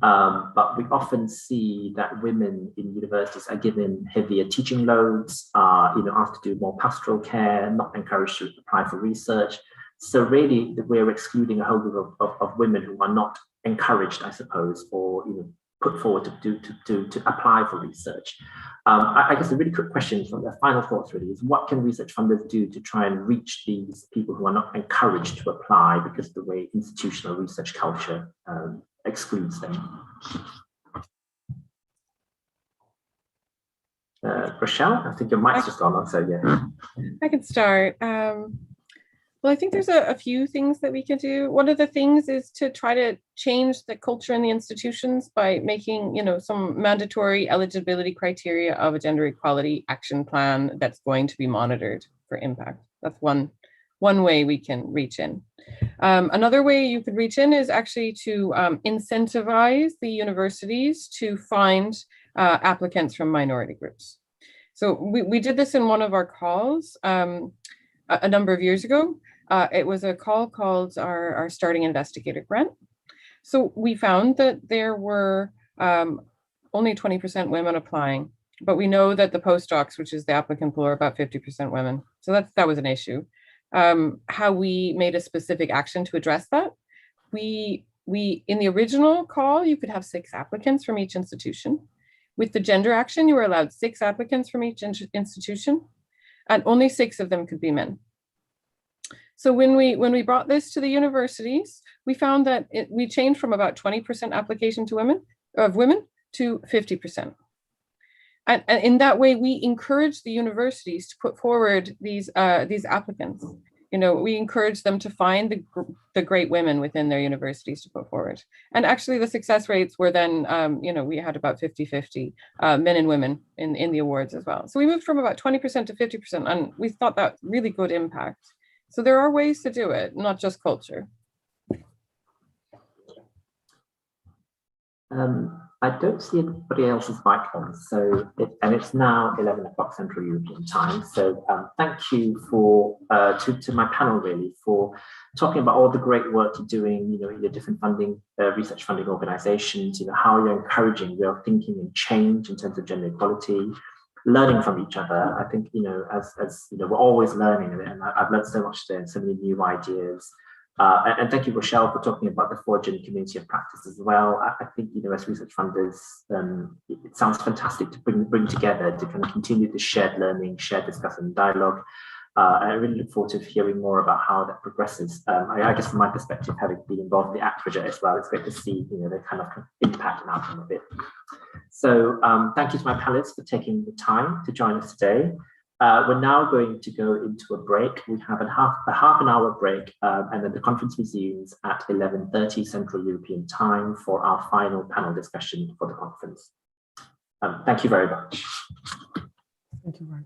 But we often see that women in universities are given heavier teaching loads, asked to do more pastoral care, not encouraged to apply for research. So really, we're excluding a whole group of women who are not encouraged, I suppose, or put forward to apply for research. I guess a really quick question from the final thoughts really is, what can research funders do to try and reach these people who are not encouraged to apply because of the way institutional research culture excludes them? Rochelle, I think your mic's just gone on, so yeah. I can start. Well, I think there's a few things that we can do. One of the things is to try to change the culture in the institutions by making, some mandatory eligibility criteria of a gender equality action plan that's going to be monitored for impact. That's one way we can reach in. Another way you could reach in is actually to incentivize the universities to find applicants from minority groups. So we did this in one of our calls a number of years ago. It was a call called our Starting Investigator Grant. So we found that there were only 20% women applying, but we know that the postdocs, which is the applicant pool, are about 50% women. So that was an issue. How we made a specific action to address that. We in the original call, you could have 6 applicants from each institution. With the gender action, you were allowed 6 applicants from each institution, and only 6 of them could be men. So when we brought this to the universities, we found that we changed from about 20% application to women to 50%. And in that way, we encourage the universities to put forward these applicants. We encourage them to find the great women within their universities to put forward. And actually, the success rates were then, we had about 50-50 men and women in the awards as well. So we moved from about 20% to 50%, and we thought that really good impact. So there are ways to do it, not just culture. I don't see anybody else's mic on, and it's now 11 o'clock Central European time. So thank you to my panel really for talking about all the great work you're doing, in your different research funding organizations, how you're encouraging real thinking and change in terms of gender equality, learning from each other. I think, as we're always learning, and I've learned so much today and so many new ideas. And thank you, Rochelle, for talking about the Forging community of practice as well. I think, as research funders, it sounds fantastic to bring together to kind of continue this shared learning, shared discussion, dialogue. I really look forward to hearing more about how that progresses. I guess from my perspective, having been involved in the ACT project as well, it's great to see, the kind of impact and outcome of it. So thank you to my panelists for taking the time to join us today. We're now going to go into a break. We have a half an hour break, and then the conference resumes at 11:30 Central European time for our final panel discussion for the conference. Thank you very much. Thank you, Mark.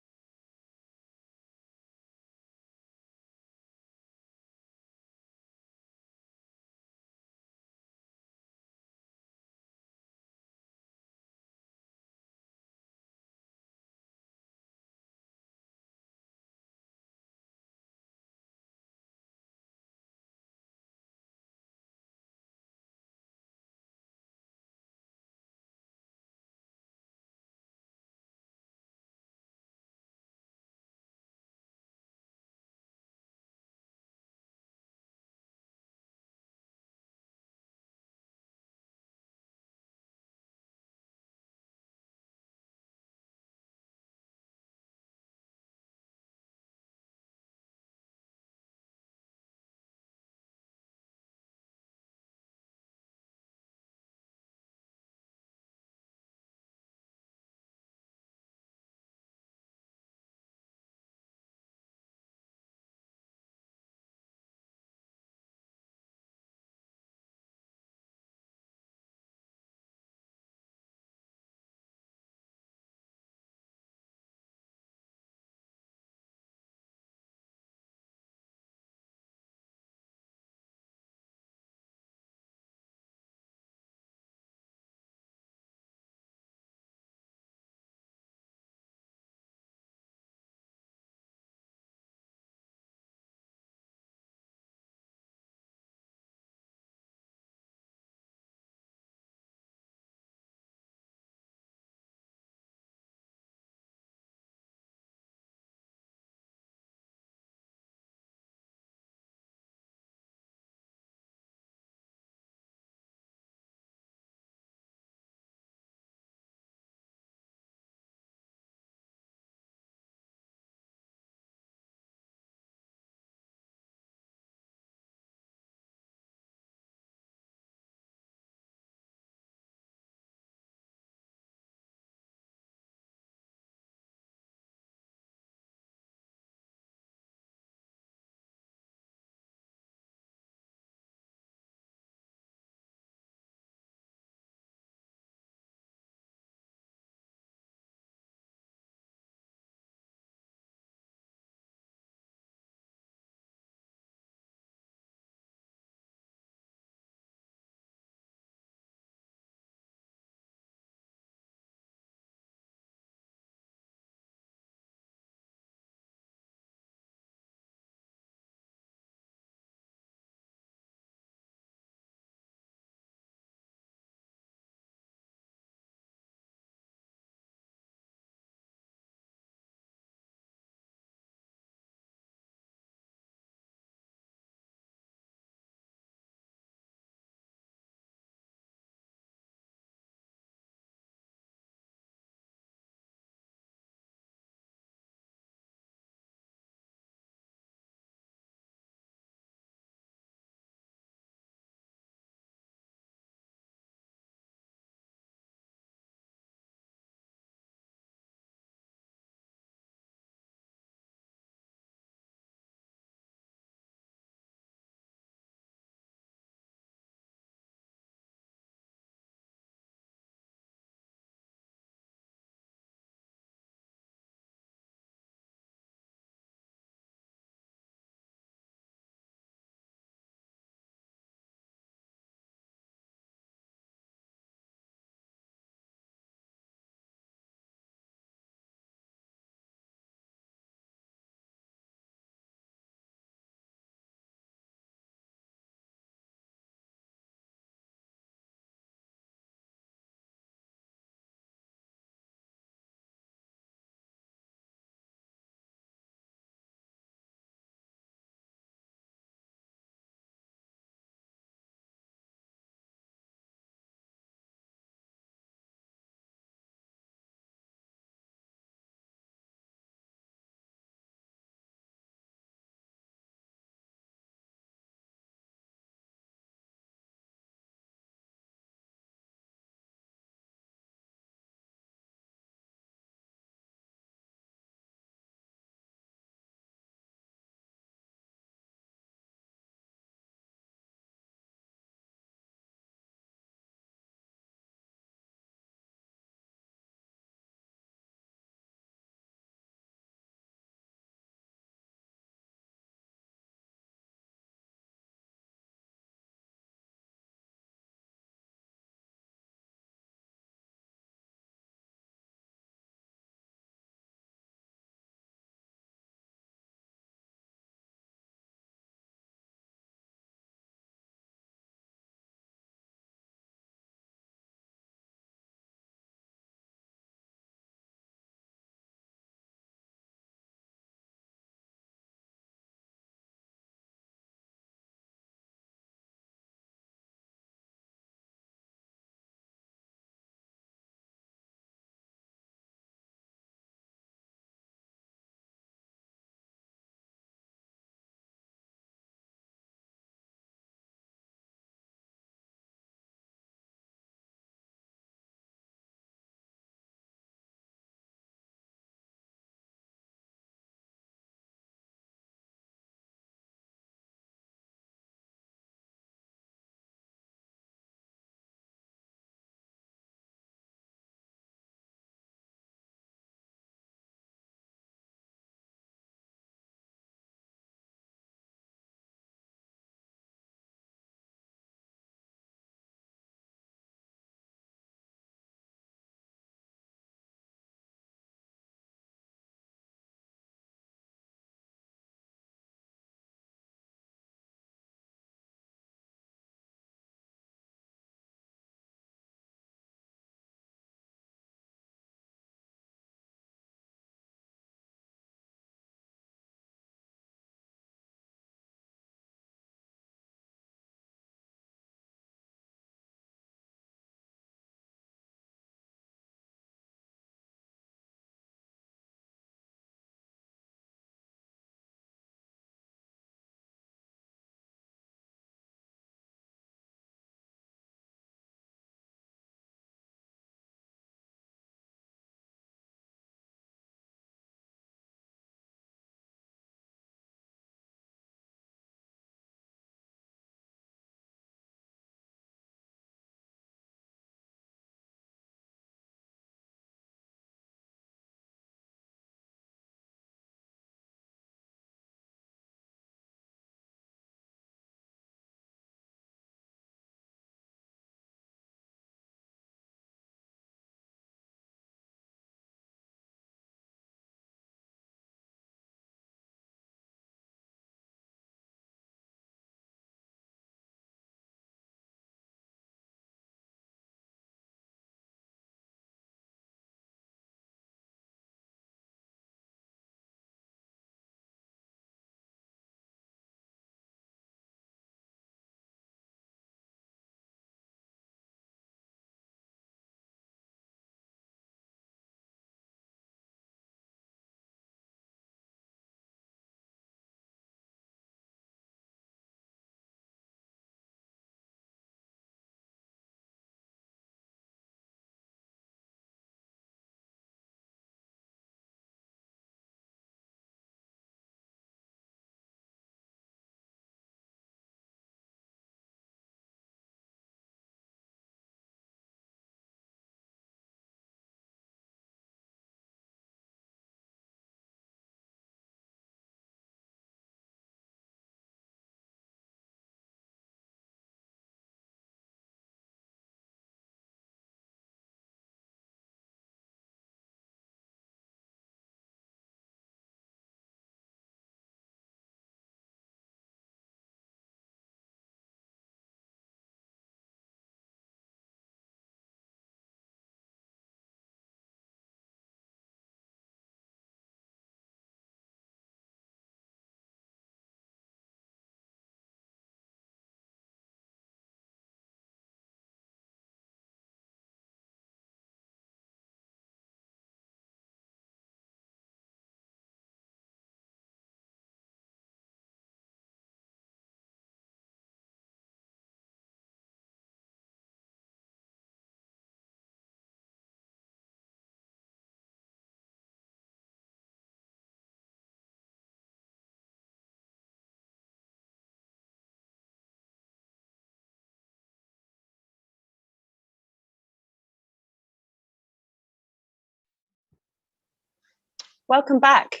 Welcome back.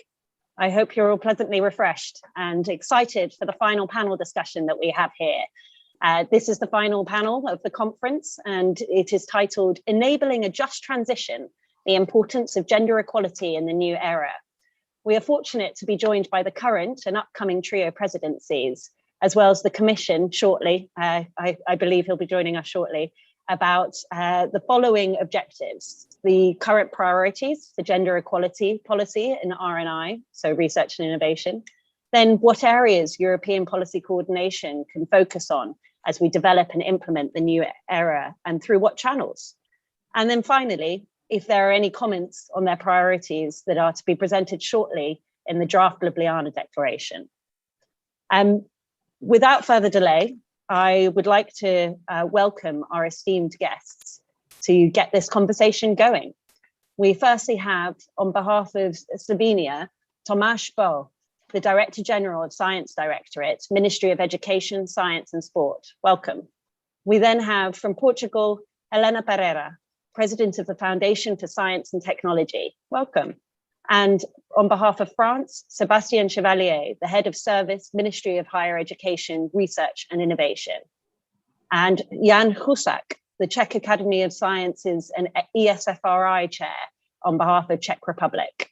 I hope you're all pleasantly refreshed and excited for the final panel discussion that we have here. This is the final panel of the conference, and it is titled Enabling a Just Transition, the Importance of Gender Equality in the New Era. We are fortunate to be joined by the current and upcoming trio presidencies, as well as the Commission shortly. I believe he'll be joining us shortly, about the following objectives: the current priorities for gender equality policy in R&I, so research and innovation, then what areas European policy coordination can focus on as we develop and implement the new era, and through what channels. And then finally, if there are any comments on their priorities that are to be presented shortly in the draft Ljubljana Declaration. Without further delay, I would like to welcome our esteemed guests to get this conversation going. We firstly have, on behalf of Slovenia, Tomáš Bo, the Director General of Science Directorate, Ministry of Education, Science and Sport. Welcome. We then have, from Portugal, Helena Pereira, President of the Foundation for Science and Technology. Welcome. And on behalf of France, Sébastien Chevalier, the Head of Service, Ministry of Higher Education, Research and Innovation. And Jan Husak, the Czech Academy of Sciences and ESFRI Chair on behalf of Czech Republic.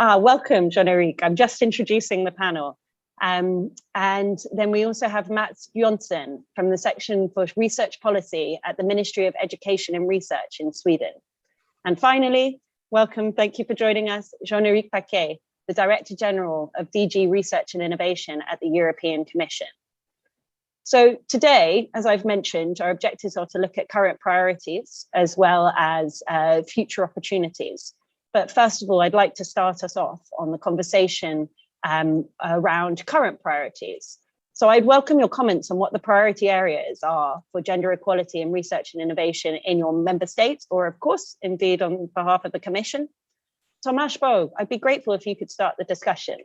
Welcome, Jean-Eric. I'm just introducing the panel. And then we also have Mats Jonsson from the Section for Research Policy at the Ministry of Education and Research in Sweden. And finally, welcome, thank you for joining us, Jean-Eric Paquet, the Director General of DG Research and Innovation at the European Commission. So today, as I've mentioned, our objectives are to look at current priorities as well as future opportunities. But first of all, I'd like to start us off on the conversation around current priorities. So I'd welcome your comments on what the priority areas are for gender equality and research and innovation in your member states, or of course, indeed on behalf of the Commission. Tomáš Bo, I'd be grateful if you could start the discussion,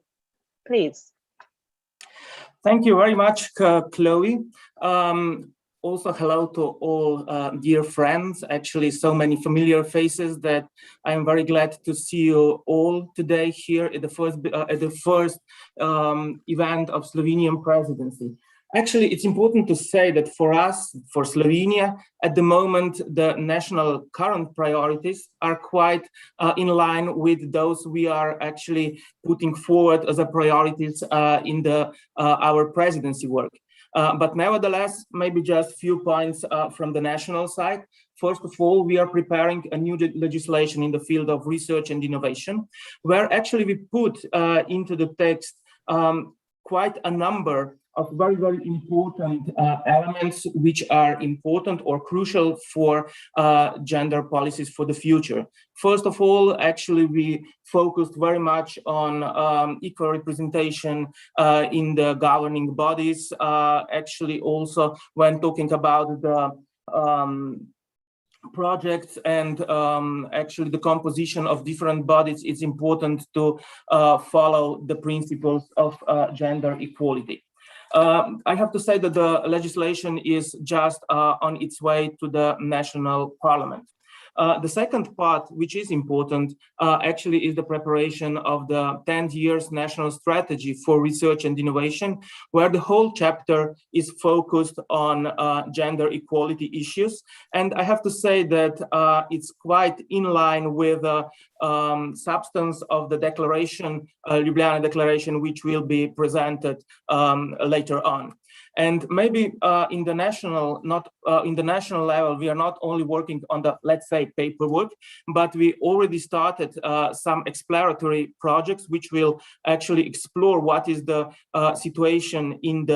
please. Thank you very much, Chloe. Also, hello to all dear friends, actually so many familiar faces that I am very glad to see you all today here at the first event of Slovenian presidency. Actually, it's important to say that for us, for Slovenia, at the moment, the national current priorities are quite in line with those we are actually putting forward as a priorities in our presidency work. But nevertheless, maybe just a few points from the national side. First of all, we are preparing a new legislation in the field of research and innovation, where actually we put into the text quite a number of very, very important elements which are important or crucial for gender policies for the future. First of all, actually, we focused very much on equal representation in the governing bodies. Actually, also when talking about the projects and actually the composition of different bodies, it's important to follow the principles of gender equality. I have to say that the legislation is just on its way to the national parliament. The second part, which is important, actually is the preparation of the 10 years national strategy for research and innovation, where the whole chapter is focused on gender equality issues. And I have to say that it's quite in line with the substance of the declaration, Ljubljana Declaration, which will be presented later on. And maybe in the national level, we are not only working on the, let's say, paperwork, but we already started some exploratory projects which will actually explore what is the situation in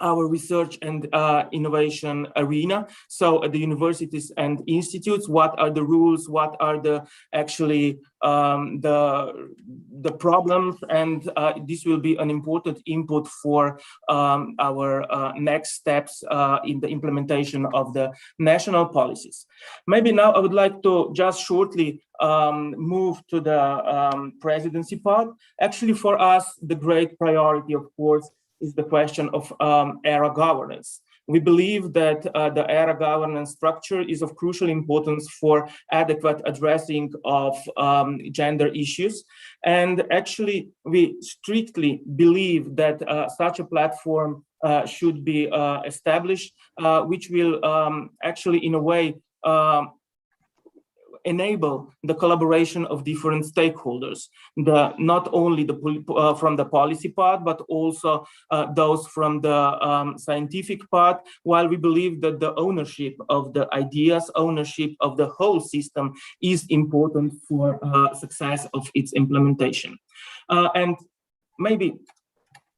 our research and innovation arena. So at the universities and institutes, what are the rules, what are the actually the problems, and this will be an important input for our next steps in the implementation of the national policies. Maybe now I would like to just shortly move to the presidency part. Actually, for us, the great priority, of course, is the question of era governance. We believe that the ERA governance structure is of crucial importance for adequate addressing of gender issues. And actually, we strictly believe that such a platform should be established, which will actually, in a way, enable the collaboration of different stakeholders, not only from the policy part, but also those from the scientific part, while we believe that the ownership of the ideas, ownership of the whole system is important for success of its implementation. And maybe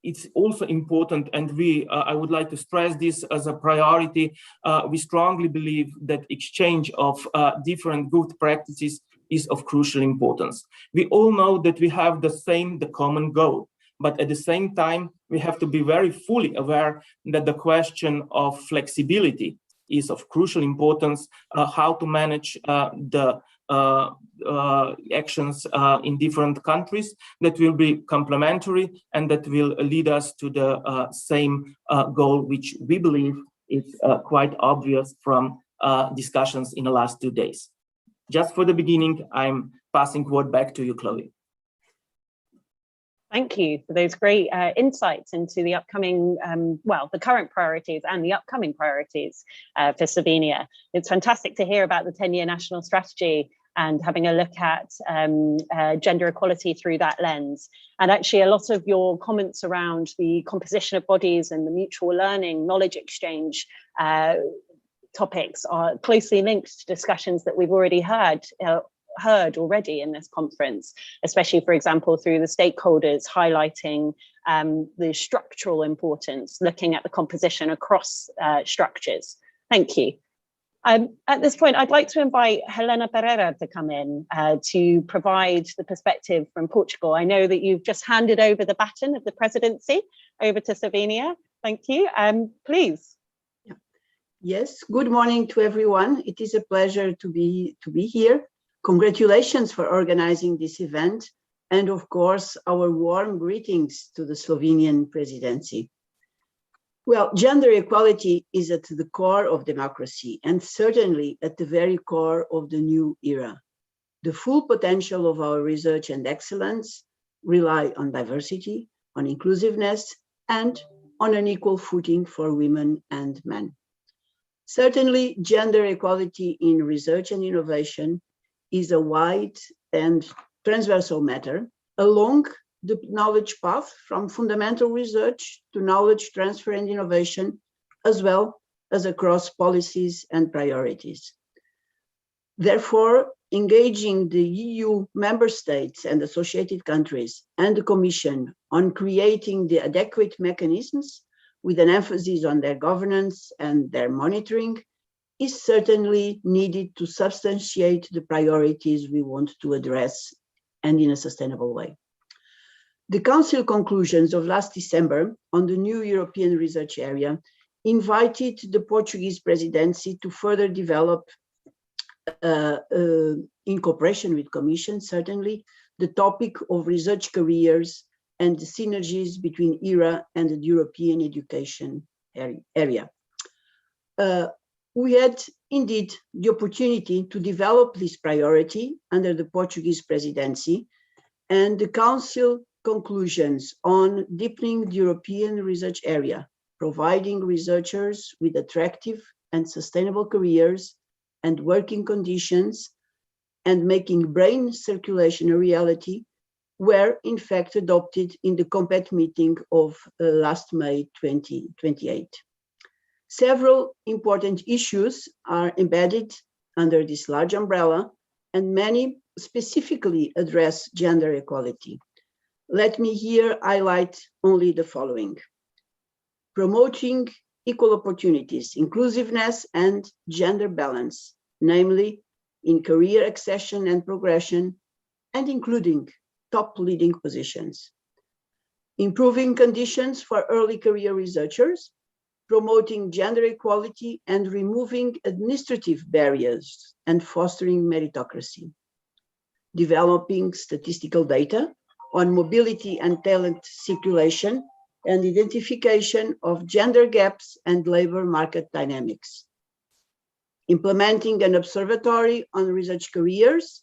it's also important, and I would like to stress this as a priority. We strongly believe that exchange of different good practices is of crucial importance. We all know that we have the common goal, but at the same time, we have to be very fully aware that the question of flexibility is of crucial importance, how to manage the actions in different countries that will be complementary and that will lead us to the same goal, which we believe is quite obvious from discussions in the last 2 days. Just for the beginning, I'm passing word back to you, Chloe. Thank you for those great insights into the upcoming, the current priorities and the upcoming priorities for Slovenia. It's fantastic to hear about the 10-year national strategy and having a look at gender equality through that lens. And actually, a lot of your comments around the composition of bodies and the mutual learning, knowledge exchange topics are closely linked to discussions that we've already heard already in this conference, especially, for example, through the stakeholders highlighting the structural importance, looking at the composition across structures. Thank you. At this point, I'd like to invite Helena Pereira to come in to provide the perspective from Portugal. I know that you've just handed over the baton of the presidency over to Slovenia. Thank you. Please. Yes, good morning to everyone. It is a pleasure to be here. Congratulations for organizing this event, and of course, our warm greetings to the Slovenian presidency. Well, gender equality is at the core of democracy and certainly at the very core of the new era. The full potential of our research and excellence rely on diversity, on inclusiveness, and on an equal footing for women and men. Certainly, gender equality in research and innovation is a wide and transversal matter along the knowledge path from fundamental research to knowledge transfer and innovation, as well as across policies and priorities. Therefore, engaging the EU member states and associated countries and the Commission on creating the adequate mechanisms with an emphasis on their governance and their monitoring is certainly needed to substantiate the priorities we want to address and in a sustainable way. The Council conclusions of last December on the new European research area invited the Portuguese presidency to further develop, in cooperation with Commission, certainly, the topic of research careers and the synergies between ERA and the European education area. We had indeed the opportunity to develop this priority under the Portuguese presidency, and the Council conclusions on deepening the European research area, providing researchers with attractive and sustainable careers and working conditions, and making brain circulation a reality, were in fact adopted in the COMPET meeting of last May 2028. Several important issues are embedded under this large umbrella, and many specifically address gender equality. Let me here highlight only the following: promoting equal opportunities, inclusiveness, and gender balance, namely in career accession and progression, and including top leading positions. Improving conditions for early career researchers, promoting gender equality and removing administrative barriers and fostering meritocracy. Developing statistical data on mobility and talent circulation and identification of gender gaps and labor market dynamics. Implementing an observatory on research careers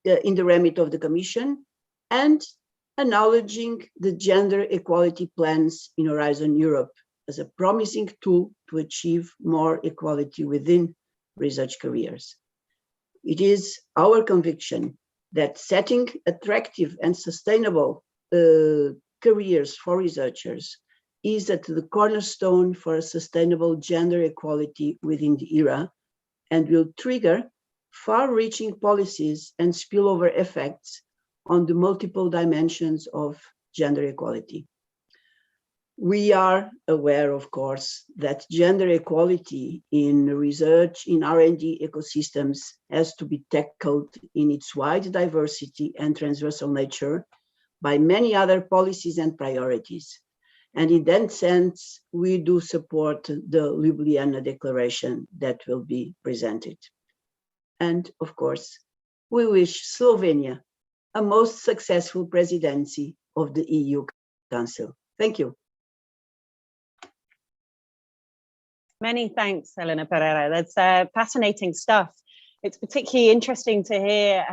in the remit of the Commission, and acknowledging the gender equality plans in Horizon Europe as a promising tool to achieve more equality within research careers. It is our conviction that setting attractive and sustainable careers for researchers is at the cornerstone for a sustainable gender equality within the era, and will trigger far-reaching policies and spillover effects on the multiple dimensions of gender equality. We are aware, of course, that gender equality in research, in R&D ecosystems has to be tackled in its wide diversity and transversal nature by many other policies and priorities. And in that sense, we do support the Ljubljana Declaration that will be presented. And of course, we wish Slovenia a most successful presidency of the EU Council. Thank you. Many thanks, Helena Pereira. That's fascinating stuff. It's particularly interesting to hear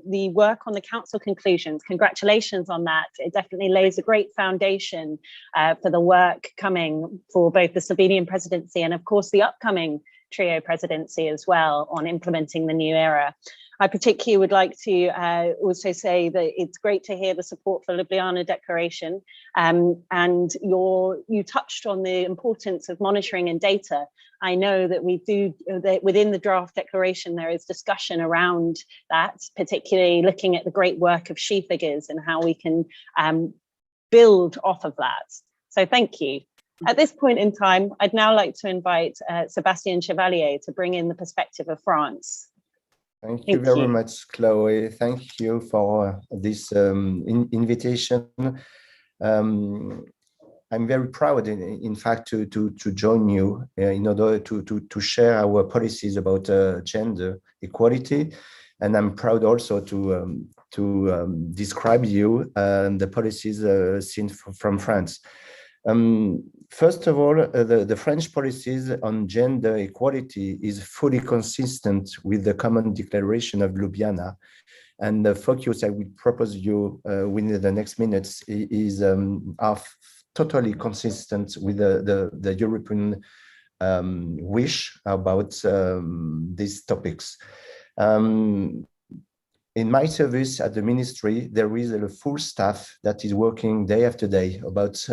the work on the council conclusions. Congratulations on that. It definitely lays a great foundation for the work coming for both the Slovenian presidency and of course the upcoming trio presidency as well on implementing the new era. I particularly would like to also say that it's great to hear the support for Ljubljana Declaration, and you touched on the importance of monitoring and data. I know that within the draft declaration there is discussion around that, particularly looking at the great work of She Figures and how we can build off of that. So thank you. At this point in time, I'd now like to invite Sébastien Chevalier to bring in the perspective of France. Thank you very much, Chloe. Thank you for this invitation. I'm very proud, in fact, to join you in order to share our policies about gender equality, and I'm proud also to describe you the policies seen from France. First of all, the French policies on gender equality is fully consistent with the common declaration of Ljubljana, and the focus I will propose you within the next minutes are totally consistent with the European wish about these topics. In my service at the ministry, there is a full staff that is working day after day about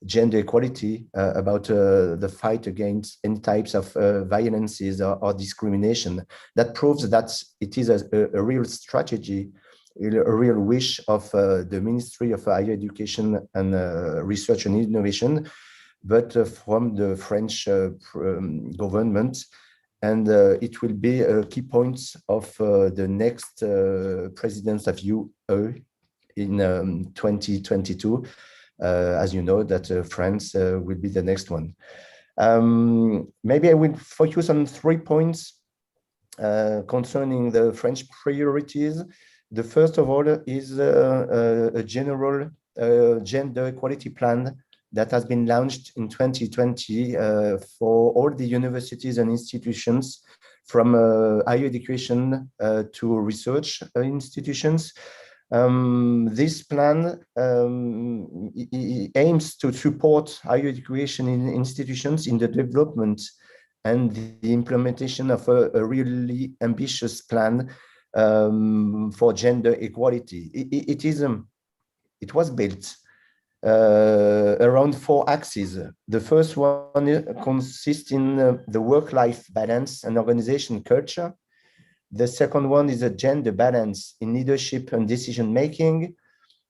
gender equality, about the fight against any types of violences or discrimination. That proves that it is a real strategy, a real wish of the Ministry of Higher Education and Research and Innovation, but from the French government. And it will be a key point of the next presidents of UE in 2022. As you know, that France will be the next one. Maybe I will focus on 3 points concerning the French priorities. The first of all is a general gender equality plan that has been launched in 2020 for all the universities and institutions, from higher education to research institutions. This plan aims to support higher education in institutions in the development and the implementation of a really ambitious plan for gender equality. It was built around 4 axes. The first one consists in the work-life balance and organization culture. The second one is a gender balance in leadership and decision-making.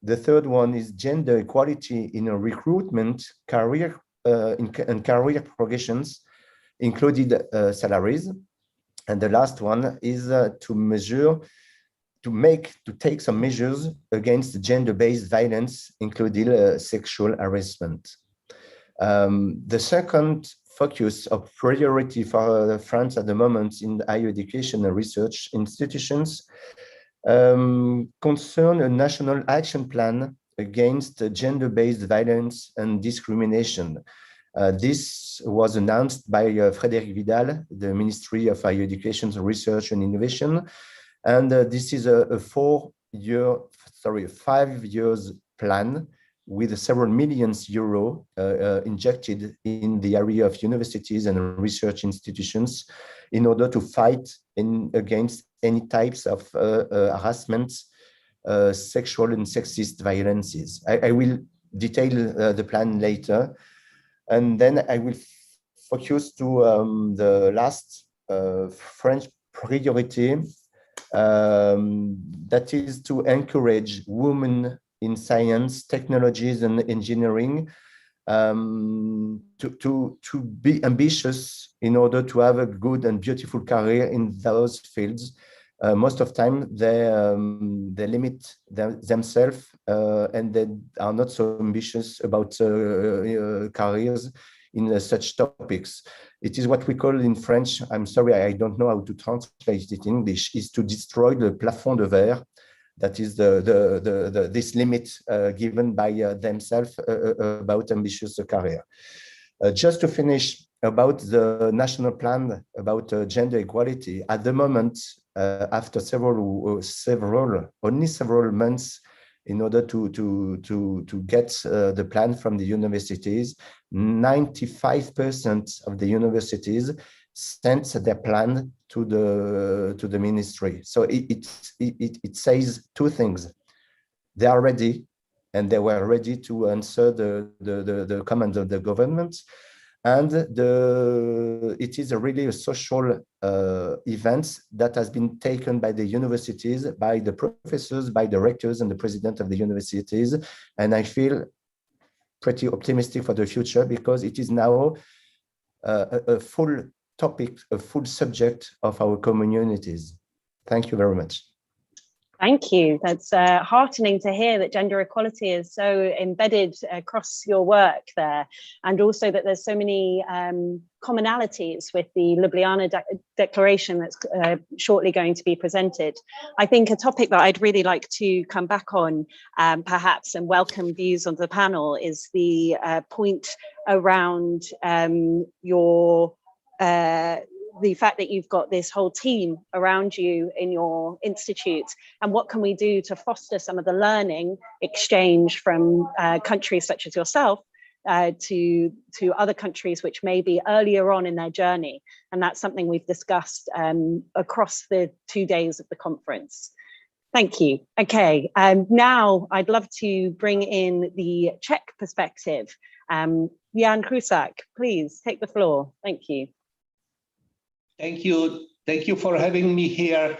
The third one is gender equality in a recruitment, career and career progressions, including salaries. And the last one is to take some measures against gender-based violence, including sexual harassment. The second focus of priority for France at the moment in higher education and research institutions concern a national action plan against gender-based violence and discrimination. This was announced by Frédéric Vidal, the Ministry of Higher Education, Research and Innovation. And this is a 5 years plan with several millions euro injected in the area of universities and research institutions in order to fight against any types of harassment, sexual and sexist violences. I will detail the plan later. And then I will focus to the last French priority, that is to encourage women in science, technologies, and engineering to be ambitious in order to have a good and beautiful career in those fields. Most of the time, they limit themselves and they are not so ambitious about careers in such topics. It is what we call in French, I'm sorry, I don't know how to translate it in English, is to destroy the plafond de verre. That is this limit given by themselves about ambitious career. Just to finish about the national plan about gender equality, at the moment, after only several months in order to get the plan from the universities, 95% of the universities sent their plan to the ministry. So it says two things. They are ready, and they were ready to answer the commands of the government. And it is really a social event that has been taken by the universities, by the professors, by the rectors and the president of the universities. And I feel pretty optimistic for the future because it is now a full topic, a full subject of our communities. Thank you very much. Thank you. That's heartening to hear that gender equality is so embedded across your work there, and also that there's so many commonalities with the Ljubljana Declaration that's shortly going to be presented. I think a topic that I'd really like to come back on, perhaps, and welcome views on the panel is the point around the fact that you've got this whole team around you in your institute, and what can we do to foster some of the learning exchange from countries such as yourself to other countries which may be earlier on in their journey. And that's something we've discussed across the 2 days of the conference. Thank you. Okay, now I'd love to bring in the Czech perspective. Jan Krusak, please take the floor. Thank you. Thank you. Thank you for having me here.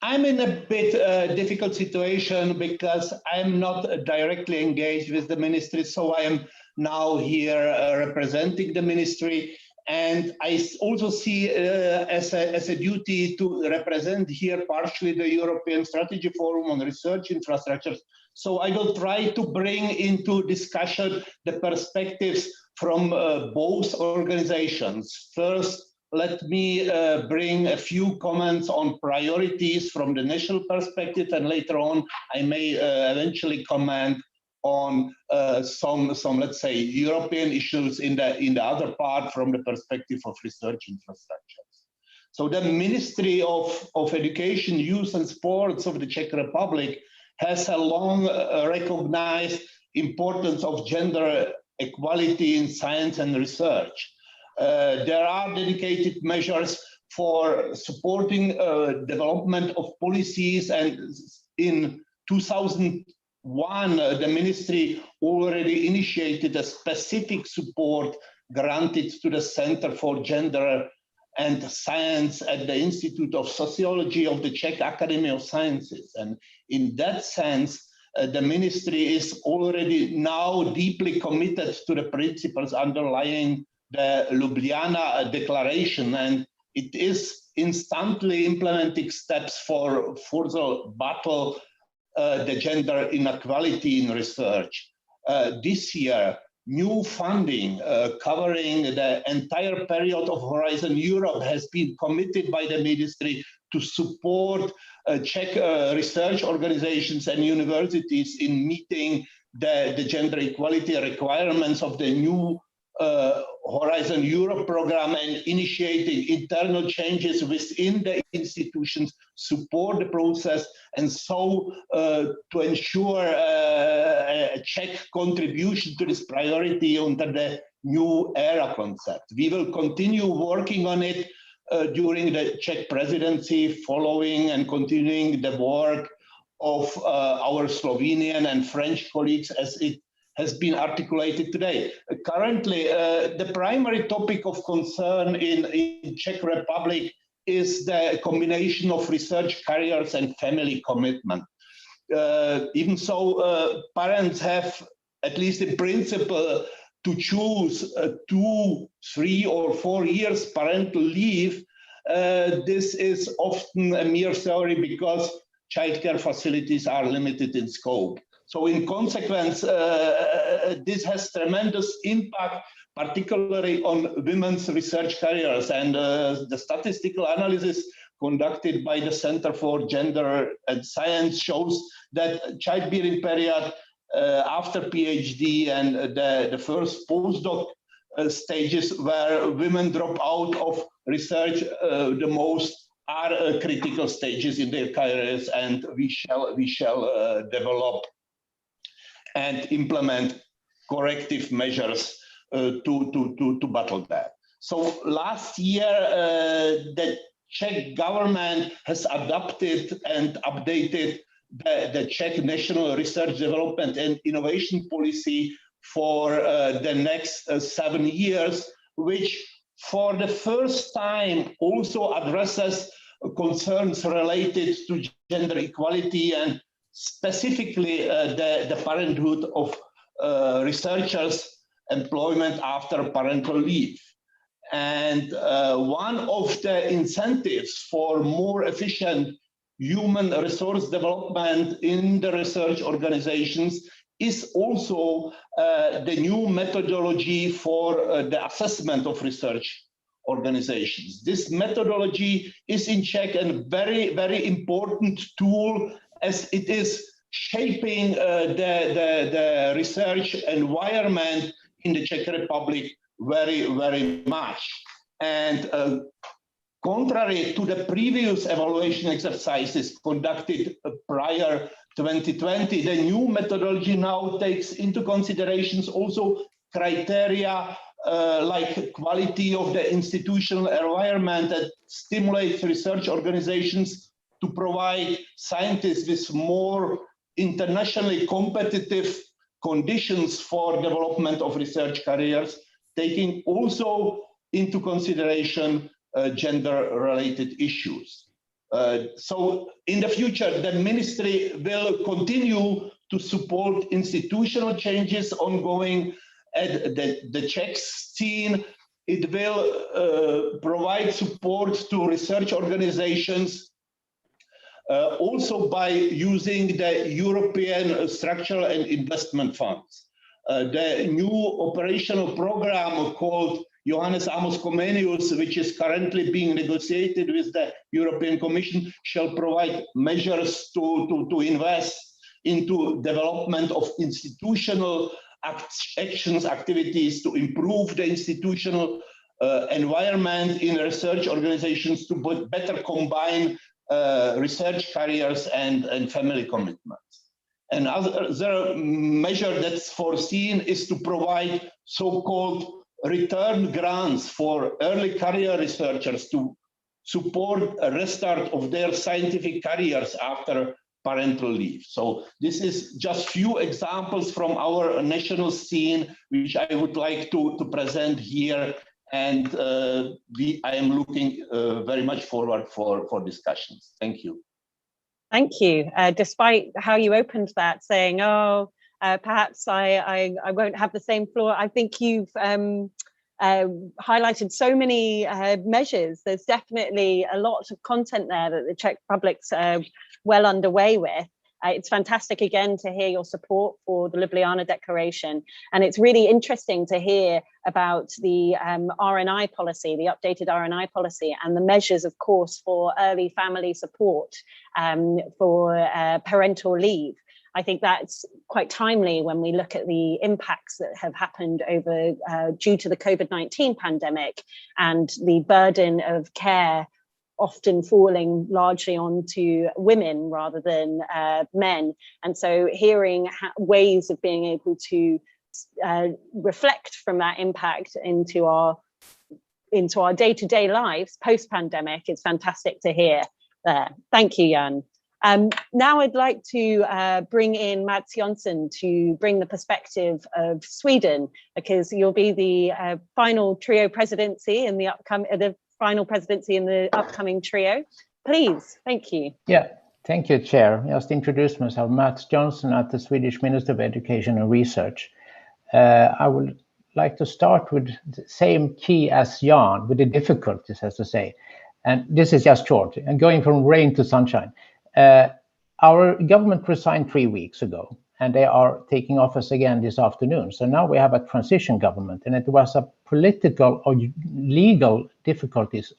I'm in a bit difficult situation because I'm not directly engaged with the ministry, so I am now here representing the ministry. And I also see as a duty to represent here partially the European Strategy Forum on Research Infrastructures. So I will try to bring into discussion the perspectives from both organizations. First, let me bring a few comments on priorities from the national perspective, and later on I may eventually comment on some let's say European issues in the other part from the perspective of research infrastructures. So the Ministry of Education, Youth and Sports of the Czech Republic has a long recognized importance of gender equality in science and research. There are dedicated measures for supporting development of policies, and in 2001, the ministry already initiated a specific support granted to the Center for Gender and Science at the Institute of Sociology of the Czech Academy of Sciences. And in that sense, the ministry is already now deeply committed to the principles underlying the Ljubljana Declaration, and it is instantly implementing steps for further battle the gender inequality in research. This year, new funding covering the entire period of Horizon Europe has been committed by the ministry to support Czech research organizations and universities in meeting the gender equality requirements of the new Horizon Europe program and initiating internal changes within the institutions, support the process, and so to ensure a Czech contribution to this priority under the new era concept. We will continue working on it during the Czech presidency, following and continuing the work of our Slovenian and French colleagues as it has been articulated today. Currently, the primary topic of concern in Czech Republic is the combination of research careers and family commitment. Even so, parents have, at least in principle, to choose 2, 3, or 4 years parental leave. This is often a mere theory because childcare facilities are limited in scope. So in consequence, this has tremendous impact, particularly on women's research careers. And the statistical analysis conducted by the Center for Gender and Science shows that childbearing period after PhD and the first postdoc stages where women drop out of research the most are critical stages in their careers, and we shall develop and implement corrective measures to battle that. So last year, the Czech government has adopted and updated the Czech National Research Development and Innovation Policy for the next 7 years, which for the first time also addresses concerns related to gender equality and specifically the parenthood of researchers' employment after parental leave. And one of the incentives for more efficient human resource development in the research organizations is also the new methodology for the assessment of research organizations. This methodology is in Czech a very, very important tool as it is shaping the research environment in the Czech Republic very, very much. And contrary to the previous evaluation exercises conducted prior 2020, the new methodology now takes into considerations also criteria like quality of the institutional environment that stimulates research organizations to provide scientists with more internationally competitive conditions for development of research careers, taking also into consideration gender-related issues. So in the future, the ministry will continue to support institutional changes ongoing at the Czech scene. It will provide support to research organizations also by using the European Structural and Investment Funds. The new operational program called Johannes Amos Comenius, which is currently being negotiated with the European Commission, shall provide measures to invest into development of institutional actions, activities to improve the institutional environment in research organizations to better combine research careers and family commitments. Another measure that's foreseen is to provide so-called return grants for early career researchers to support a restart of their scientific careers after parental leave. So this is just few examples from our national scene, which I would like to present here. And I am looking very much forward for discussions. Thank you. Thank you. Despite how you opened that saying, oh, perhaps I won't have the same floor, I think you've highlighted so many measures. There's definitely a lot of content there that the Czech Republic's well underway with. It's fantastic again to hear your support for the Ljubljana Declaration. And it's really interesting to hear about the RNI policy, the updated RNI policy, and the measures, of course, for early family support for parental leave. I think that's quite timely when we look at the impacts that have happened over due to the COVID-19 pandemic and the burden of care often falling largely onto women rather than men. And so hearing ways of being able to reflect from that impact into our day-to-day lives post-pandemic is fantastic to hear there. Thank you, Jan. Now I'd like to bring in Mats Jonsson to bring the perspective of Sweden, because you'll be the final trio presidency in the final presidency in the upcoming trio. Please, thank you. Yeah, thank you, Chair. Just introduce myself, Mats Jonsson at the Swedish Minister of Education and Research. I would like to start with the same key as Jan, with the difficulties, as to say. And this is just short, and going from rain to sunshine. Our government resigned 3 weeks ago, and they are taking office again this afternoon. So now we have a transition government, and it was a political or legal difficulties.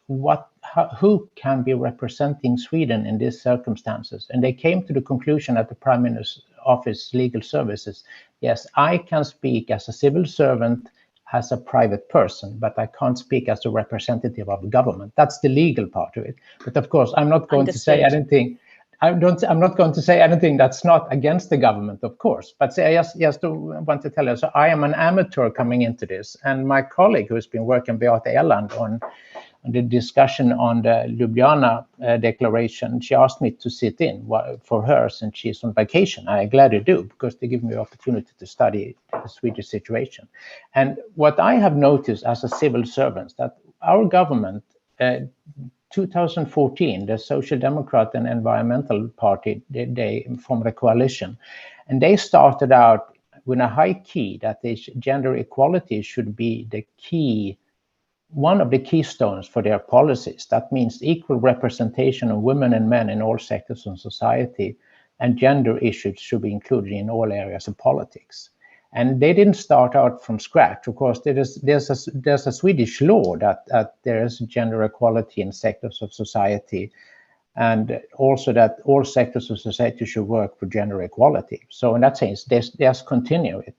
Who can be representing Sweden in these circumstances? And they came to the conclusion at the Prime Minister's Office Legal Services, yes, I can speak as a civil servant, as a private person, but I can't speak as a representative of the government. That's the legal part of it. But of course, I'm not going to say anything. I'm not going to say anything that's not against the government, of course. But I just want to tell you, so I am an amateur coming into this, and my colleague who's been working, Beate Elland, on the discussion on the Ljubljana Declaration, she asked me to sit in for her since she's on vacation. I gladly do, because they give me the opportunity to study the Swedish situation. And what I have noticed as a civil servant, that our government, 2014, the Social Democrat and Environmental Party, they formed a coalition, and they started out with a high key that gender equality should be the key, one of the keystones for their policies. That means equal representation of women and men in all sectors of society, and gender issues should be included in all areas of politics. And they didn't start out from scratch. Of course, there's a Swedish law that there is gender equality in sectors of society, and also that all sectors of society should work for gender equality. So in that sense, there's continue it.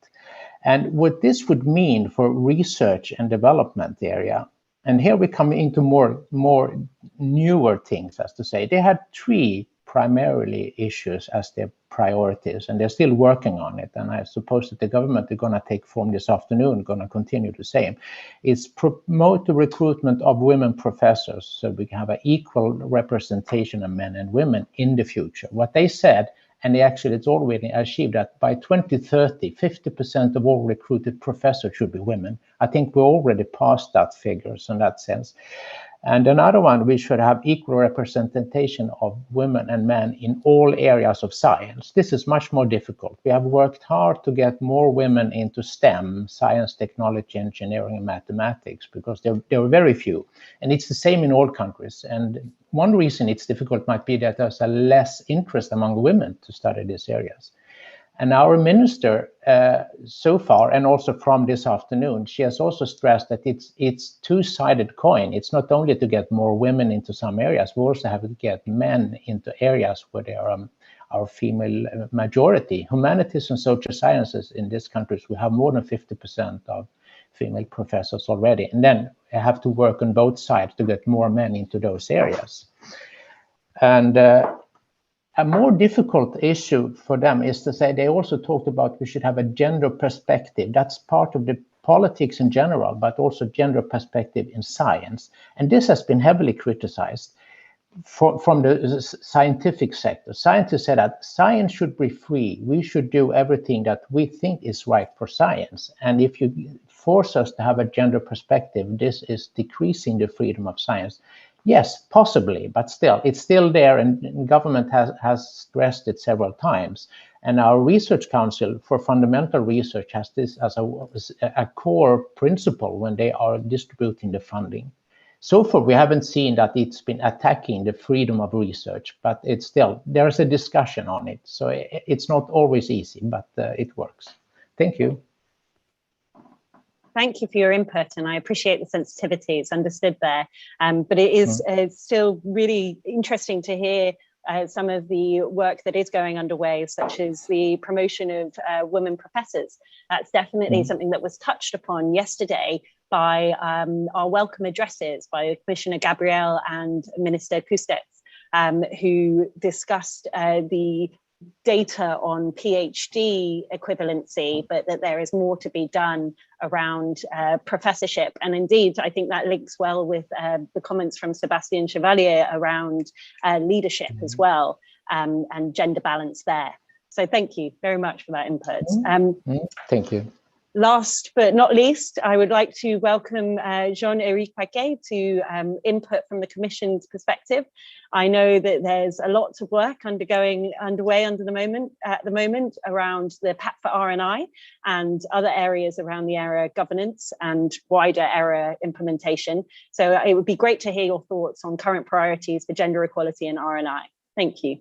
And what this would mean for research and development area, and here we come into more newer things, as to say, they had three primarily issues as their priorities, and they're still working on it. And I suppose that the government is going to take form this afternoon, going to continue the same. It's promote the recruitment of women professors, so we can have an equal representation of men and women in the future. What they said, and it's already achieved, that by 2030, 50% of all recruited professors should be women. I think we already passed that figures in that sense. And another one, we should have equal representation of women and men in all areas of science. This is much more difficult. We have worked hard to get more women into STEM, science, technology, engineering, and mathematics, because there are very few. And it's the same in all countries. And one reason it's difficult might be that there's a less interest among women to study these areas. And our minister, so far, and also from this afternoon, she has also stressed that it's two-sided coin. It's not only to get more women into some areas, we also have to get men into areas where there are our female majority. Humanities and social sciences in these countries, we have more than 50% of female professors already. And then we have to work on both sides to get more men into those areas. And a more difficult issue for them is to say, they also talked about we should have a gender perspective. That's part of the politics in general, but also gender perspective in science. And this has been heavily criticized from the scientific sector. Scientists said that science should be free. We should do everything that we think is right for science. And if you force us to have a gender perspective, this is decreasing the freedom of science. Yes, possibly, but still, it's still there, and government has stressed it several times. And our Research Council for Fundamental Research has this as a core principle when they are distributing the funding. So far, we haven't seen that it's been attacking the freedom of research, but it's still, there's a discussion on it. So it's not always easy, but it works. Thank you. Thank you for your input, and I appreciate the sensitivity. It's understood there, but it is still really interesting to hear some of the work that is going underway, such as the promotion of women professors. That's definitely something that was touched upon yesterday by our welcome addresses by Commissioner Gabriel and Minister Kustec, who discussed the data on PhD equivalency, but that there is more to be done around professorship. And indeed, I think that links well with the comments from Sebastian Chevalier around leadership as well, and gender balance there. So thank you very much for that input. Thank you. Last but not least, I would like to welcome Jean-Éric Paquet to input from the Commission's perspective. I know that there's a lot of work underway at the moment around the Pact for R&I and other areas around the area of governance and wider area implementation. So it would be great to hear your thoughts on current priorities for gender equality in R&I. Thank you.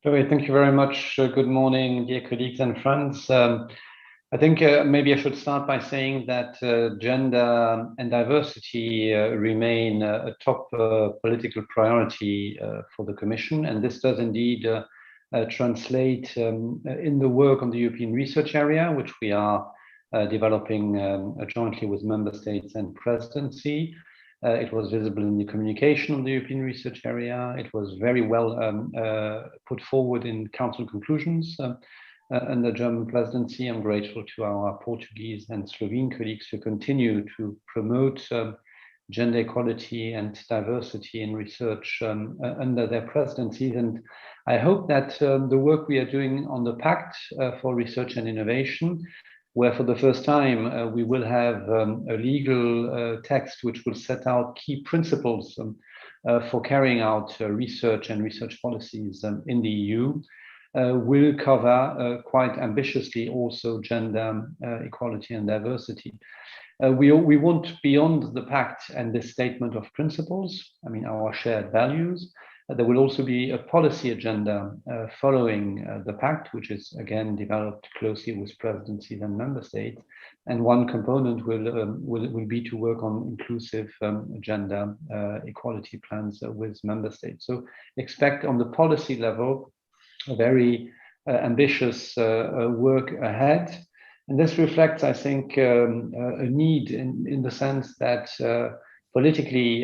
Chloe, thank you very much. Good morning, dear colleagues and friends. I think maybe I should start by saying that gender and diversity remain a top political priority for the Commission, and this does indeed translate in the work on the European research area, which we are developing jointly with Member States and Presidency. It was visible in the communication on the European research area. It was very well put forward in Council conclusions. Under German presidency. I'm grateful to our Portuguese and Slovene colleagues who continue to promote gender equality and diversity in research under their presidencies. And I hope that the work we are doing on the Pact for Research and Innovation, where for the first time we will have a legal text which will set out key principles for carrying out research and research policies in the EU, will cover quite ambitiously also gender equality and diversity. We want beyond the Pact and this statement of principles, I mean our shared values, there will also be a policy agenda following the Pact, which is again developed closely with presidencies and member states. And one component will be to work on inclusive gender equality plans with member states. So expect on the policy level a very ambitious work ahead. And this reflects, I think, a need in the sense that politically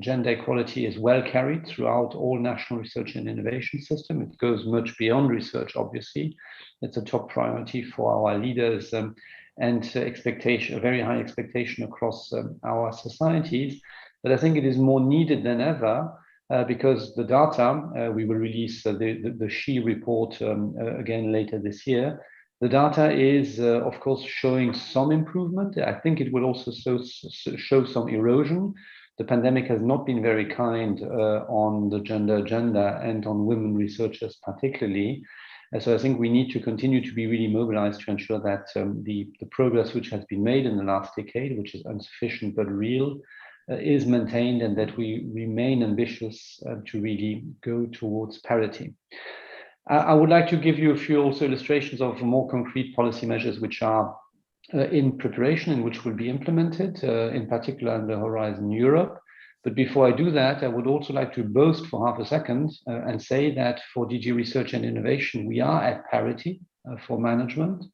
gender equality is well carried throughout all national research and innovation system. It goes much beyond research, obviously. It's a top priority for our leaders and expectation, a very high expectation across our societies. But I think it is more needed than ever because the data, we will release the SHE report again later this year. The data is, of course, showing some improvement. I think it will also show some erosion. The pandemic has not been very kind on the gender agenda and on women researchers particularly. So I think we need to continue to be really mobilized to ensure that the progress which has been made in the last decade, which is insufficient but real, is maintained, and that we remain ambitious to really go towards parity. I would like to give you a few also illustrations of more concrete policy measures which are in preparation and which will be implemented, in particular under Horizon Europe. But before I do that, I would also like to boast for half a second and say that for DG Research and Innovation, we are at parity for management.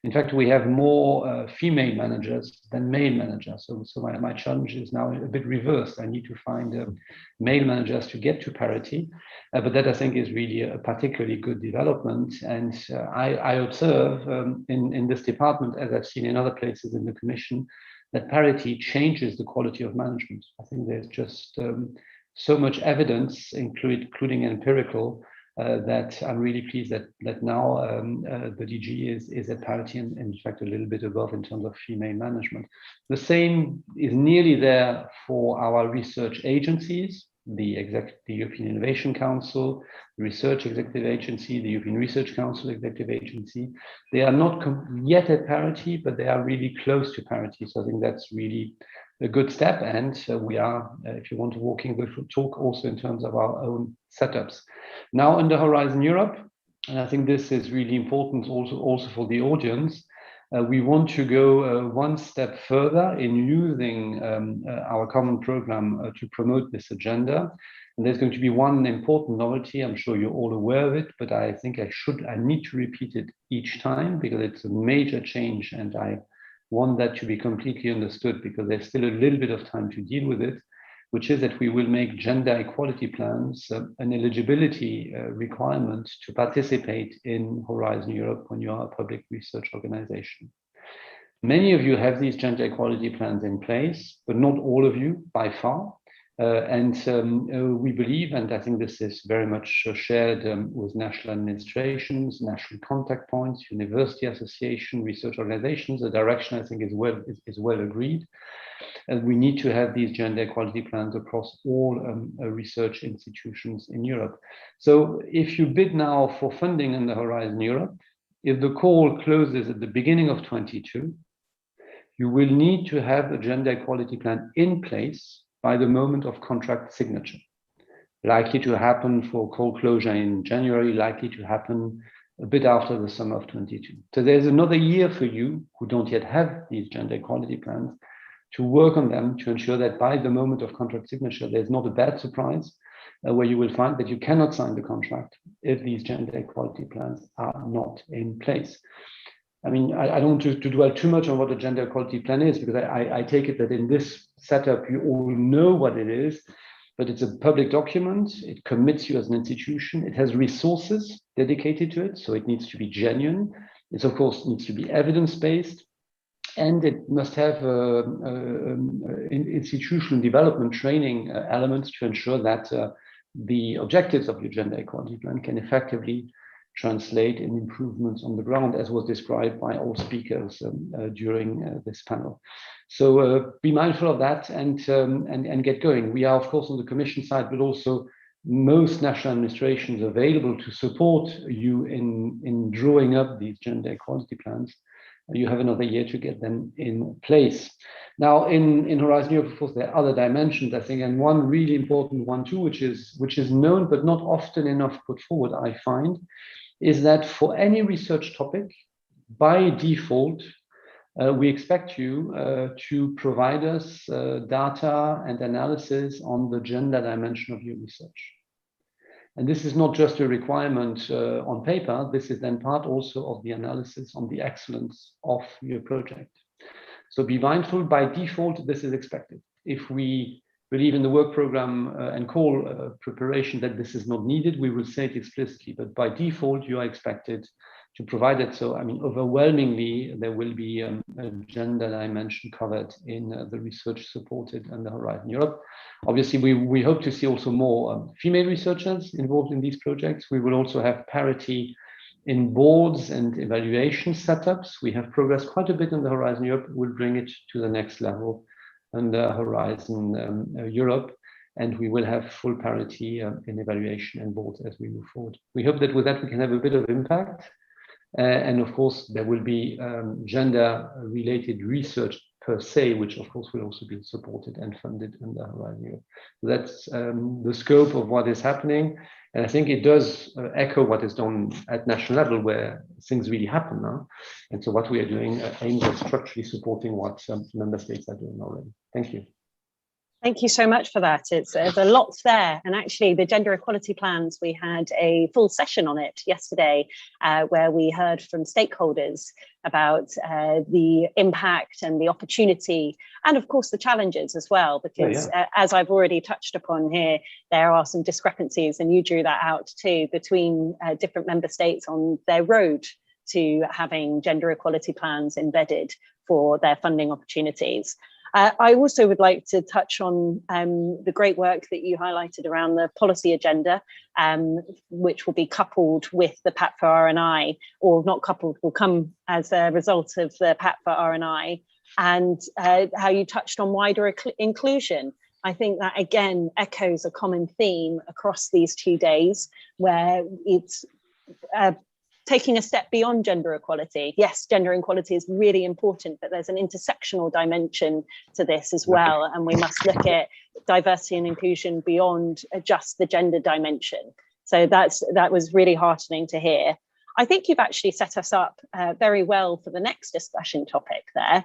In fact, we have more female managers than male managers. So my challenge is now a bit reversed. I need to find male managers to get to parity. But that I think is really a particularly good development. And I observe in this department, as I've seen in other places in the Commission, that parity changes the quality of management. I think there's just so much evidence, including empirical, that I'm really pleased that now the DG is at parity and in fact a little bit above in terms of female management. The same is nearly there for our research agencies, the European Innovation Council, the Research Executive Agency, the European Research Council Executive Agency. They are not yet at parity, but they are really close to parity. So I think that's really a good step. And we are, if you want to walking the talk, also in terms of our own setups. Now under Horizon Europe, and I think this is really important also for the audience, we want to go one step further in using our common program to promote this agenda. And there's going to be one important novelty. I'm sure you're all aware of it, but I think I need to repeat it each time because it's a major change, and I want that to be completely understood because there's still a little bit of time to deal with it, which is that we will make gender equality plans an eligibility requirement to participate in Horizon Europe when you are a public research organization. Many of you have these gender equality plans in place, but not all of you by far. We believe, and I think this is very much shared with national administrations, national contact points, university association, research organizations, the direction I think is well agreed. And we need to have these gender equality plans across all research institutions in Europe. So if you bid now for funding in the Horizon Europe, if the call closes at the beginning of 22, you will need to have a gender equality plan in place by the moment of contract signature. Likely to happen for call closure in January, likely to happen a bit after the summer of 22. So there's another year for you who don't yet have these gender equality plans to work on them to ensure that by the moment of contract signature, there's not a bad surprise where you will find that you cannot sign the contract if these gender equality plans are not in place. I mean, I don't want to dwell too much on what a gender equality plan is, because I take it that in this setup, you all know what it is, but it's a public document. It commits you as an institution. It has resources dedicated to it, so it needs to be genuine. It, of course, needs to be evidence-based, and it must have institutional development training elements to ensure that the objectives of your gender equality plan can effectively translate in improvements on the ground, as was described by all speakers during this panel. So be mindful of that and get going. We are, of course, on the Commission side, but also most national administrations available to support you in drawing up these gender equality plans. You have another year to get them in place. Now, in Horizon Europe, of course, there are other dimensions, I think, and one really important one too, which is known but not often enough put forward, I find, is that for any research topic, by default, we expect you to provide us data and analysis on the gender dimension of your research. And this is not just a requirement on paper, this is then part also of the analysis on the excellence of your project. So be mindful, by default, this is expected. If we believe in the work program and call preparation that this is not needed, we will say it explicitly, but by default, you are expected to provide it. So, I mean, overwhelmingly, there will be a gender dimension covered in the research supported under Horizon Europe. Obviously, we hope to see also more female researchers involved in these projects. We will also have parity in boards and evaluation setups. We have progressed quite a bit in the Horizon Europe. We'll bring it to the next level under Horizon Europe, and we will have full parity in evaluation and boards as we move forward. We hope that with that we can have a bit of impact. And of course, there will be gender-related research per se, which of course will also be supported and funded under Horizon Europe. So that's the scope of what is happening. And I think it does echo what is done at national level, where things really happen now. And so what we are doing aims at structurally supporting what member states are doing already. Thank you. Thank you so much for that. There's a lot there. And actually, the gender equality plans, we had a full session on it yesterday, where we heard from stakeholders about the impact and the opportunity, and of course, the challenges as well, because as I've already touched upon here, there are some discrepancies, and you drew that out too, between different member states on their road to having gender equality plans embedded for their funding opportunities. I also would like to touch on the great work that you highlighted around the policy agenda, which will be coupled with the PAT for R&I, or not coupled, will come as a result of the PAT for R&I, and how you touched on wider inclusion. I think that, again, echoes a common theme across these 2 days, where it's taking a step beyond gender equality. Yes, gender equality is really important, but there's an intersectional dimension to this as well. And we must look at diversity and inclusion beyond just the gender dimension. So that was really heartening to hear. I think you've actually set us up very well for the next discussion topic there.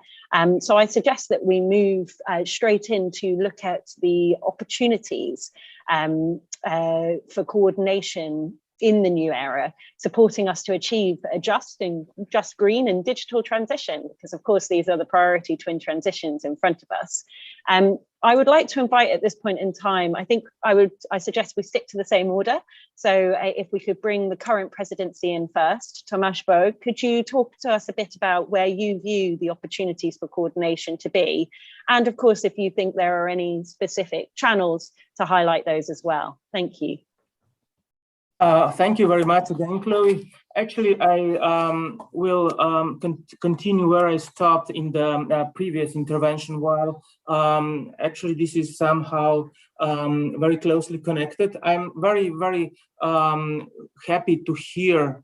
So I suggest that we move straight in to look at the opportunities for coordination in the new era, supporting us to achieve a just green and digital transition, because of course these are the priority twin transitions in front of us. I would like to invite at this point in time, I suggest we stick to the same order. So if we could bring the current presidency in first, Tomáš Böge, could you talk to us a bit about where you view the opportunities for coordination to be? And of course, if you think there are any specific channels to highlight those as well. Thank you. Thank you very much again, Chloe. Actually, I will continue where I stopped in the previous intervention, while actually this is somehow very closely connected. I'm very, very happy to hear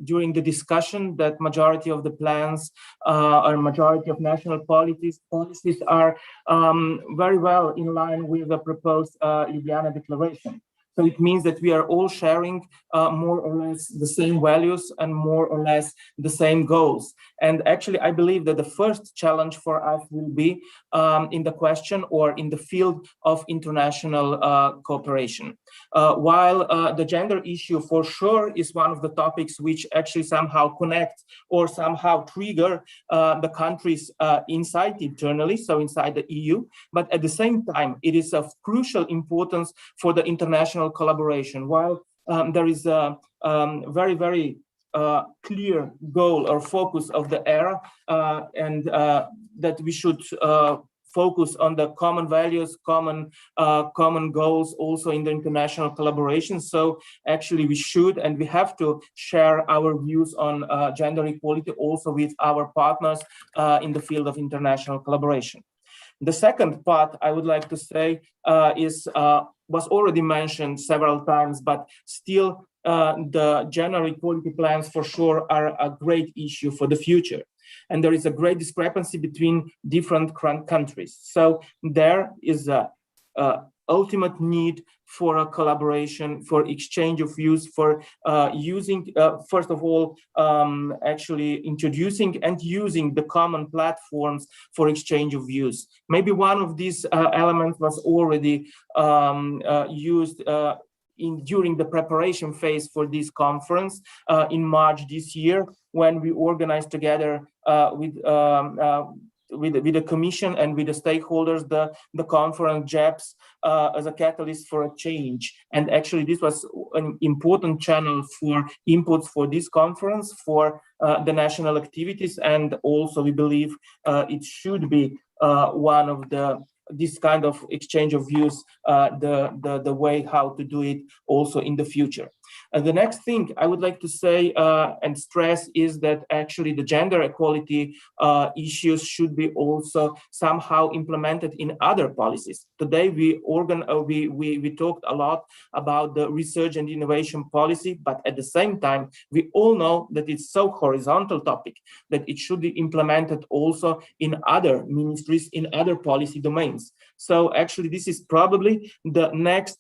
during the discussion that majority of the plans or majority of national policies are very well in line with the proposed Ljubljana Declaration. So it means that we are all sharing more or less the same values and more or less the same goals. And actually, I believe that the first challenge for us will be in the question or in the field of international cooperation. While the gender issue for sure is one of the topics which actually somehow connect or somehow trigger the countries internally, so inside the EU, but at the same time, it is of crucial importance for the international collaboration. While there is a very, very clear goal or focus of the era, and that we should focus on the common values, common goals also in the international collaboration. So actually we should and we have to share our views on gender equality also with our partners in the field of international collaboration. The second part I would like to say was already mentioned several times, but still the gender equality plans for sure are a great issue for the future. And there is a great discrepancy between different countries. So there is a ultimate need for a collaboration, for exchange of views, for using, first of all, actually introducing and using the common platforms for exchange of views. Maybe one of these elements was already used during the preparation phase for this conference in March this year, when we organized together with the Commission and with the stakeholders, the conference JEPS as a catalyst for a change. And actually this was an important channel for inputs for this conference, for the national activities. And also we believe it should be one of this kind of exchange of views, the way how to do it also in the future. The next thing I would like to say and stress is that actually the gender equality issues should be also somehow implemented in other policies. Today we talked a lot about the research and innovation policy, but at the same time we all know that it's so horizontal topic that it should be implemented also in other ministries, in other policy domains. So actually this is probably the next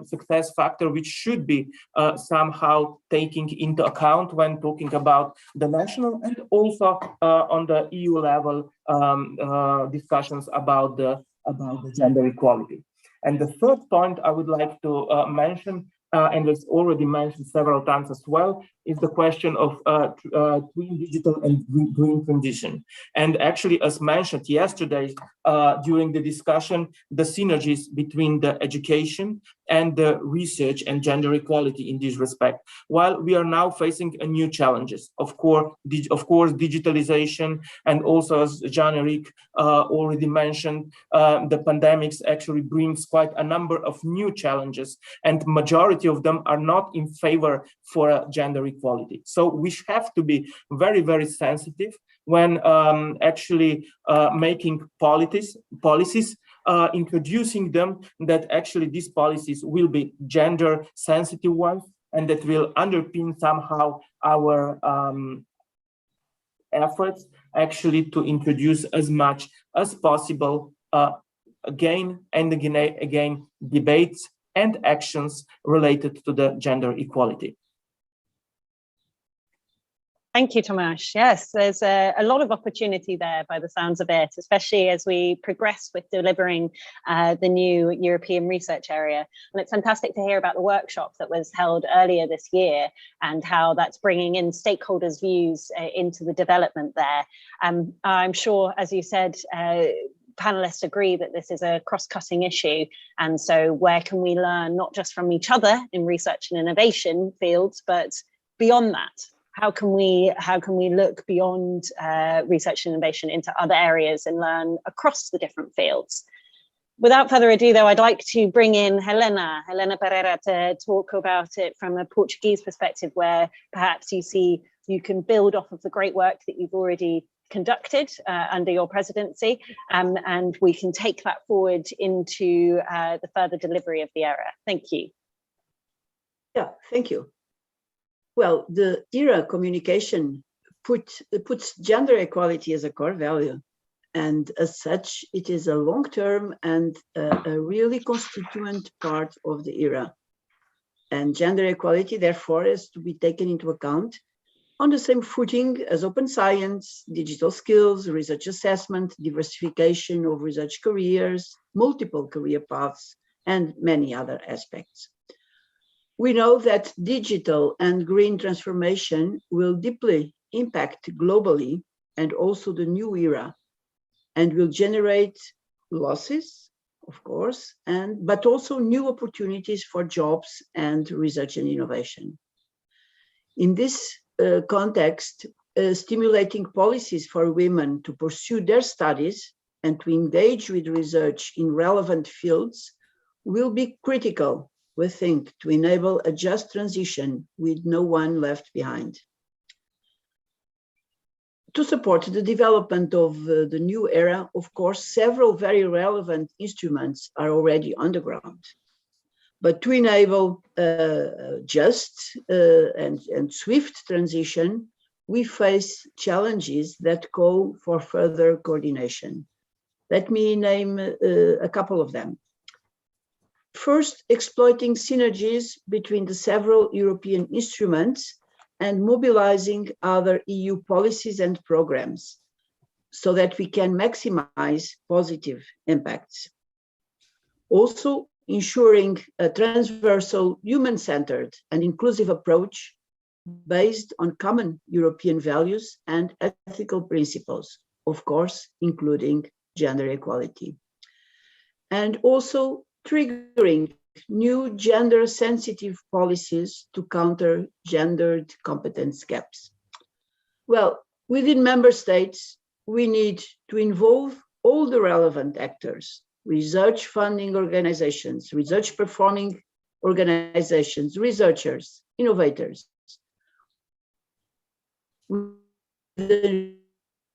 success factor which should be somehow taking into account when talking about the national and also on the EU level discussions about the gender equality. And the third point I would like to mention, and it's already mentioned several times as well, is the question of green digital and green transition. And actually, as mentioned yesterday during the discussion, the synergies between the education and the research and gender equality in this respect. While we are now facing a new challenges, of course, digitalization, and also as Jan-Erik already mentioned, the pandemics actually brings quite a number of new challenges, and majority of them are not in favor for gender equality. So we have to be very, very sensitive when actually making policies, introducing them, that actually these policies will be gender sensitive ones and that will underpin somehow our efforts actually to introduce as much as possible again and again debates and actions related to the gender equality. Thank you, Tomasz. Yes, there's a lot of opportunity there by the sounds of it, especially as we progress with delivering the new European research area. And it's fantastic to hear about the workshop that was held earlier this year and how that's bringing in stakeholders' views into the development there. I'm sure, as you said, panelists agree that this is a cross-cutting issue. And so where can we learn not just from each other in research and innovation fields, but beyond that? How can we look beyond research and innovation into other areas and learn across the different fields? Without further ado, though, I'd like to bring in Helena Pereira to talk about it from a Portuguese perspective, where perhaps you see you can build off of the great work that you've already conducted under your presidency, and we can take that forward into the further delivery of the era. Thank you. Yeah, thank you. Well, the ERA communication puts gender equality as a core value. And as such, it is a long-term and a really constituent part of the ERA. And gender equality, therefore, is to be taken into account on the same footing as open science, digital skills, research assessment, diversification of research careers, multiple career paths, and many other aspects. We know that digital and green transformation will deeply impact globally and also the new era, and will generate losses, of course, but also new opportunities for jobs and research and innovation. In this context, stimulating policies for women to pursue their studies and to engage with research in relevant fields will be critical, we think, to enable a just transition with no one left behind. To support the development of the new era, of course, several very relevant instruments are already on the ground. But to enable just and swift transition, we face challenges that call for further coordination. Let me name a couple of them. First, exploiting synergies between the several European instruments and mobilizing other EU policies and programs so that we can maximize positive impacts. Also, ensuring a transversal, human-centered and inclusive approach based on common European values and ethical principles, of course, including gender equality. And also triggering new gender-sensitive policies to counter gendered competence gaps. Well, within member states, we need to involve all the relevant actors, research funding organizations, research performing organizations, researchers, innovators, with a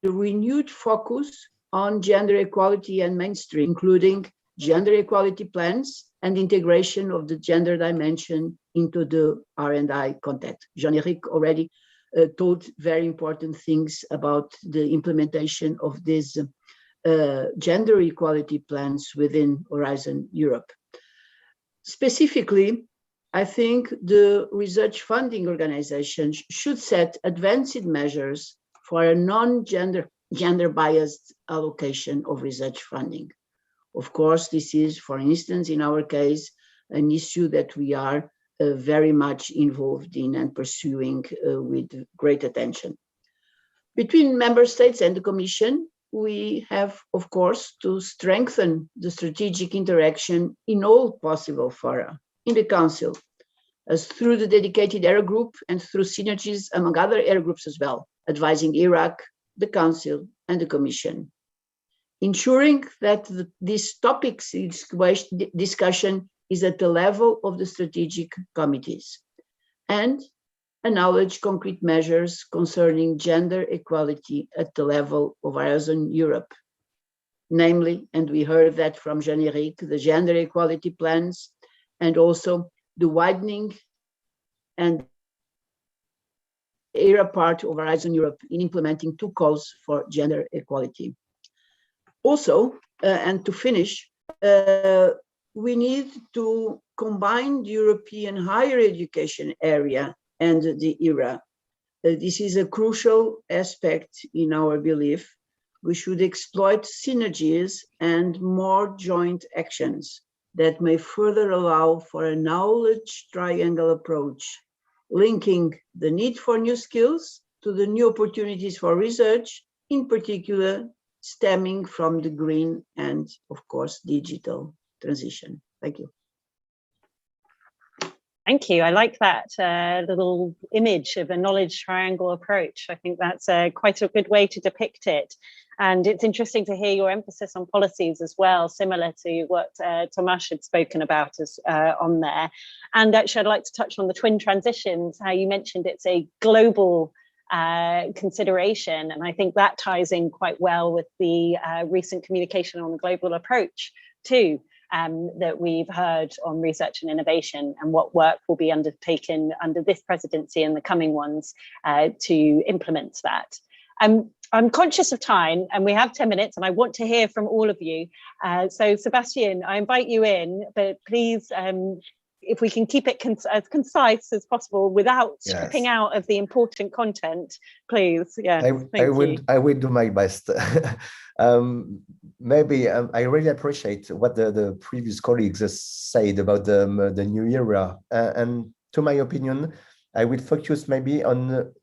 renewed focus on gender equality and mainstream, including gender equality plans and integration of the gender dimension into the R&I context. Jean-Éric already told very important things about the implementation of these gender equality plans within Horizon Europe. Specifically, I think the research funding organizations should set advanced measures for a non-gender biased allocation of research funding. Of course, this is, for instance, in our case, an issue that we are very much involved in and pursuing with great attention. Between member states and the Commission, we have, of course, to strengthen the strategic interaction in all possible fora, in the Council, as through the dedicated ERA group and through synergies among other ERA groups as well, advising Iraq, the Council, and the Commission. Ensuring that this topic's discussion is at the level of the strategic committees, and acknowledge concrete measures concerning gender equality at the level of Horizon Europe. Namely, and we heard that from Jean-Éric, the gender equality plans, and also the widening and ERA part of Horizon Europe in implementing 2 calls for gender equality. Also, and to finish, we need to combine the European higher education area and the ERA. This is a crucial aspect in our belief. We should exploit synergies and more joint actions that may further allow for a knowledge triangle approach, linking the need for new skills to the new opportunities for research, in particular stemming from the green and, of course, digital transition. Thank you. Thank you. I like that little image of a knowledge triangle approach. I think that's quite a good way to depict it. And it's interesting to hear your emphasis on policies as well, similar to what Tomasz had spoken about on there. And actually, I'd like to touch on the twin transitions, how you mentioned it's a global consideration. And I think that ties in quite well with the recent communication on the global approach too. That we've heard on research and innovation, and what work will be undertaken under this presidency and the coming ones to implement that. I'm conscious of time, and we have 10 minutes, and I want to hear from all of you. So Sebastian, I invite you in, but please, if we can keep it as concise as possible without stripping out of the important content, please. Yeah, I will do my best. Maybe I really appreciate what the previous colleagues said about the new era. And to my opinion, I will focus maybe on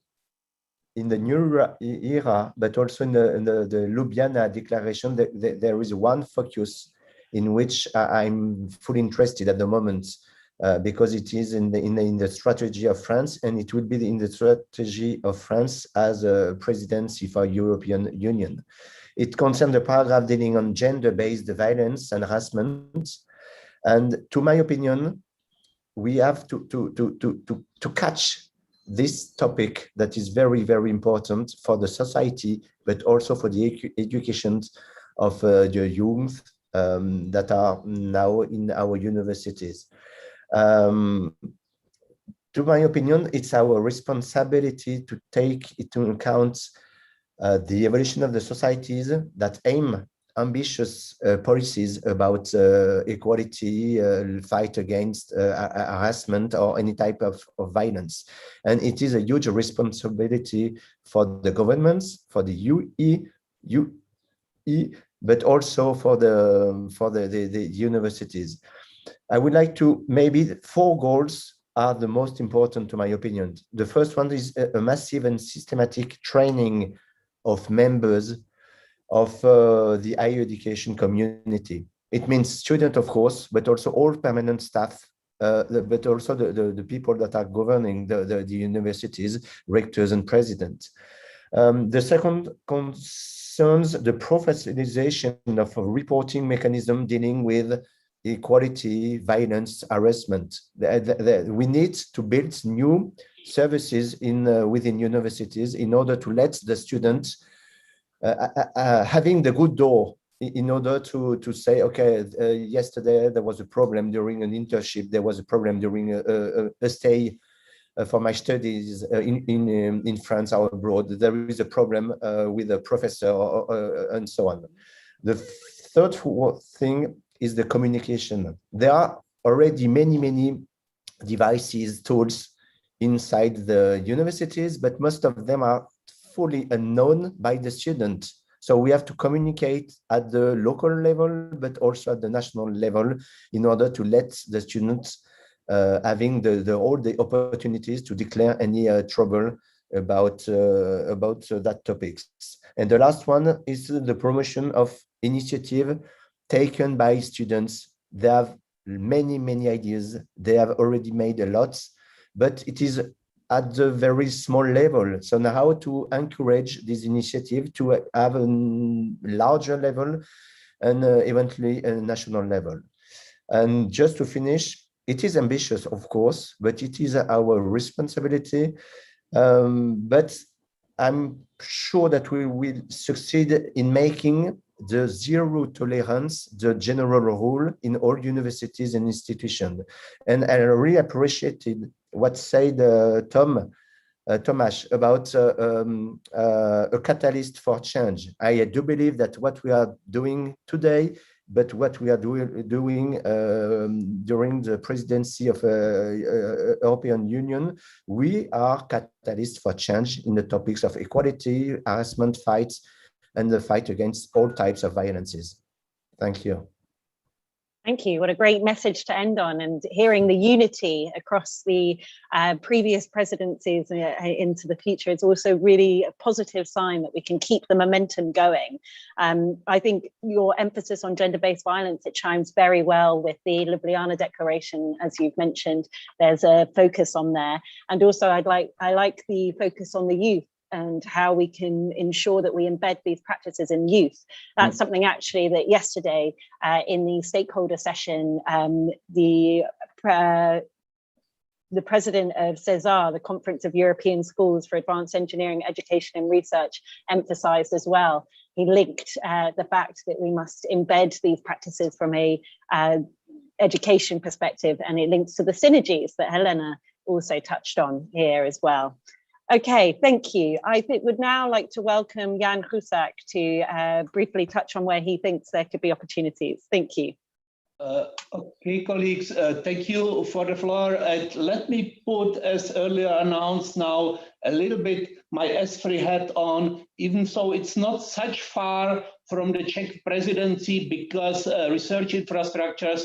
in the new era, but also in the Ljubljana Declaration. There is one focus in which I'm fully interested at the moment. Because it is in the strategy of France, and it will be in the strategy of France as a presidency for European Union. It concerns the paragraph dealing on gender-based violence and harassment. And to my opinion, we have to catch this topic that is very, very important for the society, but also for the education of the youth that are now in our universities. To my opinion, it's our responsibility to take into account the evolution of the societies that aim ambitious policies about equality, fight against harassment or any type of violence. And it is a huge responsibility for the governments, for the UE, but also for the universities. I would like to, maybe 4 goals are the most important to my opinion. The first one is a massive and systematic training of members of the higher education community. It means students, of course, but also all permanent staff, but also the people that are governing the universities, rectors and presidents. The second concerns the professionalization of a reporting mechanism dealing with equality, violence, harassment. We need to build new services within universities in order to let the students having the good door in order to say, okay, yesterday there was a problem during an internship, there was a problem during a stay for my studies in France or abroad, there is a problem with a professor and so on. The third thing is the communication. There are already many devices, tools inside the universities, but most of them are fully unknown by the student. So we have to communicate at the local level, but also at the national level in order to let the students having all the opportunities to declare any trouble about that topics. And the last one is the promotion of initiative taken by students. They have many ideas. They have already made a lot, but it is at the very small level. So now how to encourage this initiative to have a larger level and eventually a national level. And just to finish, it is ambitious, of course, but it is our responsibility. But I'm sure that we will succeed in making the zero tolerance the general rule in all universities and institutions. And I really appreciated what said Tom Tomasz, about a catalyst for change. I do believe that what we are doing today, but what we are doing during the presidency of European Union, we are catalysts for change in the topics of equality, harassment fights, and the fight against all types of violences. Thank you. Thank you. What a great message to end on, and hearing the unity across the previous presidencies into the future is also really a positive sign that we can keep the momentum going. I think your emphasis on gender-based violence, it chimes very well with the Ljubljana Declaration, as you've mentioned. There's a focus on there. And also I like the focus on the youth and how we can ensure that we embed these practices in youth. That's something actually that yesterday in the stakeholder session, the president of CESAR, the Conference of European Schools for Advanced Engineering, Education and Research, emphasized as well. He linked the fact that we must embed these practices from a education perspective, and it links to the synergies that Helena also touched on here as well. Okay, thank you. I would now like to welcome Jan Husak to briefly touch on where he thinks there could be opportunities. Thank you. Okay, colleagues, thank you for the floor. And let me put, as earlier announced now, a little bit my ESFRI hat on, even though it's not such far from the Czech presidency, because research infrastructures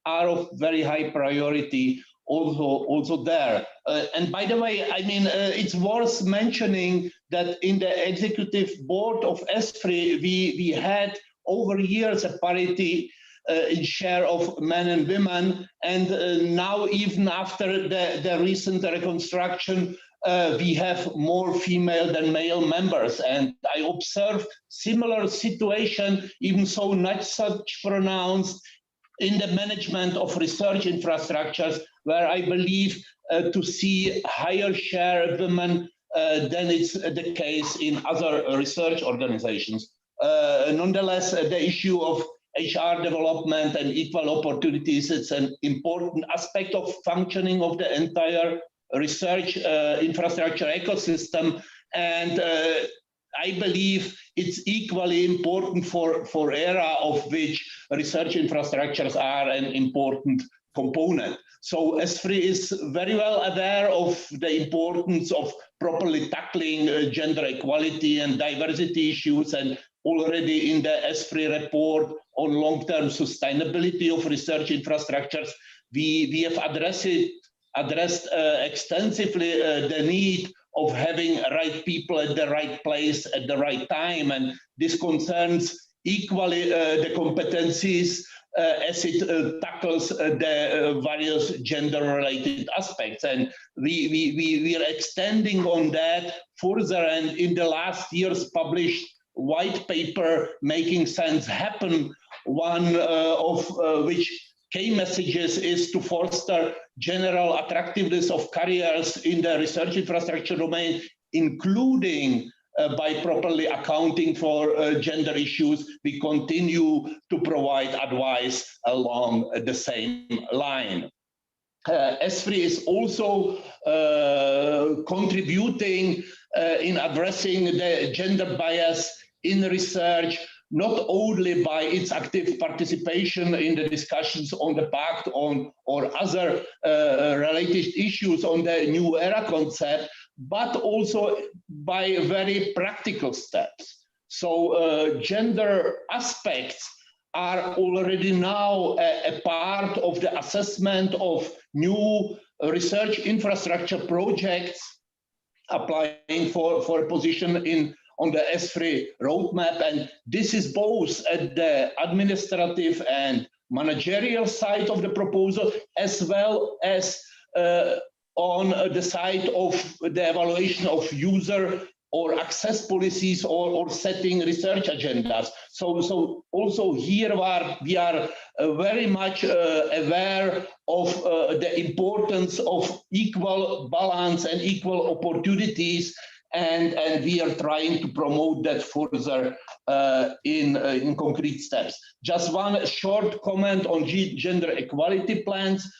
are of very high priority also there. And by the way, I mean, it's worth mentioning that in the executive board of ESFRI, we had over years a parity in share of men and women, and now even after the recent reconstruction, we have more female than male members, and I observe similar situation, even so not such pronounced, in the management of research infrastructures, where I believe to see higher share of women than it's the case in other research organizations. Nonetheless, the issue of HR development and equal opportunities, it's an important aspect of functioning of the entire research infrastructure ecosystem. And I believe it's equally important for ERA, of which research infrastructures are an important component. So ESFRI is very well aware of the importance of properly tackling gender equality and diversity issues, and already in the ESFRI report on long-term sustainability of research infrastructures, we have addressed extensively the need of having right people at the right place at the right time, and this concerns equally the competencies as it tackles the various gender-related aspects, and we are extending on that further. And in the last year's published white paper, Making Sense Happen, one of which key messages is to foster general attractiveness of careers in the research infrastructure domain, including by properly accounting for gender issues. We continue to provide advice along the same line. ESFRI is also contributing in addressing the gender bias in research, not only by its active participation in the discussions on the pact or other related issues on the new ERA concept, but also by very practical steps. So gender aspects are already now a part of the assessment of new research infrastructure projects applying for a position on the ESFRI roadmap. And this is both at the administrative and managerial side of the proposal, as well as on the side of the evaluation of user or access policies or setting research agendas. So also here we are very much aware of the importance of equal balance and equal opportunities, and we are trying to promote that further in concrete steps. Just one short comment on gender equality plans.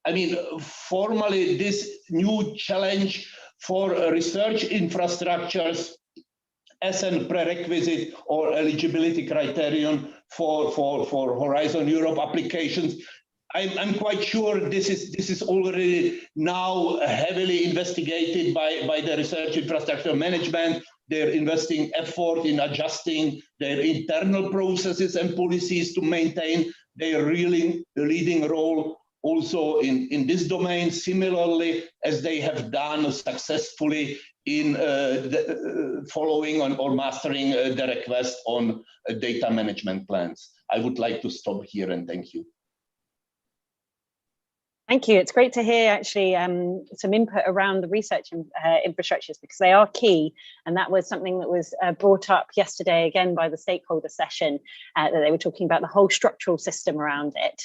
I mean, formally, this new challenge for research infrastructures as a prerequisite or eligibility criterion for Horizon Europe applications. I'm quite sure this is already now heavily investigated by the research infrastructure management. They're investing effort in adjusting their internal processes and policies to maintain their really leading role also in this domain, similarly as they have done successfully in following on or mastering the request on data management plans. I would like to stop here and thank you. Thank you. It's great to hear actually some input around the research infrastructures, because they are key. And that was something that was brought up yesterday again by the stakeholder session, that they were talking about the whole structural system around it.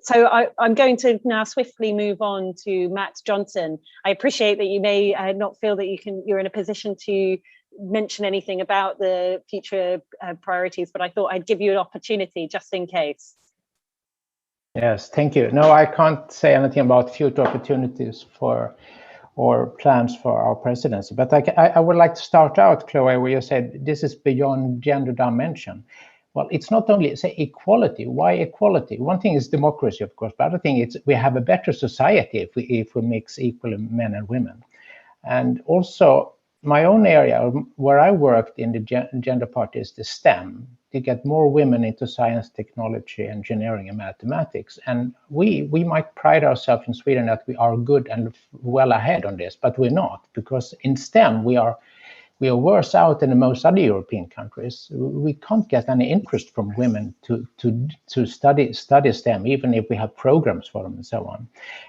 So I'm going to now swiftly move on to Matt Johnson. I appreciate that you may not feel that you're in a position to mention anything about the future priorities, but I thought I'd give you an opportunity just in case. Yes, thank you. No, I can't say anything about future opportunities or plans for our presidency, but I would like to start out, Chloe, where you said this is beyond gender dimension. Well, it's not only, say, equality. Why equality? One thing is democracy, of course, but the other thing is we have a better society if we mix equal men and women. And also, my own area, where I worked in the gender part, is the STEM, to get more women into science, technology, engineering, and mathematics. And we might pride ourselves in Sweden that we are good and well ahead on this, but we're not, because in STEM we are worse out than most other European countries. We can't get any interest from women to study STEM, even if we have programs for them and so on.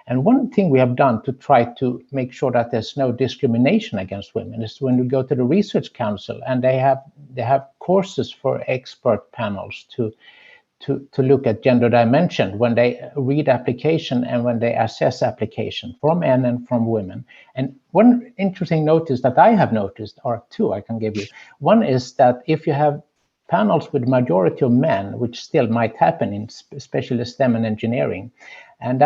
And one thing we have done to try to make sure that there's no discrimination against women is when we go to the Research Council, and they have courses for expert panels to look at gender dimension when they read application and when they assess application from men and from women. And one interesting notice that I have noticed, or two I can give you. One is that if you have panels with majority of men, which still might happen in especially STEM and engineering, and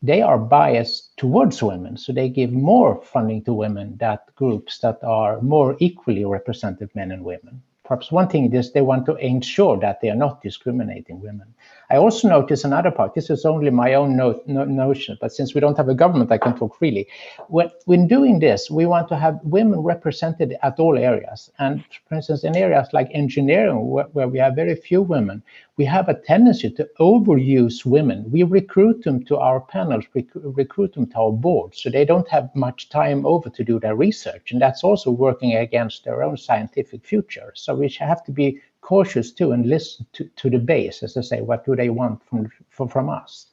they are biased towards women. So they give more funding to women than groups that are more equally represented, men and women. Perhaps one thing is they want to ensure that they are not discriminating women. I also notice another part. This is only my own notion, but since we don't have a government, I can talk freely. When doing this, we want to have women represented at all areas. And for instance, in areas like engineering, where we have very few women, we have a tendency to overuse women. We recruit them to our panels, recruit them to our boards, so they don't have much time over to do their research. And that's also working against their own scientific future. So we have to be cautious too and listen to the base, as I say, what do they want from us?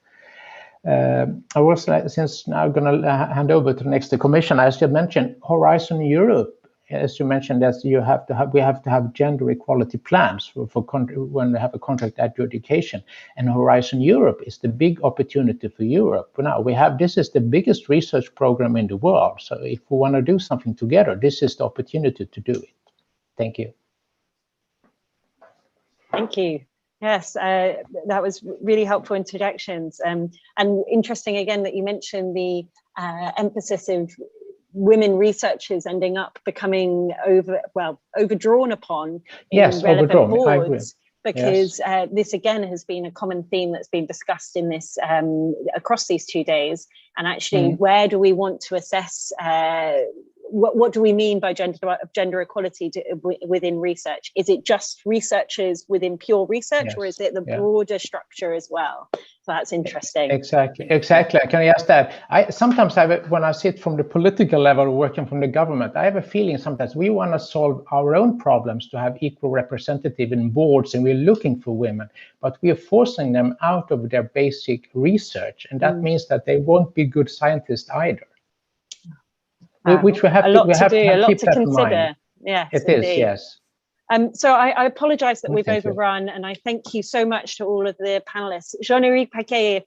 I also, since now I'm going to hand over to the next commission, as you mentioned, Horizon Europe, as you mentioned, that we have to have gender equality plans for when we have a contract adjudication, and Horizon Europe is the big opportunity for Europe. Now this is the biggest research program in the world, so if we want to do something together, this is the opportunity to do it. Thank you. Thank you. Yes, that was really helpful introductions, and interesting again that you mentioned the emphasis of women researchers ending up becoming overdrawn upon in relevant boards, because this again has been a common theme that's been discussed in this across these 2 days. And actually, where do we want to assess what do we mean by gender equality within research? Is it just researchers within pure research, or is it the broader structure as well? So that's interesting. Exactly. Can I ask that? Sometimes when I sit from the political level working from the government, I have a feeling sometimes we want to solve our own problems to have equal representative in boards, and we're looking for women, but we are forcing them out of their basic research, and that means that they won't be good scientists either. Which we have a lot to do, a lot keep to that consider. in mind. Yes, it indeed. is, yes. So I apologise that we've Thank overrun, and I thank you so much to all of the panelists. Jean-Éric Paquet, if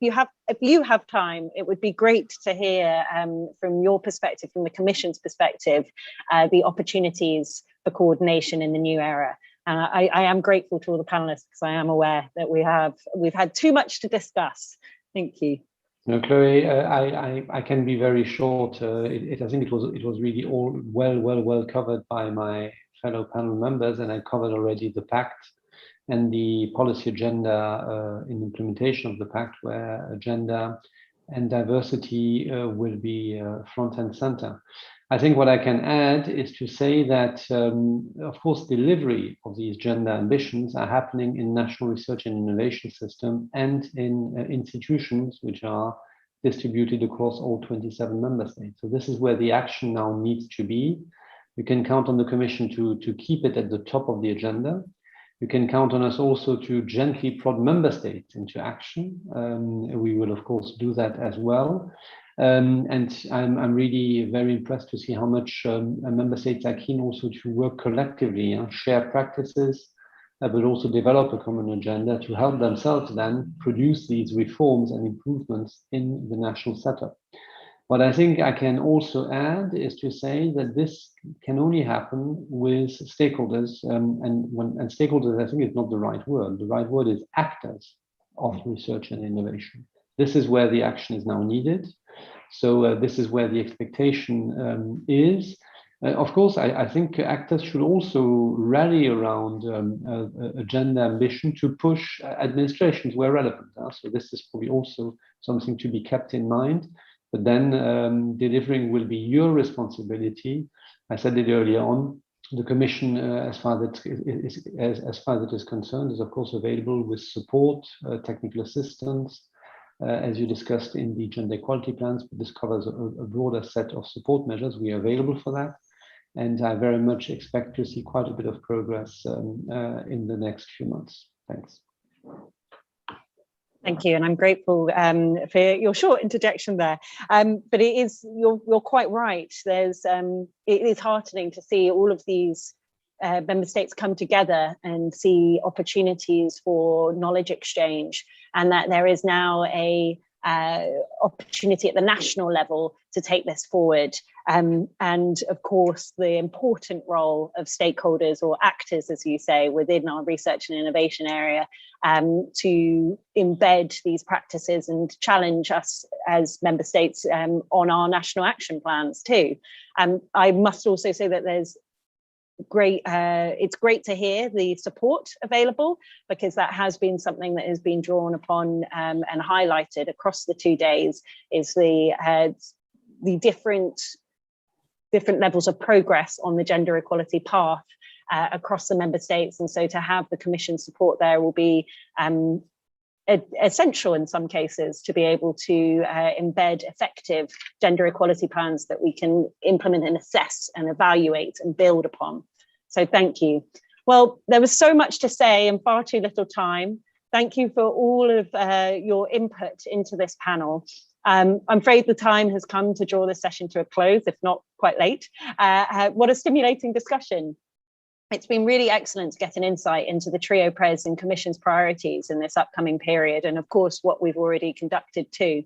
you have time, it would be great to hear from your perspective, from the Commission's perspective, the opportunities for coordination in the new era. And I am grateful to all the panelists, because I am aware that we've had too much to discuss. Thank you. No, Chloe, I can be very short. I think it was really all well covered by my fellow panel members, and I covered already the pact and the policy agenda in implementation of the pact, where gender and diversity will be front and center. I think what I can add is to say that, of course, delivery of these gender ambitions are happening in national research and innovation system and in institutions which are distributed across all 27 member states. So this is where the action now needs to be. You can count on the Commission to keep it at the top of the agenda. You can count on us also to gently prod member states into action. We will, of course, do that as well. And I'm really very impressed to see how much member states are keen also to work collectively and share practices, but also develop a common agenda to help themselves then produce these reforms and improvements in the national setup. What I think I can also add is to say that this can only happen with stakeholders, and stakeholders, I think, is not the right word. The right word is actors of research and innovation. This is where the action is now needed. So this is where the expectation is. Of course, I think actors should also rally around agenda ambition to push administrations where relevant. So this is probably also something to be kept in mind. But then delivering will be your responsibility. I said it earlier on. The Commission, as far as it is concerned, is of course available with support, technical assistance, as you discussed in the gender equality plans. But this covers a broader set of support measures. We are available for that, and I very much expect to see quite a bit of progress in the next few months. Thanks. Thank you, and I'm grateful for your short interjection there. But it is, you're quite right. There's it is heartening to see all of these member states come together and see opportunities for knowledge exchange, and that there is now a opportunity at the national level to take this forward. And of course, the important role of stakeholders or actors, as you say, within our research and innovation area, to embed these practices and challenge us as member states on our national action plans too. I must also say that there's it's great to hear the support available, because that has been something that has been drawn upon and highlighted across the 2 days, is the different levels of progress on the gender equality path across the member states. And so to have the Commission support there will be essential in some cases to be able to embed effective gender equality plans that we can implement and assess and evaluate and build upon. So thank you. Well, there was so much to say and far too little time. Thank you for all of your input into this panel. I'm afraid the time has come to draw this session to a close, if not quite late. What a stimulating discussion. It's been really excellent to get an insight into the Trio Pres and Commission's priorities in this upcoming period, and of course what we've already conducted too.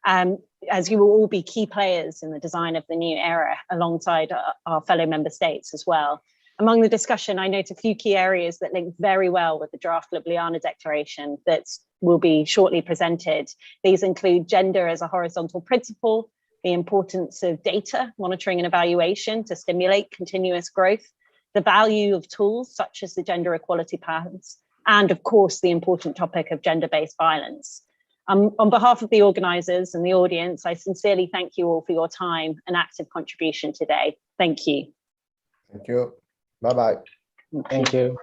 As you will all be key players in the design of the new era alongside our fellow member states as well. Among the discussion, I note a few key areas that link very well with the draft Ljubljana Declaration that will be shortly presented. These include gender as a horizontal principle, the importance of data monitoring and evaluation to stimulate continuous growth, the value of tools such as the gender equality plans, and of course, the important topic of gender-based violence. On behalf of the organisers and the audience, I sincerely thank you all for your time and active contribution today. Thank you. Thank you. Bye-bye. Thank you.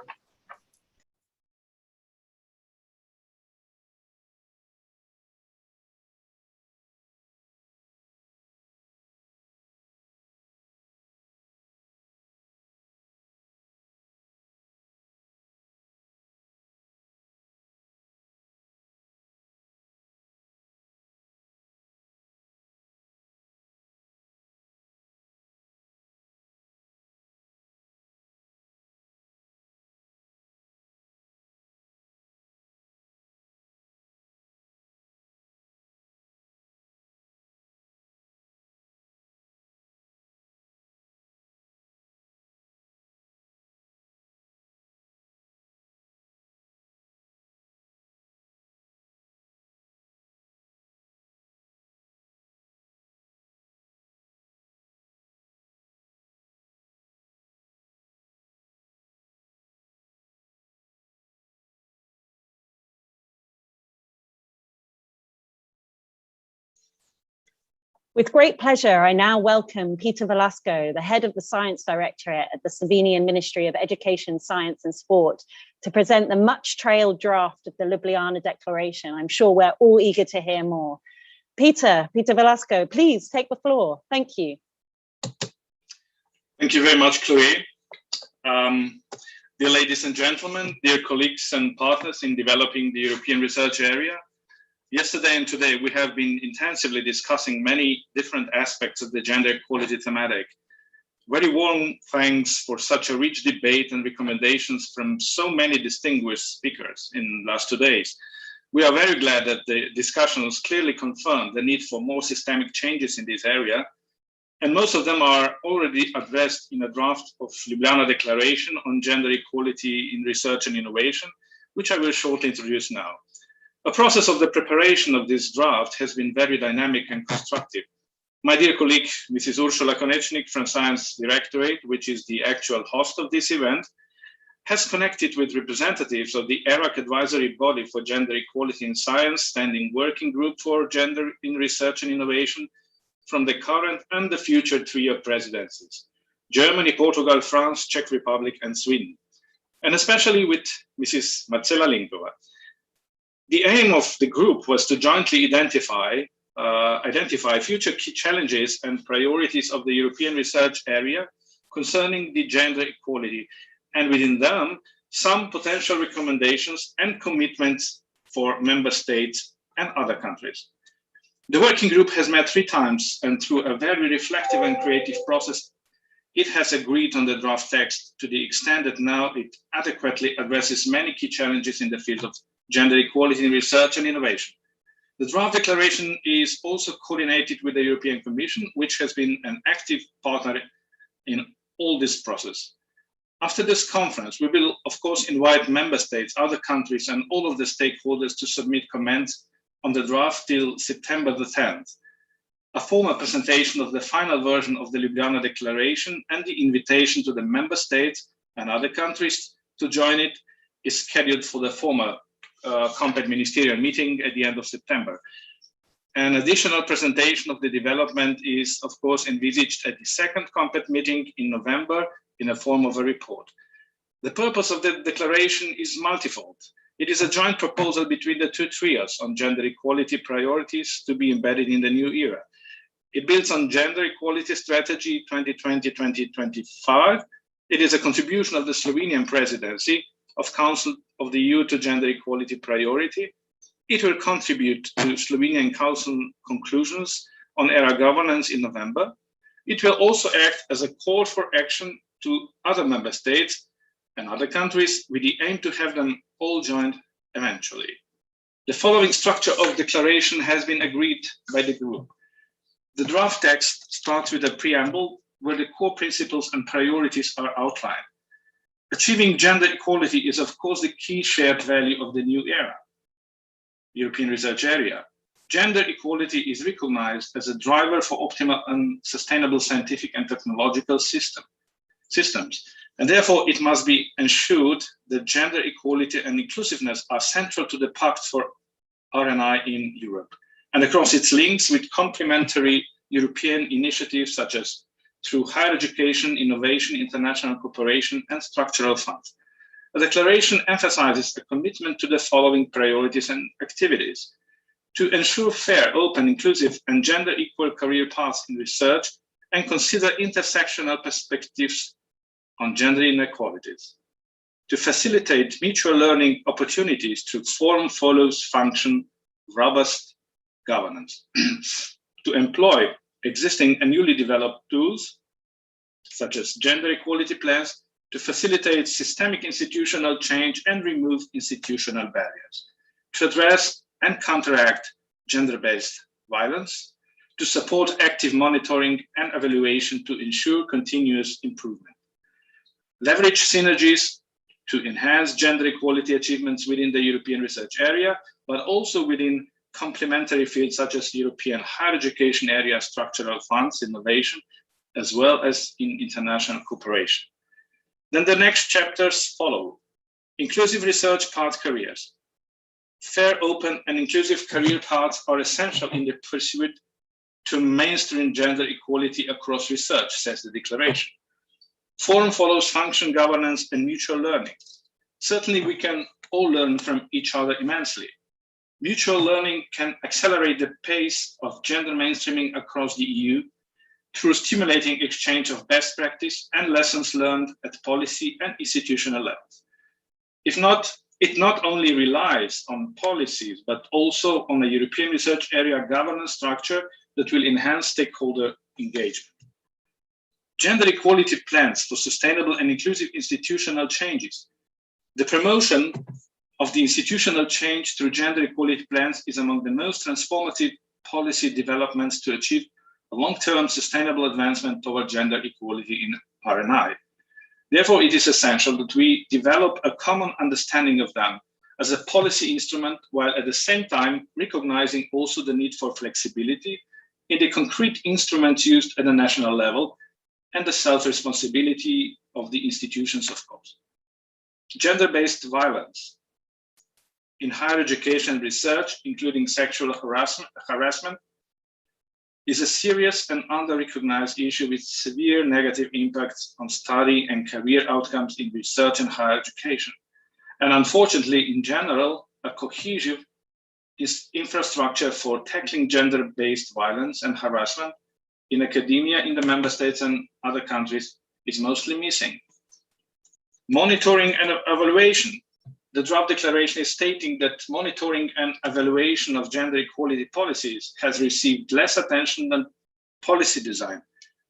With great pleasure, I now welcome Peter Velasco, the head of the Science Directorate at the Slovenian Ministry of Education, Science and Sport, to present the much-trailed draft of the Ljubljana Declaration. I'm sure we're all eager to hear more. Peter Velasco, please take the floor. Thank you. Thank you very much, Chloe. Dear ladies and gentlemen, dear colleagues and partners in developing the European research area, yesterday and today we have been intensively discussing many different aspects of the gender equality thematic. Very warm thanks for such a rich debate and recommendations from so many distinguished speakers in the last 2 days. We are very glad that the discussions clearly confirmed the need for more systemic changes in this area, and most of them are already addressed in a draft of Ljubljana Declaration on Gender Equality in Research and Innovation, which I will shortly introduce now. A process of the preparation of this draft has been very dynamic and constructive. My dear colleague, Mrs. Ursula Konečnik from Science Directorate, which is the actual host of this event, has connected with representatives of the ERAC Advisory Body for Gender Equality in Science, Standing Working Group for Gender in Research and Innovation, from the current and the future trio presidencies: Germany, Portugal, France, Czech Republic, and Sweden, and especially with Mrs. Marcela Linkova. The aim of the group was to jointly identify future key challenges and priorities of the European research area concerning the gender equality, and within them, some potential recommendations and commitments for member states and other countries. The working group has met 3 times, and through a very reflective and creative process, it has agreed on the draft text to the extent that now it adequately addresses many key challenges in the field of gender equality in research and innovation. The draft declaration is also coordinated with the European Commission, which has been an active partner in all this process. After this conference, we will, of course, invite member states, other countries, and all of the stakeholders to submit comments on the draft till September the 10th. A formal presentation of the final version of the Ljubljana Declaration and the invitation to the member states and other countries to join it is scheduled for the former competent ministerial meeting at the end of September. An additional presentation of the development is, of course, envisaged at the second competent meeting in November in the form of a report. The purpose of the declaration is multifold. It is a joint proposal between the 2 trios on gender equality priorities to be embedded in the new era. It builds on Gender Equality Strategy 2020-2025. It is a contribution of the Slovenian presidency of Council of the EU to gender equality priority. It will contribute to Slovenian Council conclusions on ERA governance in November. It will also act as a call for action to other member states and other countries with the aim to have them all joined eventually. The following structure of declaration has been agreed by the group. The draft text starts with a preamble where the core principles and priorities are outlined. Achieving gender equality is, of course, the key shared value of the new era, European research area. Gender equality is recognized as a driver for optimal and sustainable scientific and technological systems. And therefore, it must be ensured that gender equality and inclusiveness are central to the Pact for R&I in Europe and across its links with complementary European initiatives such as through higher education, innovation, international cooperation, and structural funds. The declaration emphasizes a commitment to the following priorities and activities: to ensure fair, open, inclusive, and gender equal career paths in research and consider intersectional perspectives on gender inequalities, to facilitate mutual learning opportunities through form follows function robust governance, to employ existing and newly developed tools such as gender equality plans to facilitate systemic institutional change and remove institutional barriers, to address and counteract gender-based violence, to support active monitoring and evaluation to ensure continuous improvement, leverage synergies to enhance gender equality achievements within the European research area, but also within complementary fields such as European higher education area structural funds, innovation, as well as in international cooperation. Then the next chapters follow. Inclusive research path careers. Fair, open, and inclusive career paths are essential in the pursuit to mainstream gender equality across research, says the declaration. Forum follows function, governance, and mutual learning. Certainly, we can all learn from each other immensely. Mutual learning can accelerate the pace of gender mainstreaming across the EU through stimulating exchange of best practice and lessons learned at policy and institutional levels. It not only relies on policies, but also on a European research area governance structure that will enhance stakeholder engagement. Gender equality plans for sustainable and inclusive institutional changes. The promotion of the institutional change through gender equality plans is among the most transformative policy developments to achieve a long-term sustainable advancement toward gender equality in RNI. Therefore, it is essential that we develop a common understanding of them as a policy instrument, while at the same time recognizing also the need for flexibility in the concrete instruments used at the national level and the self-responsibility of the institutions, of course. Gender-based violence in higher education and research, including sexual harassment, is a serious and under-recognized issue with severe negative impacts on study and career outcomes in research and higher education. And unfortunately, in general, a cohesive infrastructure for tackling gender-based violence and harassment in academia in the member states and other countries is mostly missing. Monitoring and evaluation. The draft declaration is stating that monitoring and evaluation of gender equality policies has received less attention than policy design.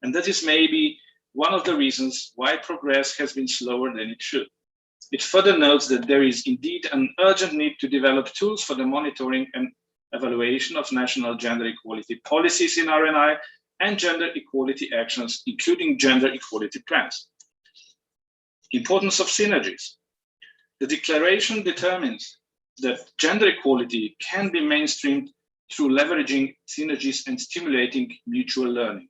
And that is maybe one of the reasons why progress has been slower than it should. It further notes that there is indeed an urgent need to develop tools for the monitoring and evaluation of national gender equality policies in RNI and gender equality actions, including gender equality plans. Importance of synergies. The declaration determines that gender equality can be mainstreamed through leveraging synergies and stimulating mutual learning.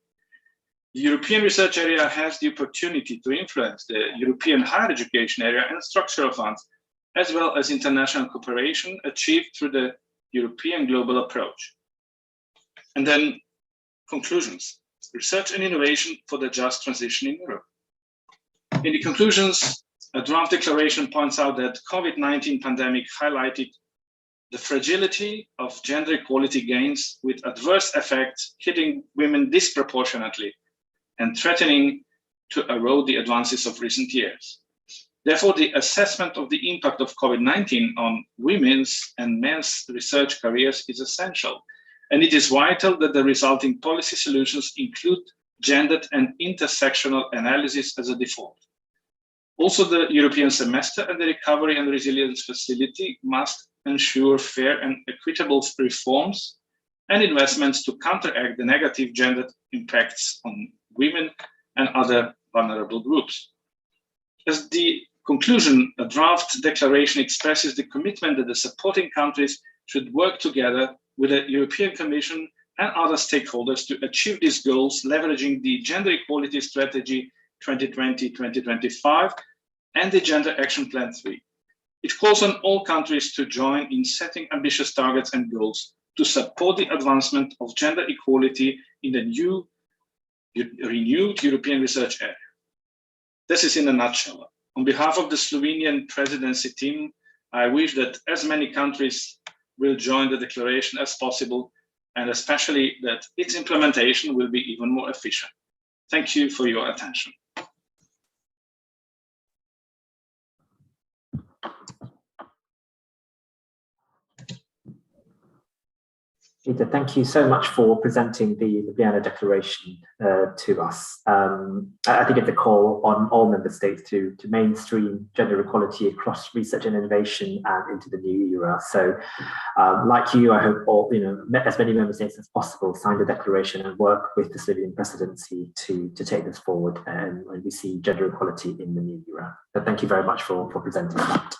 The European research area has the opportunity to influence the European higher education area and structural funds, as well as international cooperation achieved through the European global approach. And then conclusions. Research and innovation for the just transition in Europe. In the conclusions, a draft declaration points out that COVID-19 pandemic highlighted the fragility of gender equality gains with adverse effects hitting women disproportionately and threatening to erode the advances of recent years. Therefore, the assessment of the impact of COVID-19 on women's and men's research careers is essential, and it is vital that the resulting policy solutions include gendered and intersectional analysis as a default. Also, the European semester and the Recovery and Resilience Facility must ensure fair and equitable reforms and investments to counteract the negative gender impacts on women and other vulnerable groups. As the conclusion, a draft declaration expresses the commitment that the supporting countries should work together with the European Commission and other stakeholders to achieve these goals, leveraging the Gender Equality Strategy 2020-2025 and the Gender Action Plan 3. It calls on all countries to join in setting ambitious targets and goals to support the advancement of gender equality in the new renewed European research area. This is in a nutshell. On behalf of the Slovenian presidency team, I wish that as many countries will join the declaration as possible, and especially that its implementation will be even more efficient. Thank you for your attention. Peter, thank you so much for presenting the Vienna Declaration to us. I think it's a call on all member states to mainstream gender equality across research and innovation and into the new era. So, like you, I hope all, as many member states as possible sign the declaration and work with the Slovenian presidency to take this forward and when we see gender equality in the new era. So thank you very much for presenting that.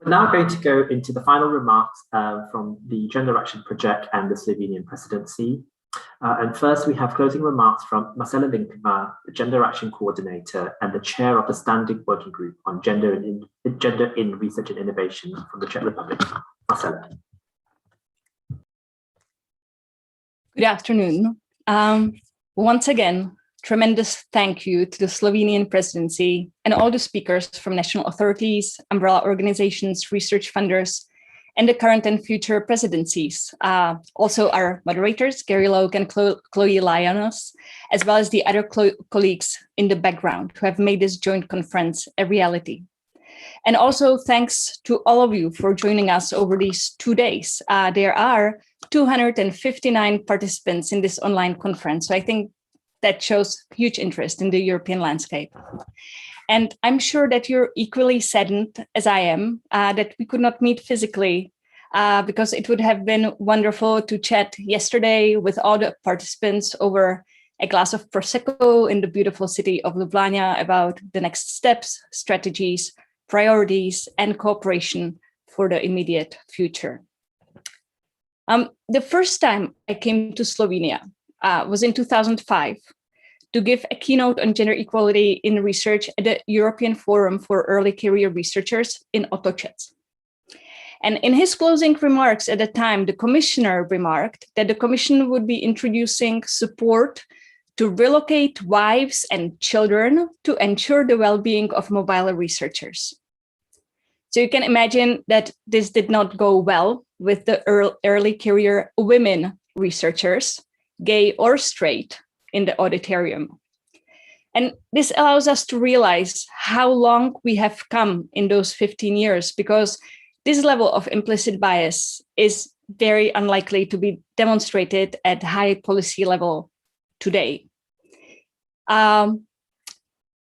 We're now going to go into the final remarks from the Gender Action Project and the Slovenian presidency. And first, we have closing remarks from Marcela Linkova, the Gender Action Coordinator and the Chair of the Standing Working Group on Gender in Research and Innovation from the Czech Republic. Marcela. Good afternoon. Once again, tremendous thank you to the Slovenian presidency and all the speakers from national authorities, umbrella organizations, research funders, and the current and future presidencies. Also our moderators, Gary Loke and Chloe Lyonos, as well as the other colleagues in the background who have made this joint conference a reality. And also thanks to all of you for joining us over these 2 days. There are 259 participants in this online conference. So I think that shows huge interest in the European landscape. And I'm sure that you're equally saddened as I am that we could not meet physically because it would have been wonderful to chat yesterday with all the participants over a glass of Prosecco in the beautiful city of Ljubljana about the next steps, strategies, priorities, and cooperation for the immediate future. The first time I came to Slovenia was in 2005 to give a keynote on gender equality in research at the European Forum for Early Career Researchers in Ottočec. And in his closing remarks at the time, the commissioner remarked that the Commission would be introducing support to relocate wives and children to ensure the well-being of mobile researchers. So you can imagine that this did not go well with the early career women researchers, gay or straight, in the auditorium. And this allows us to realize how long we have come in those 15 years, because this level of implicit bias is very unlikely to be demonstrated at high policy level today. In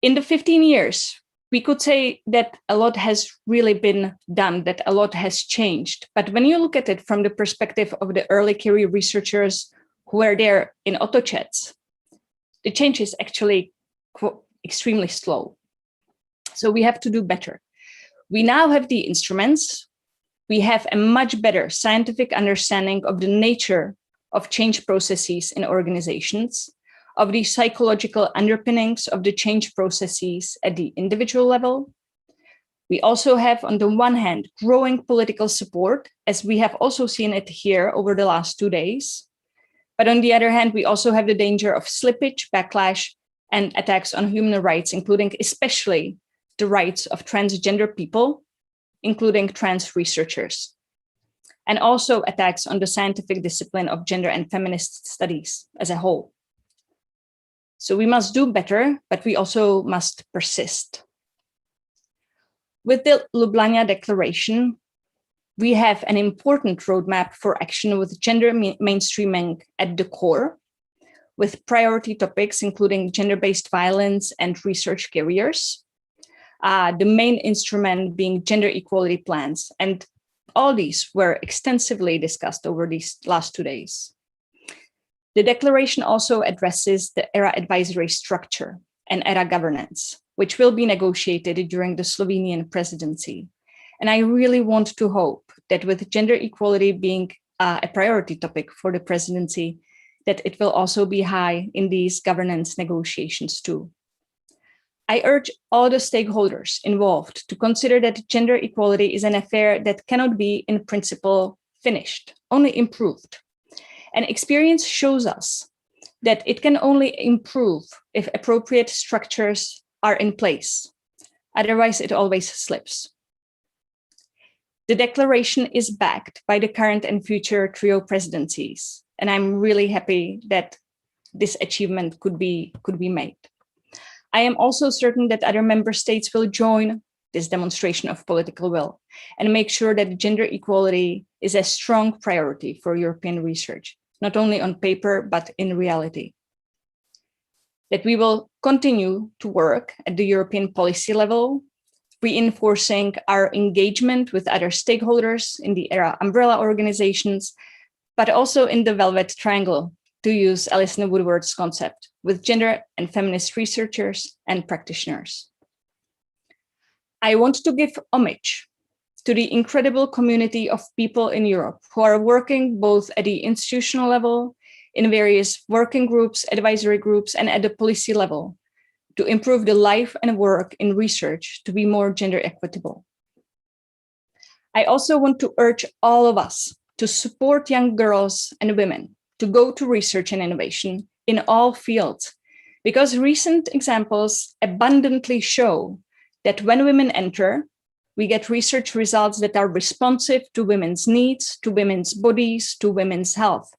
the 15 years, we could say that a lot has really been done, that a lot has changed. But when you look at it from the perspective of the early career researchers who were there in Ottočec, the change is actually extremely slow. So we have to do better. We now have the instruments. We have a much better scientific understanding of the nature of change processes in organizations, of the psychological underpinnings of the change processes at the individual level. We also have, on the one hand, growing political support, as we have also seen it here over the last 2 days. But on the other hand, we also have the danger of slippage, backlash, and attacks on human rights, including especially the rights of transgender people, including trans researchers, and also attacks on the scientific discipline of gender and feminist studies as a whole. So we must do better, but we also must persist. With the Ljubljana Declaration, we have an important roadmap for action with gender mainstreaming at the core, with priority topics including gender-based violence and research careers, the main instrument being gender equality plans. And all these were extensively discussed over these last 2 days. The declaration also addresses the ERA advisory structure and ERA governance, which will be negotiated during the Slovenian presidency. And I really want to hope that with gender equality being a priority topic for the presidency, that it will also be high in these governance negotiations too. I urge all the stakeholders involved to consider that gender equality is an affair that cannot be in principle finished, only improved. And experience shows us that it can only improve if appropriate structures are in place. Otherwise, it always slips. The declaration is backed by the current and future trio presidencies, and I'm really happy that this achievement could be made. I am also certain that other member states will join this demonstration of political will and make sure that gender equality is a strong priority for European research, not only on paper, but in reality. That we will continue to work at the European policy level, reinforcing our engagement with other stakeholders in the ERA umbrella organizations, but also in the Velvet Triangle, to use Alison Woodward's concept, with gender and feminist researchers and practitioners. I want to give homage to the incredible community of people in Europe who are working both at the institutional level, in various working groups, advisory groups, and at the policy level to improve the life and work in research to be more gender equitable. I also want to urge all of us to support young girls and women to go to research and innovation in all fields, because recent examples abundantly show that when women enter, we get research results that are responsive to women's needs, to women's bodies, to women's health.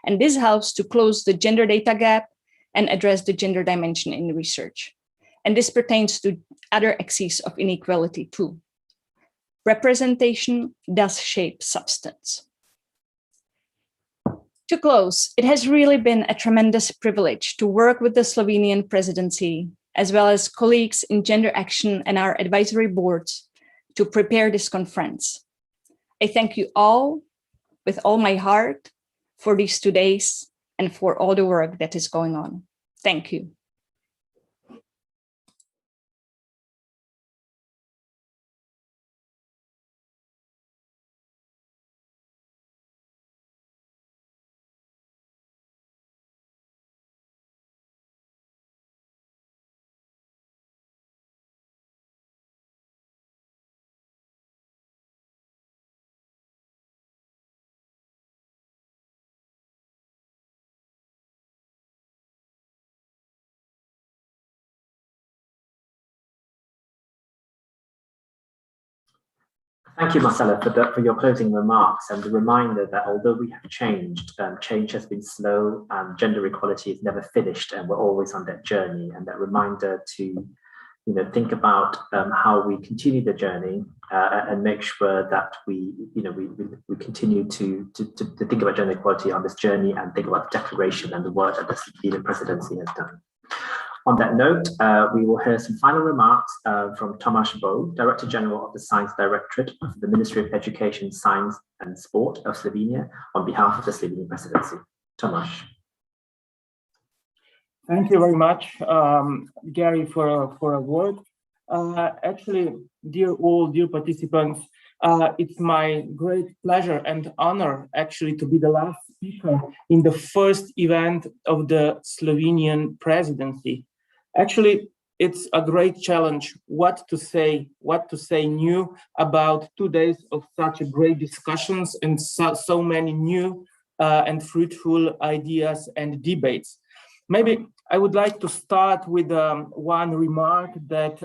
And this helps to close the gender data gap and address the gender dimension in research. And this pertains to other axes of inequality too. Representation does shape substance. To close, it has really been a tremendous privilege to work with the Slovenian presidency, as well as colleagues in Gender Action and our advisory boards to prepare this conference. I thank you all with all my heart for these 2 days and for all the work that is going on. Thank you. Thank you, Marcela, for your closing remarks and the reminder that although we have changed, change has been slow and gender equality is never finished, and we're always on that journey. And that reminder to, think about how we continue the journey and make sure that we continue to think about gender equality on this journey and think about the declaration and the work that the Slovenian presidency has done. On that note, we will hear some final remarks from Tomáš Bo, Director General of the Science Directorate of the Ministry of Education, Science and Sport of Slovenia on behalf of the Slovenian presidency. Tomáš. Thank you very much, Gary, for a word. Actually, dear participants, it's my great pleasure and honor actually to be the last speaker in the first event of the Slovenian presidency. Actually, it's a great challenge what to say new about 2 days of such a great discussions and so many new and fruitful ideas and debates. Maybe I would like to start with one remark that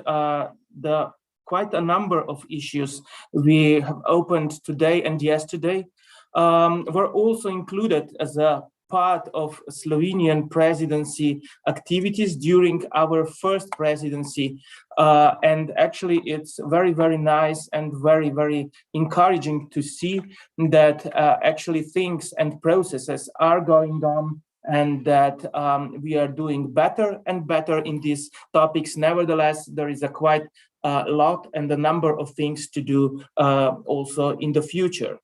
quite a number of issues we have opened today and yesterday were also included as a part of Slovenian presidency activities during our first presidency. And actually, it's very, very nice and very, very encouraging to see that actually things and processes are going on and that we are doing better and better in these topics. Nevertheless, there is a quite lot and a number of things to do also in the future.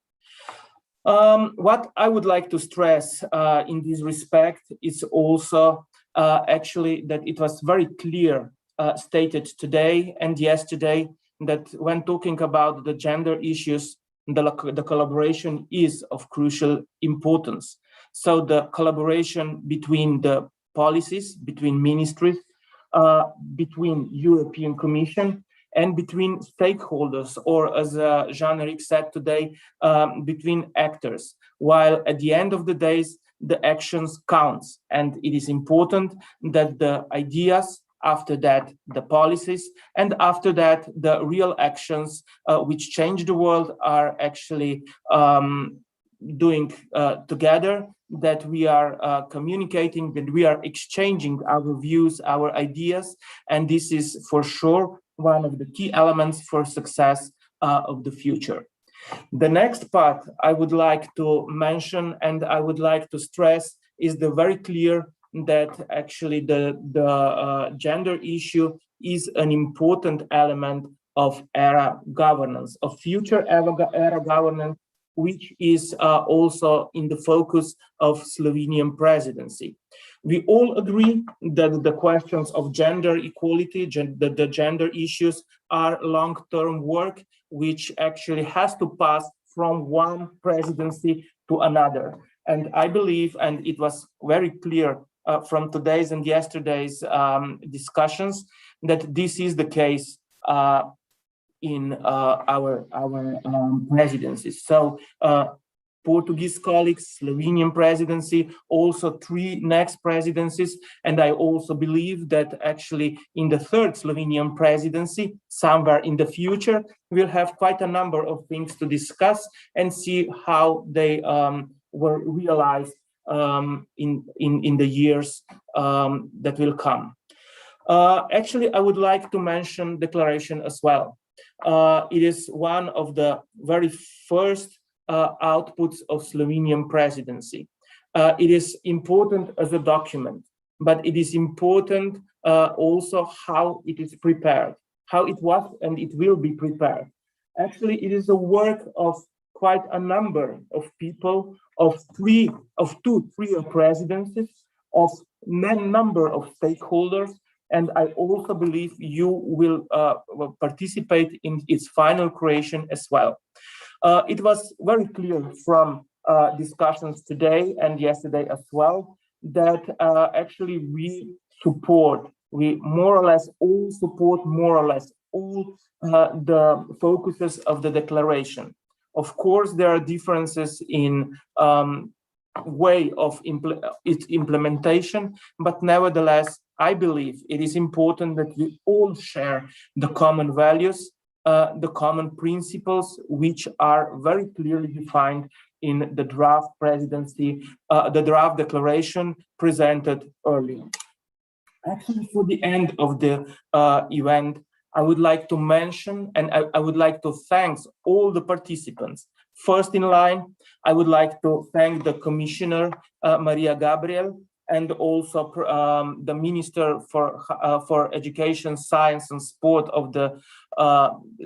What I would like to stress in this respect is also actually that it was very clear stated today and yesterday that when talking about the gender issues, the collaboration is of crucial importance. So the collaboration between the policies, between ministries, between European Commission, and between stakeholders, or as Jean-Eric said today, between actors, while at the end of the days, the actions counts. And it is important that the ideas, after that, the policies, and after that, the real actions which change the world are actually doing together, that we are communicating, that we are exchanging our views, our ideas, and this is for sure one of the key elements for success of the future. The next part I would like to mention and I would like to stress is the very clear that actually the gender issue is an important element of era governance, of future era governance, which is also in the focus of Slovenian presidency. We all agree that the questions of gender equality, the gender issues are long-term work, which actually has to pass from one presidency to another. And I believe, and it was very clear from today's and yesterday's discussions, that this is the case in our presidencies. So Portuguese colleagues, Slovenian presidency, also 3 next presidencies. And I also believe that actually in the 3rd Slovenian presidency, somewhere in the future, we'll have quite a number of things to discuss and see how they were realized in the years that will come. Actually, I would like to mention declaration as well. It is one of the very first outputs of Slovenian presidency. It is important as a document, but it is important also how it is prepared, how it was and it will be prepared. Actually, it is a work of quite a number of people, of 2-3 presidencies, of number of stakeholders, and I also believe you will participate in its final creation as well. It was very clear from discussions today and yesterday as well that actually we more or less all support the focuses of the declaration. Of course, there are differences in way of its implementation, but nevertheless, I believe it is important that we all share the common values, the common principles, which are very clearly defined in the draft presidency, the draft declaration presented earlier. Actually, for the end of the event, I would like to mention, and I would like to thank all the participants. First in line, I would like to thank the Commissioner, Maria Gabriel, and also the Minister for Education, Science and Sport of the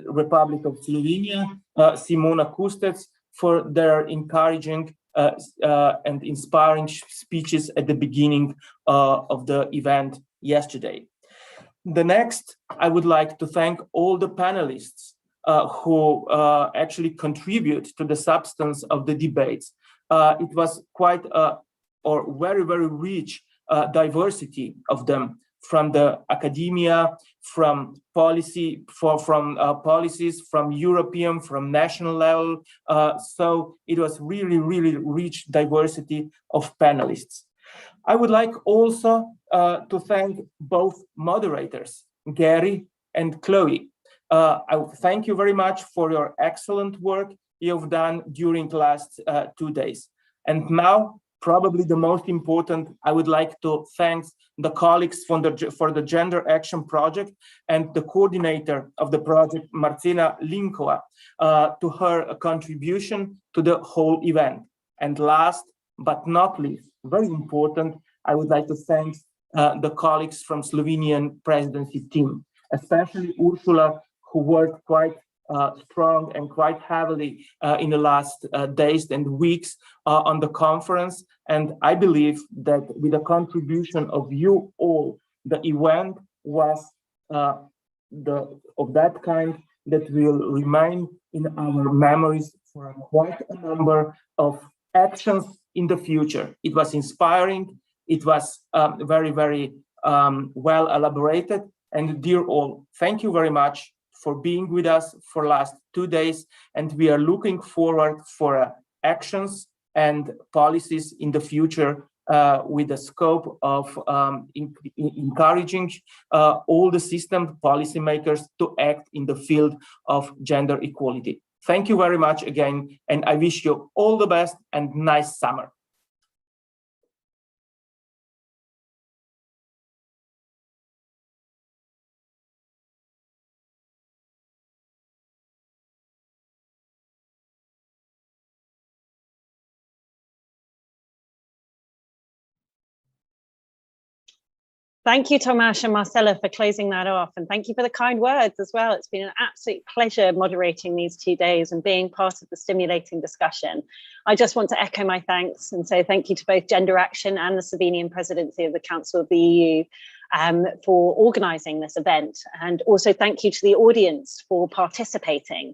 Republic of Slovenia, Simona Kustec, for their encouraging and inspiring speeches at the beginning of the event yesterday. The next, I would like to thank all the panelists who actually contribute to the substance of the debates. It was quite very, very rich diversity of them, from the academia, from policy, from policies, from European, from national level. So it was really, really rich diversity of panelists. I would like also to thank both moderators, Gary and Chloe. I thank you very much for your excellent work you've done during the last 2 days. And now, probably the most important, I would like to thank the colleagues for the Gender Action Project and the coordinator of the project, Marcina Linkova, to her contribution to the whole event. And last but not least, very important, I would like to thank the colleagues from Slovenian presidency team, especially Ursula, who worked quite strong and quite heavily in the last days and weeks on the conference. And I believe that with the contribution of you all, the event was of that kind that will remain in our memories for quite a number of actions in the future. It was inspiring. It was very, very well elaborated. And dear all, thank you very much for being with us for last 2 days. And we are looking forward for actions and policies in the future with the scope of encouraging all the system policymakers to act in the field of gender equality. Thank you very much again, and I wish you all the best and nice summer. Thank you, Tomasz and Marcela, for closing that off. And thank you for the kind words as well. It's been an absolute pleasure moderating these 2 days and being part of the stimulating discussion. I just want to echo my thanks and say thank you to both Gender Action and the Slovenian Presidency of the Council of the EU for organising this event. And also thank you to the audience for participating.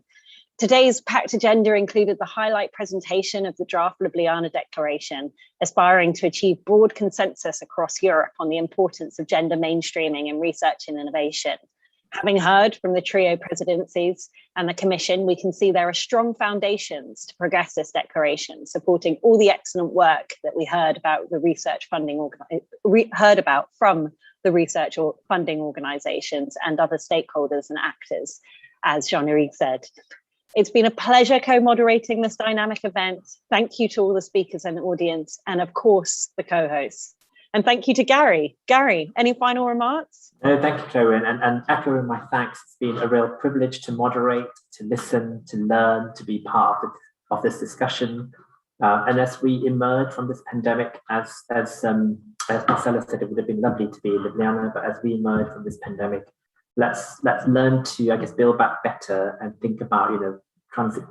Today's packed agenda included the highlight presentation of the draft Ljubljana Declaration, aspiring to achieve broad consensus across Europe on the importance of gender mainstreaming in research and innovation. Having heard from the trio presidencies and the Commission, we can see there are strong foundations to progress this declaration, supporting all the excellent work that we heard about the research funding from the research or funding organisations and other stakeholders and actors, as Jean-Louis said. It's been a pleasure co-moderating this dynamic event. Thank you to all the speakers and audience, and of course, the co-hosts. And thank you to Gary. Gary, any final remarks? No, thank you, Chloe, and echoing my thanks. It's been a real privilege to moderate, to listen, to learn, to be part of this discussion. And as we emerge from this pandemic, as Marcela said, it would have been lovely to be in Ljubljana, but as we emerge from this pandemic, let's learn to, I guess, build back better and think about,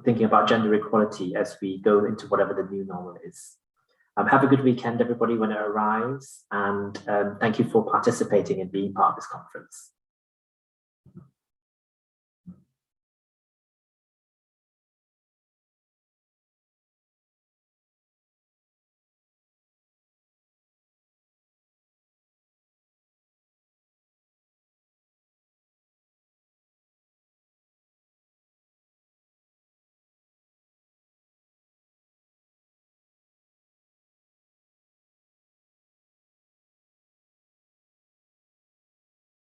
thinking about gender equality as we go into whatever the new normal is. Have a good weekend, everybody, when it arrives, and thank you for participating and being part of this conference.